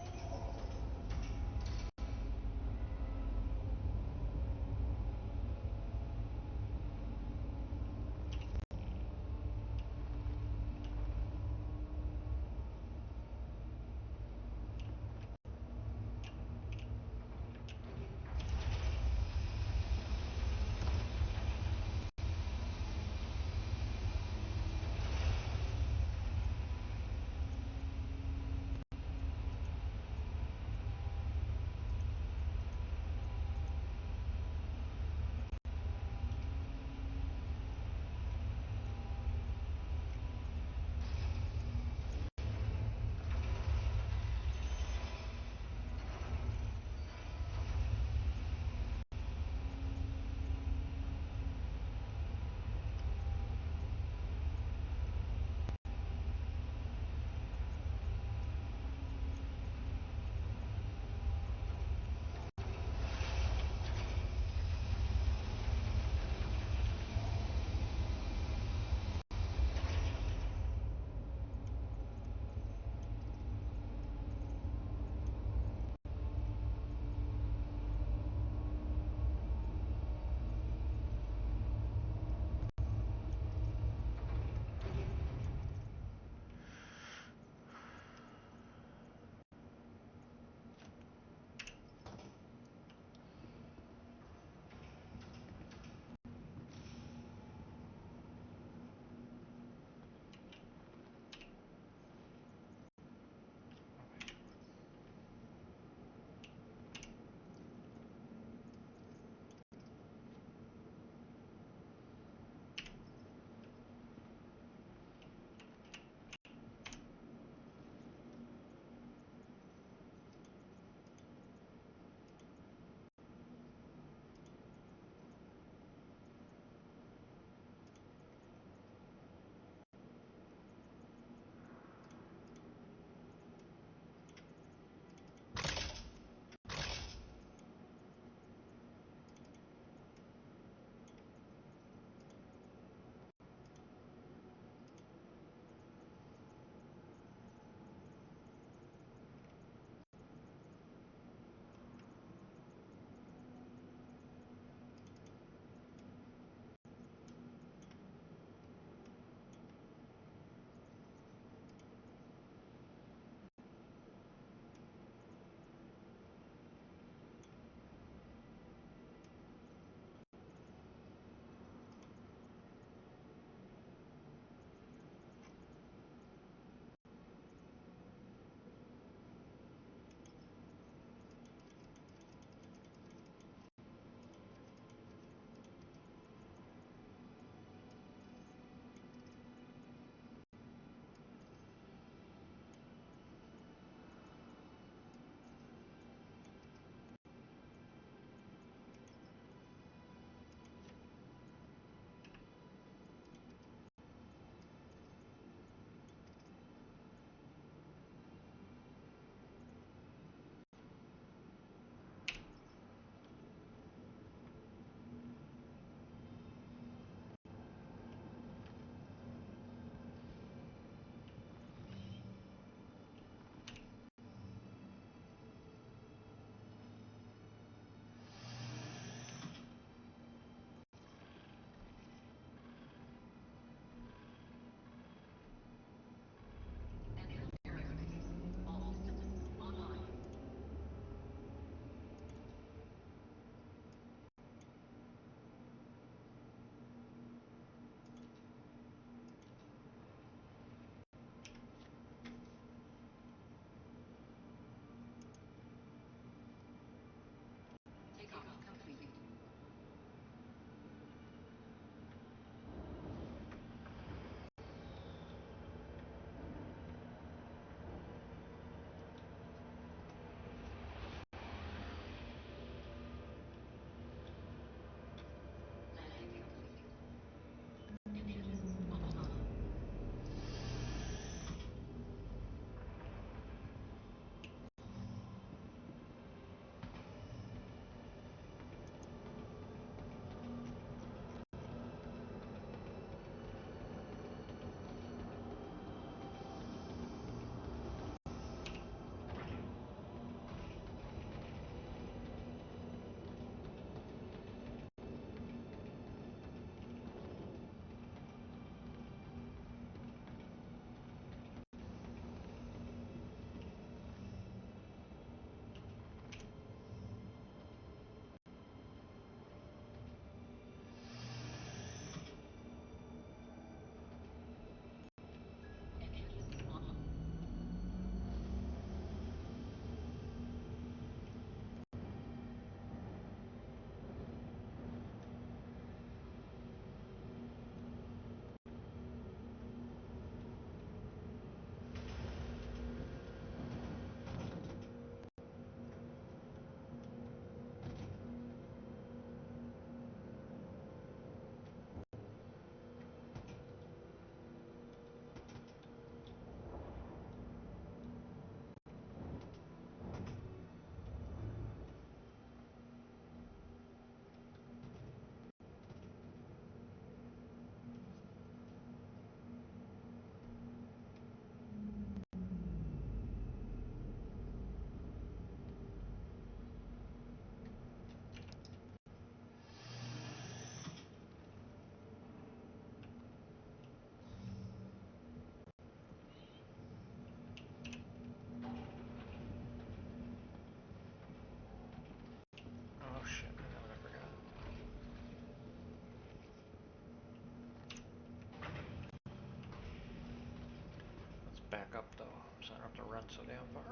back up though, so I don't have to run so damn far.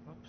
Whoops.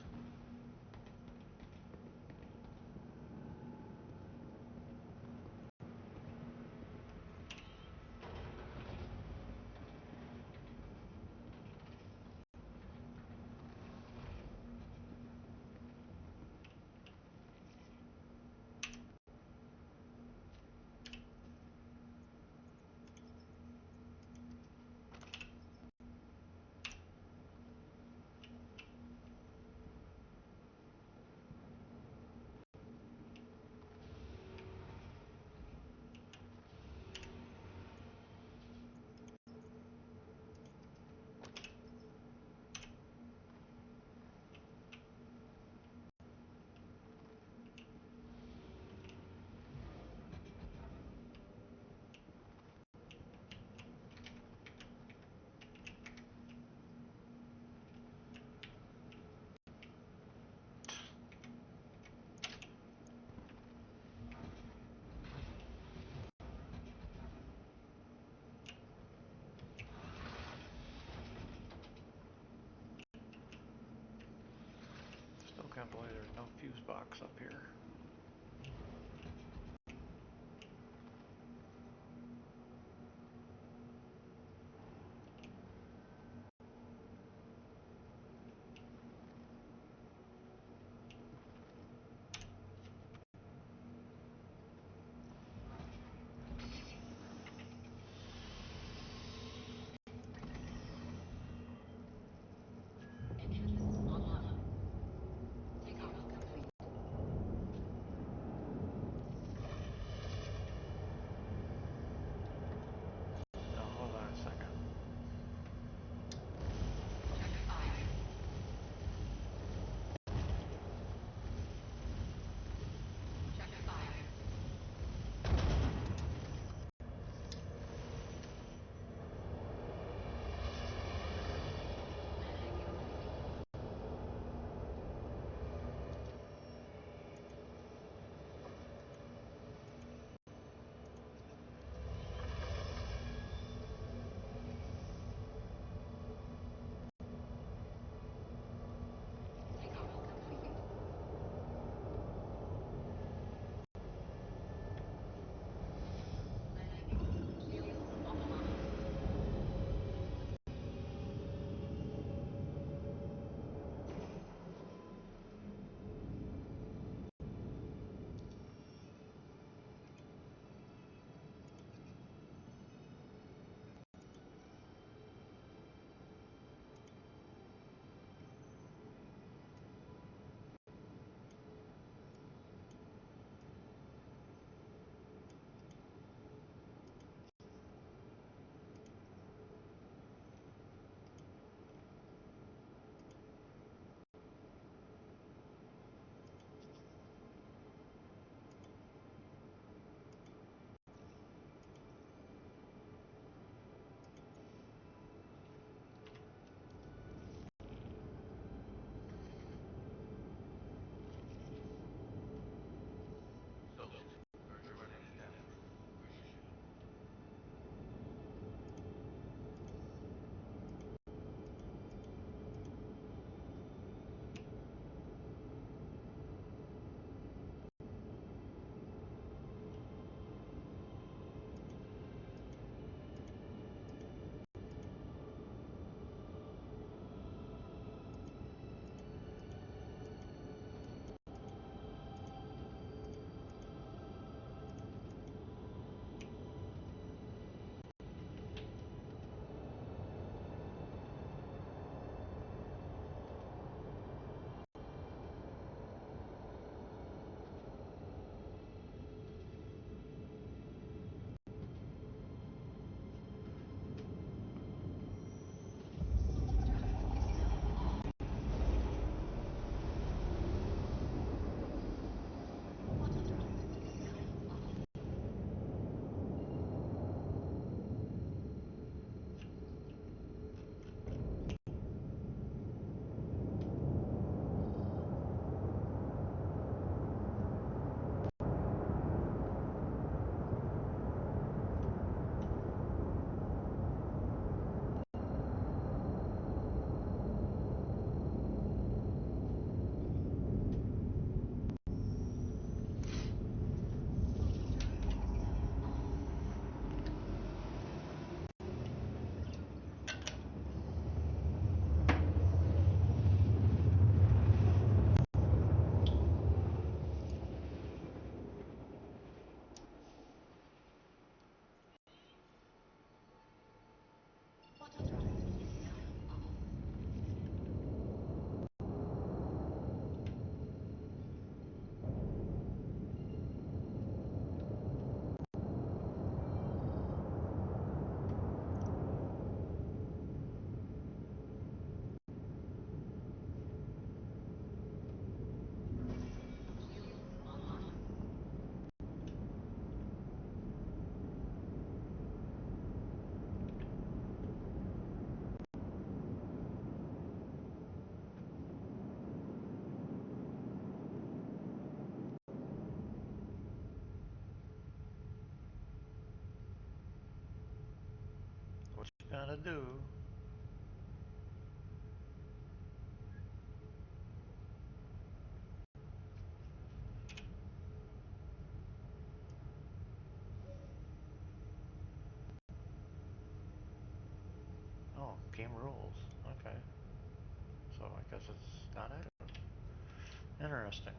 Still can't believe there's no fuse box up here. Engines online. Takeoff gonna do? Oh, game rules. Okay. So I guess it's not active. Interesting.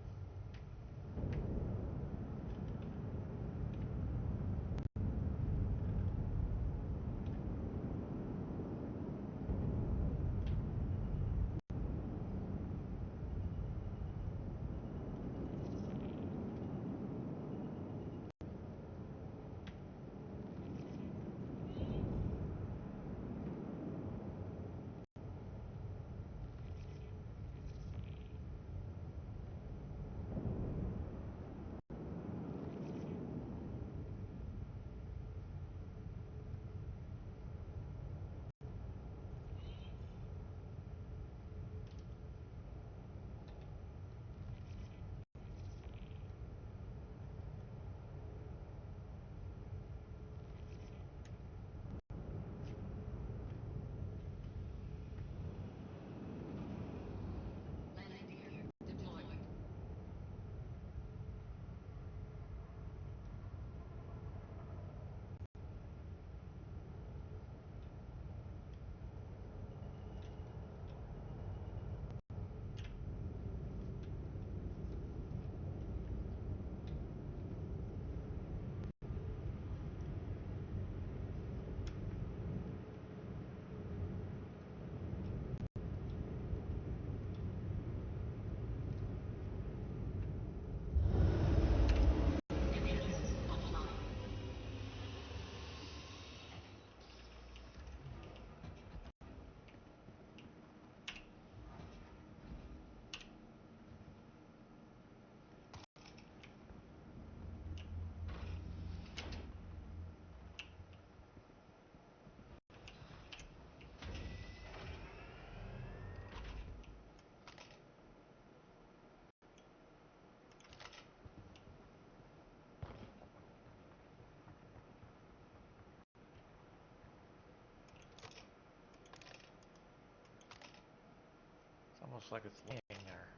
It's almost like it's laying there.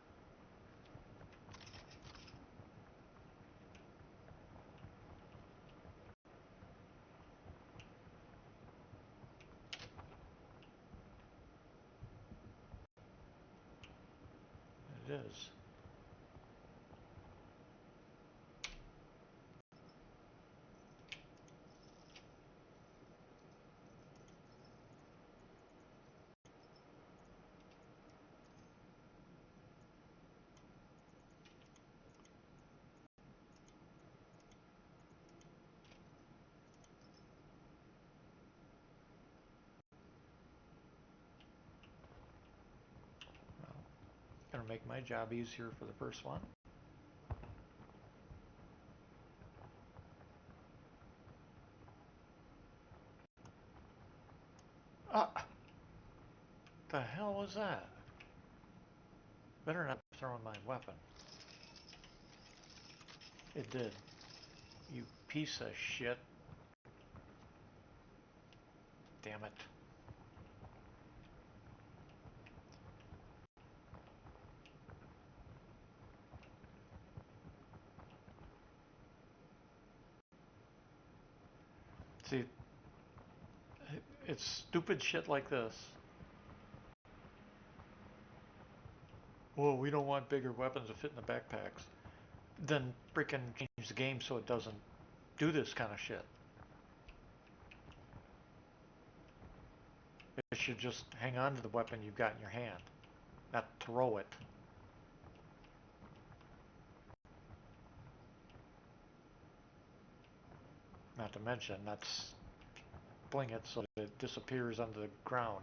It is. Well, gonna make my job easier for the first one. Ah! The hell was that? Better not be throwing my weapon. It did. You piece of shit. Damn it. See, it's stupid shit like this. Well, we don't want bigger weapons to fit in the backpacks. Then freaking change the game so it doesn't do this kind of shit. It should just hang on to the weapon you've got in your hand, not throw it. Not to mention, that's fling it so that it disappears under the ground.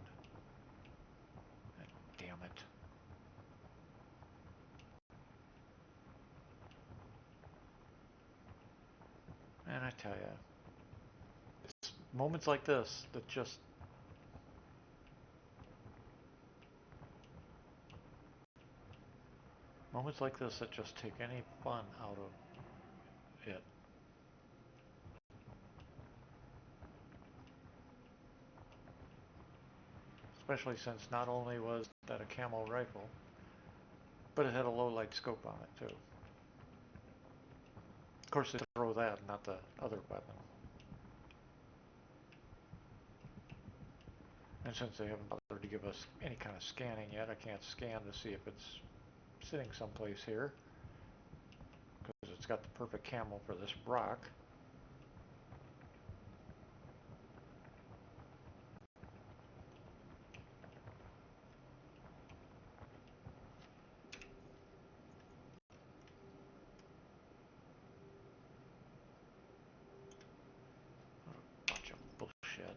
Damn it. And I tell you, it's moments like this that just... Moments like this that just take any fun out of it. especially since not only was that a camo rifle, but it had a low light scope on it too. Of course, they throw that, not the other weapon. And since they haven't bothered to give us any kind of scanning yet, I can't scan to see if it's sitting someplace here, because it's got the perfect camo for this rock. Bunch of bullshit.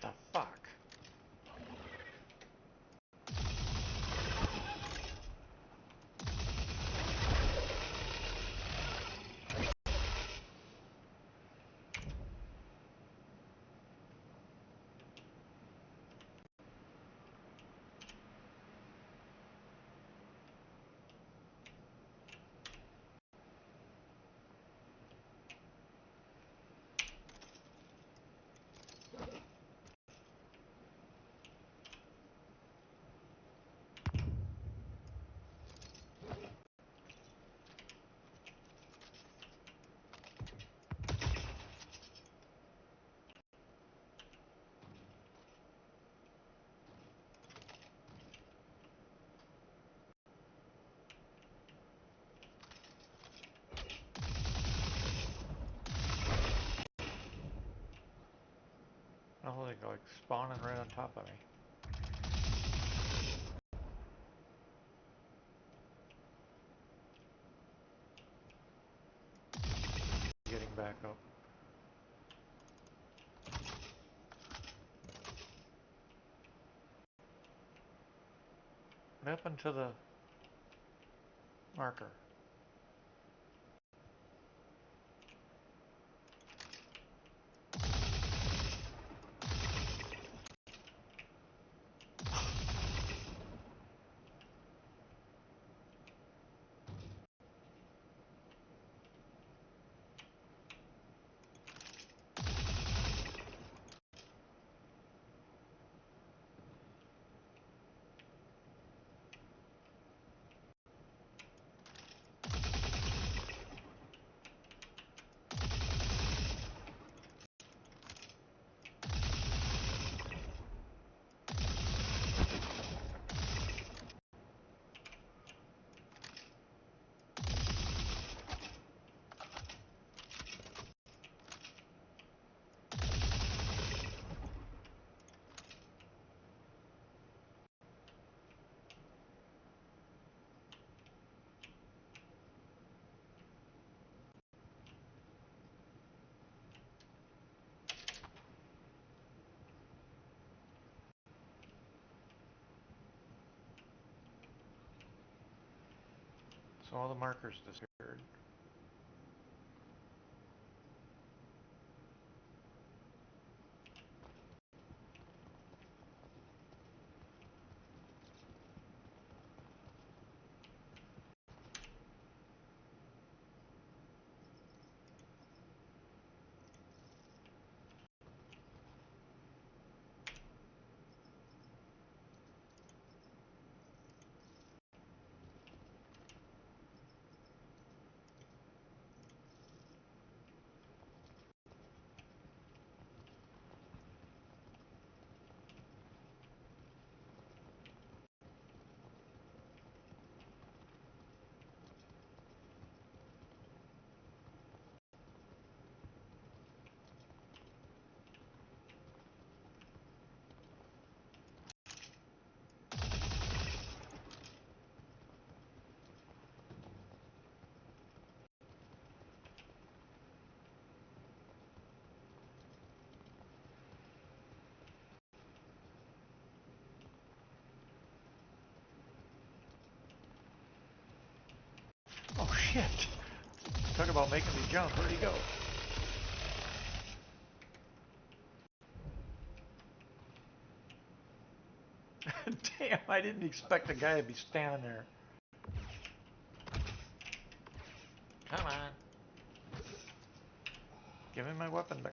the fuck? Oh, they go like spawning right on top of me. Getting back up. What happened to the marker? So all the markers disappeared. Oh shit! Talk about making me jump. Where'd he go? Damn, I didn't expect the guy to be standing there. Come on. Give me my weapon back.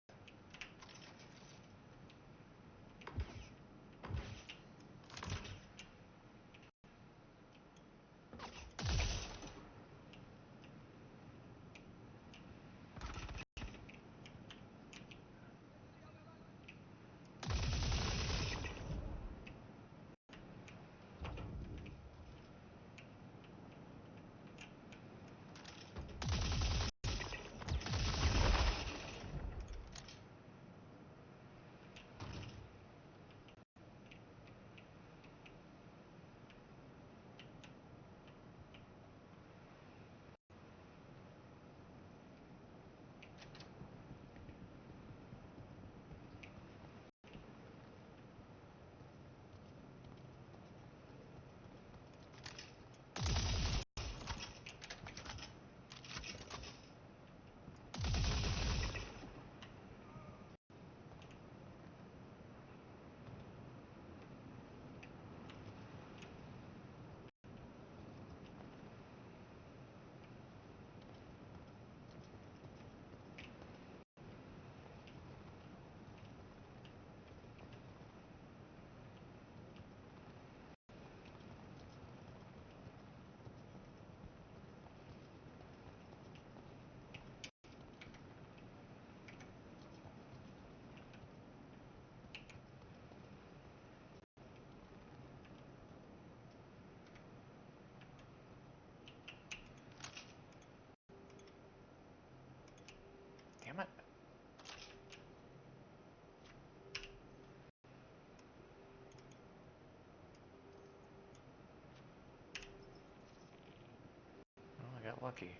lucky.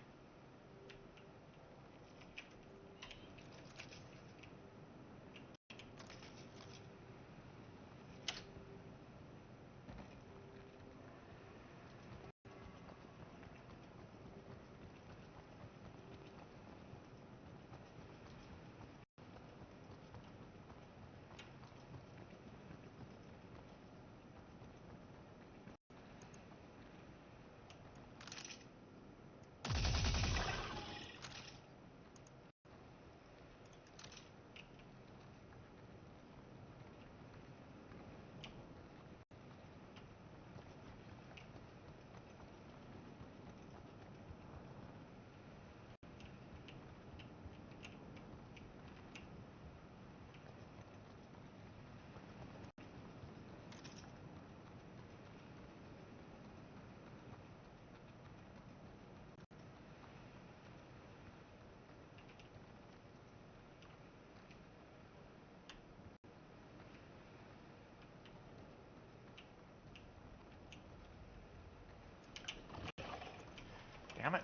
Damn it.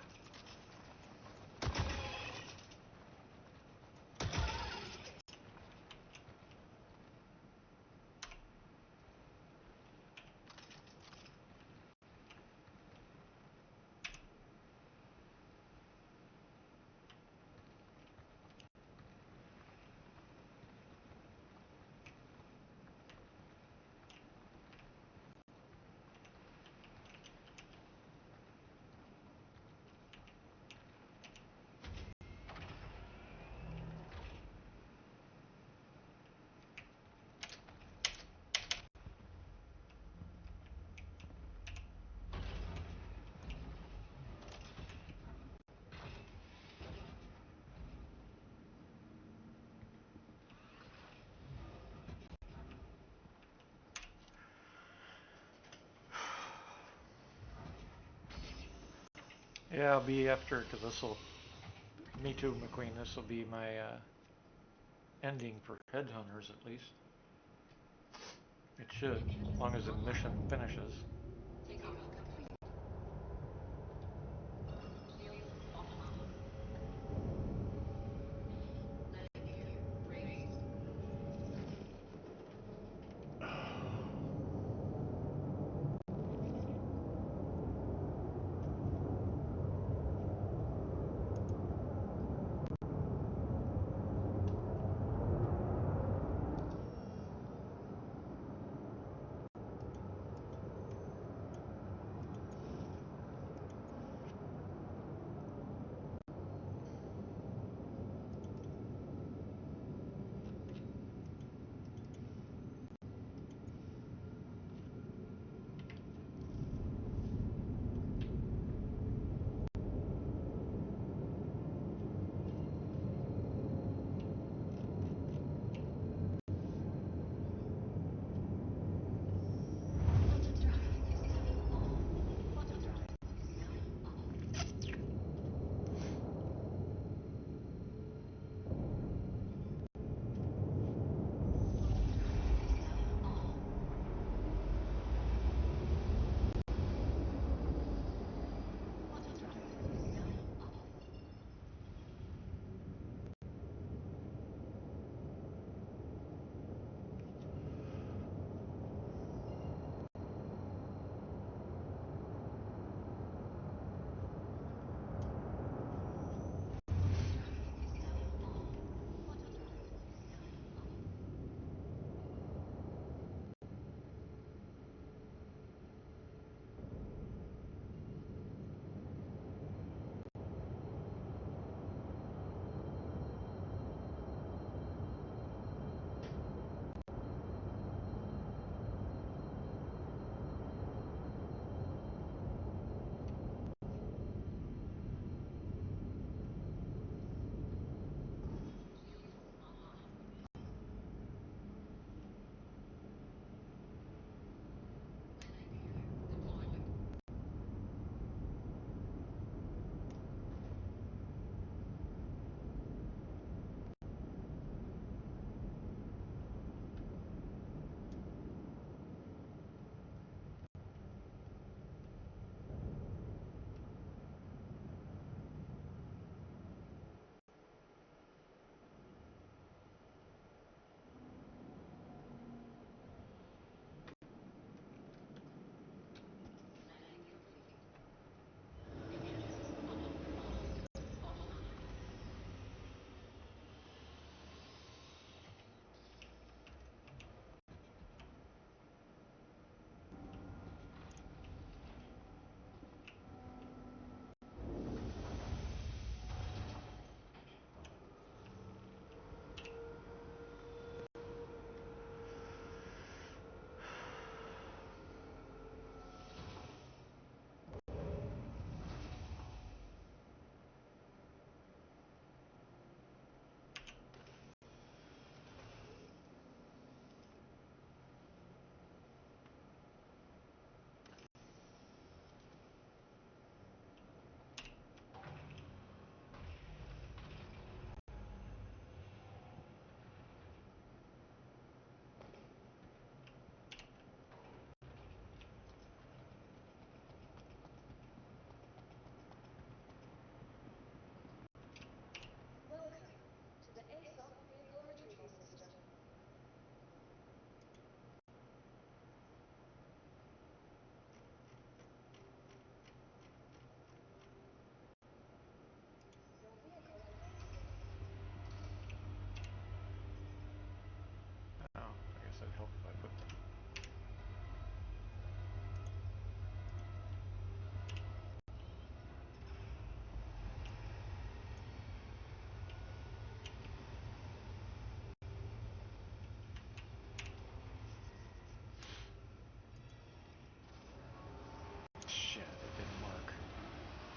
Yeah, I'll be after, because this will, me too, McQueen, this will be my ending for Headhunters at least. It should, as long as the mission finishes.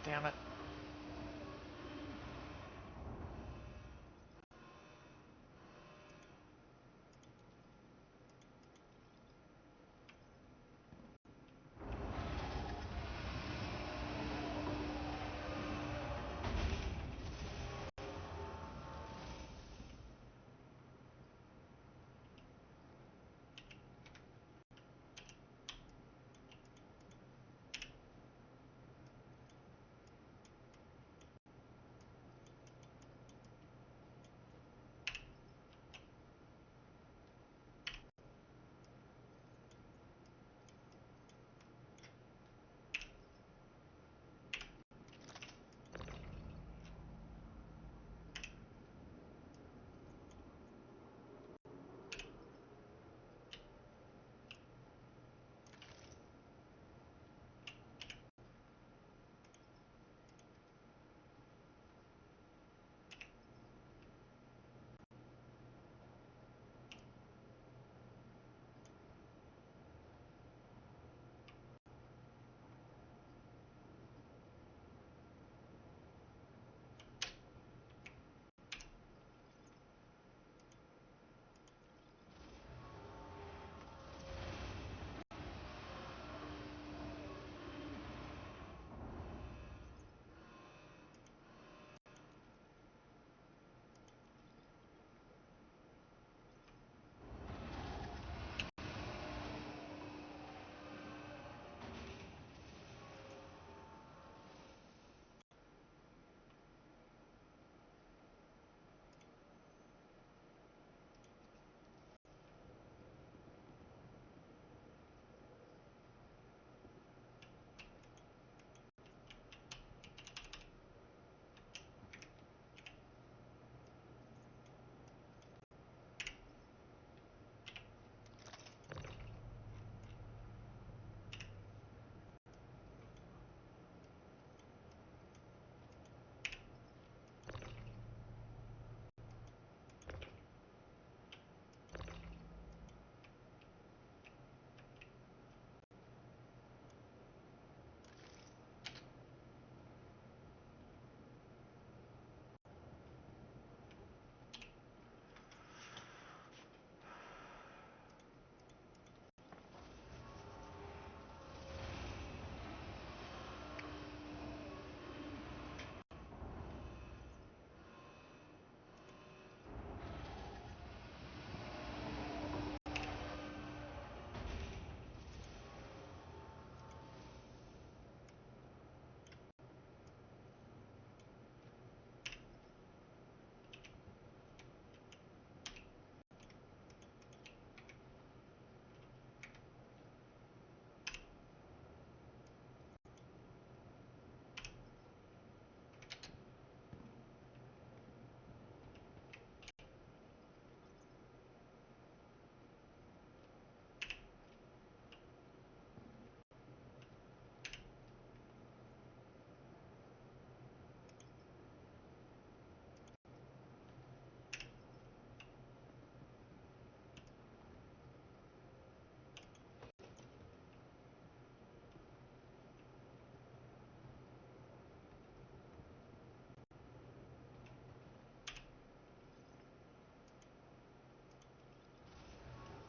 Damn it.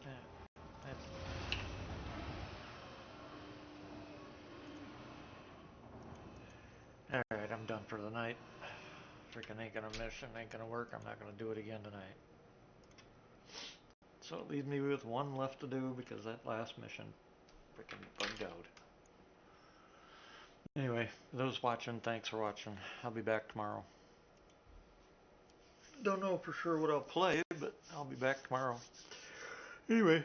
Yeah, that's... Alright, I'm done for the night. Freaking ain't gonna mission, ain't gonna work. I'm not gonna do it again tonight. So it leaves me with one left to do because that last mission freaking bugged out. Anyway, for those watching, thanks for watching. I'll be back tomorrow. Don't know for sure what I'll play, but I'll be back tomorrow. Anyway,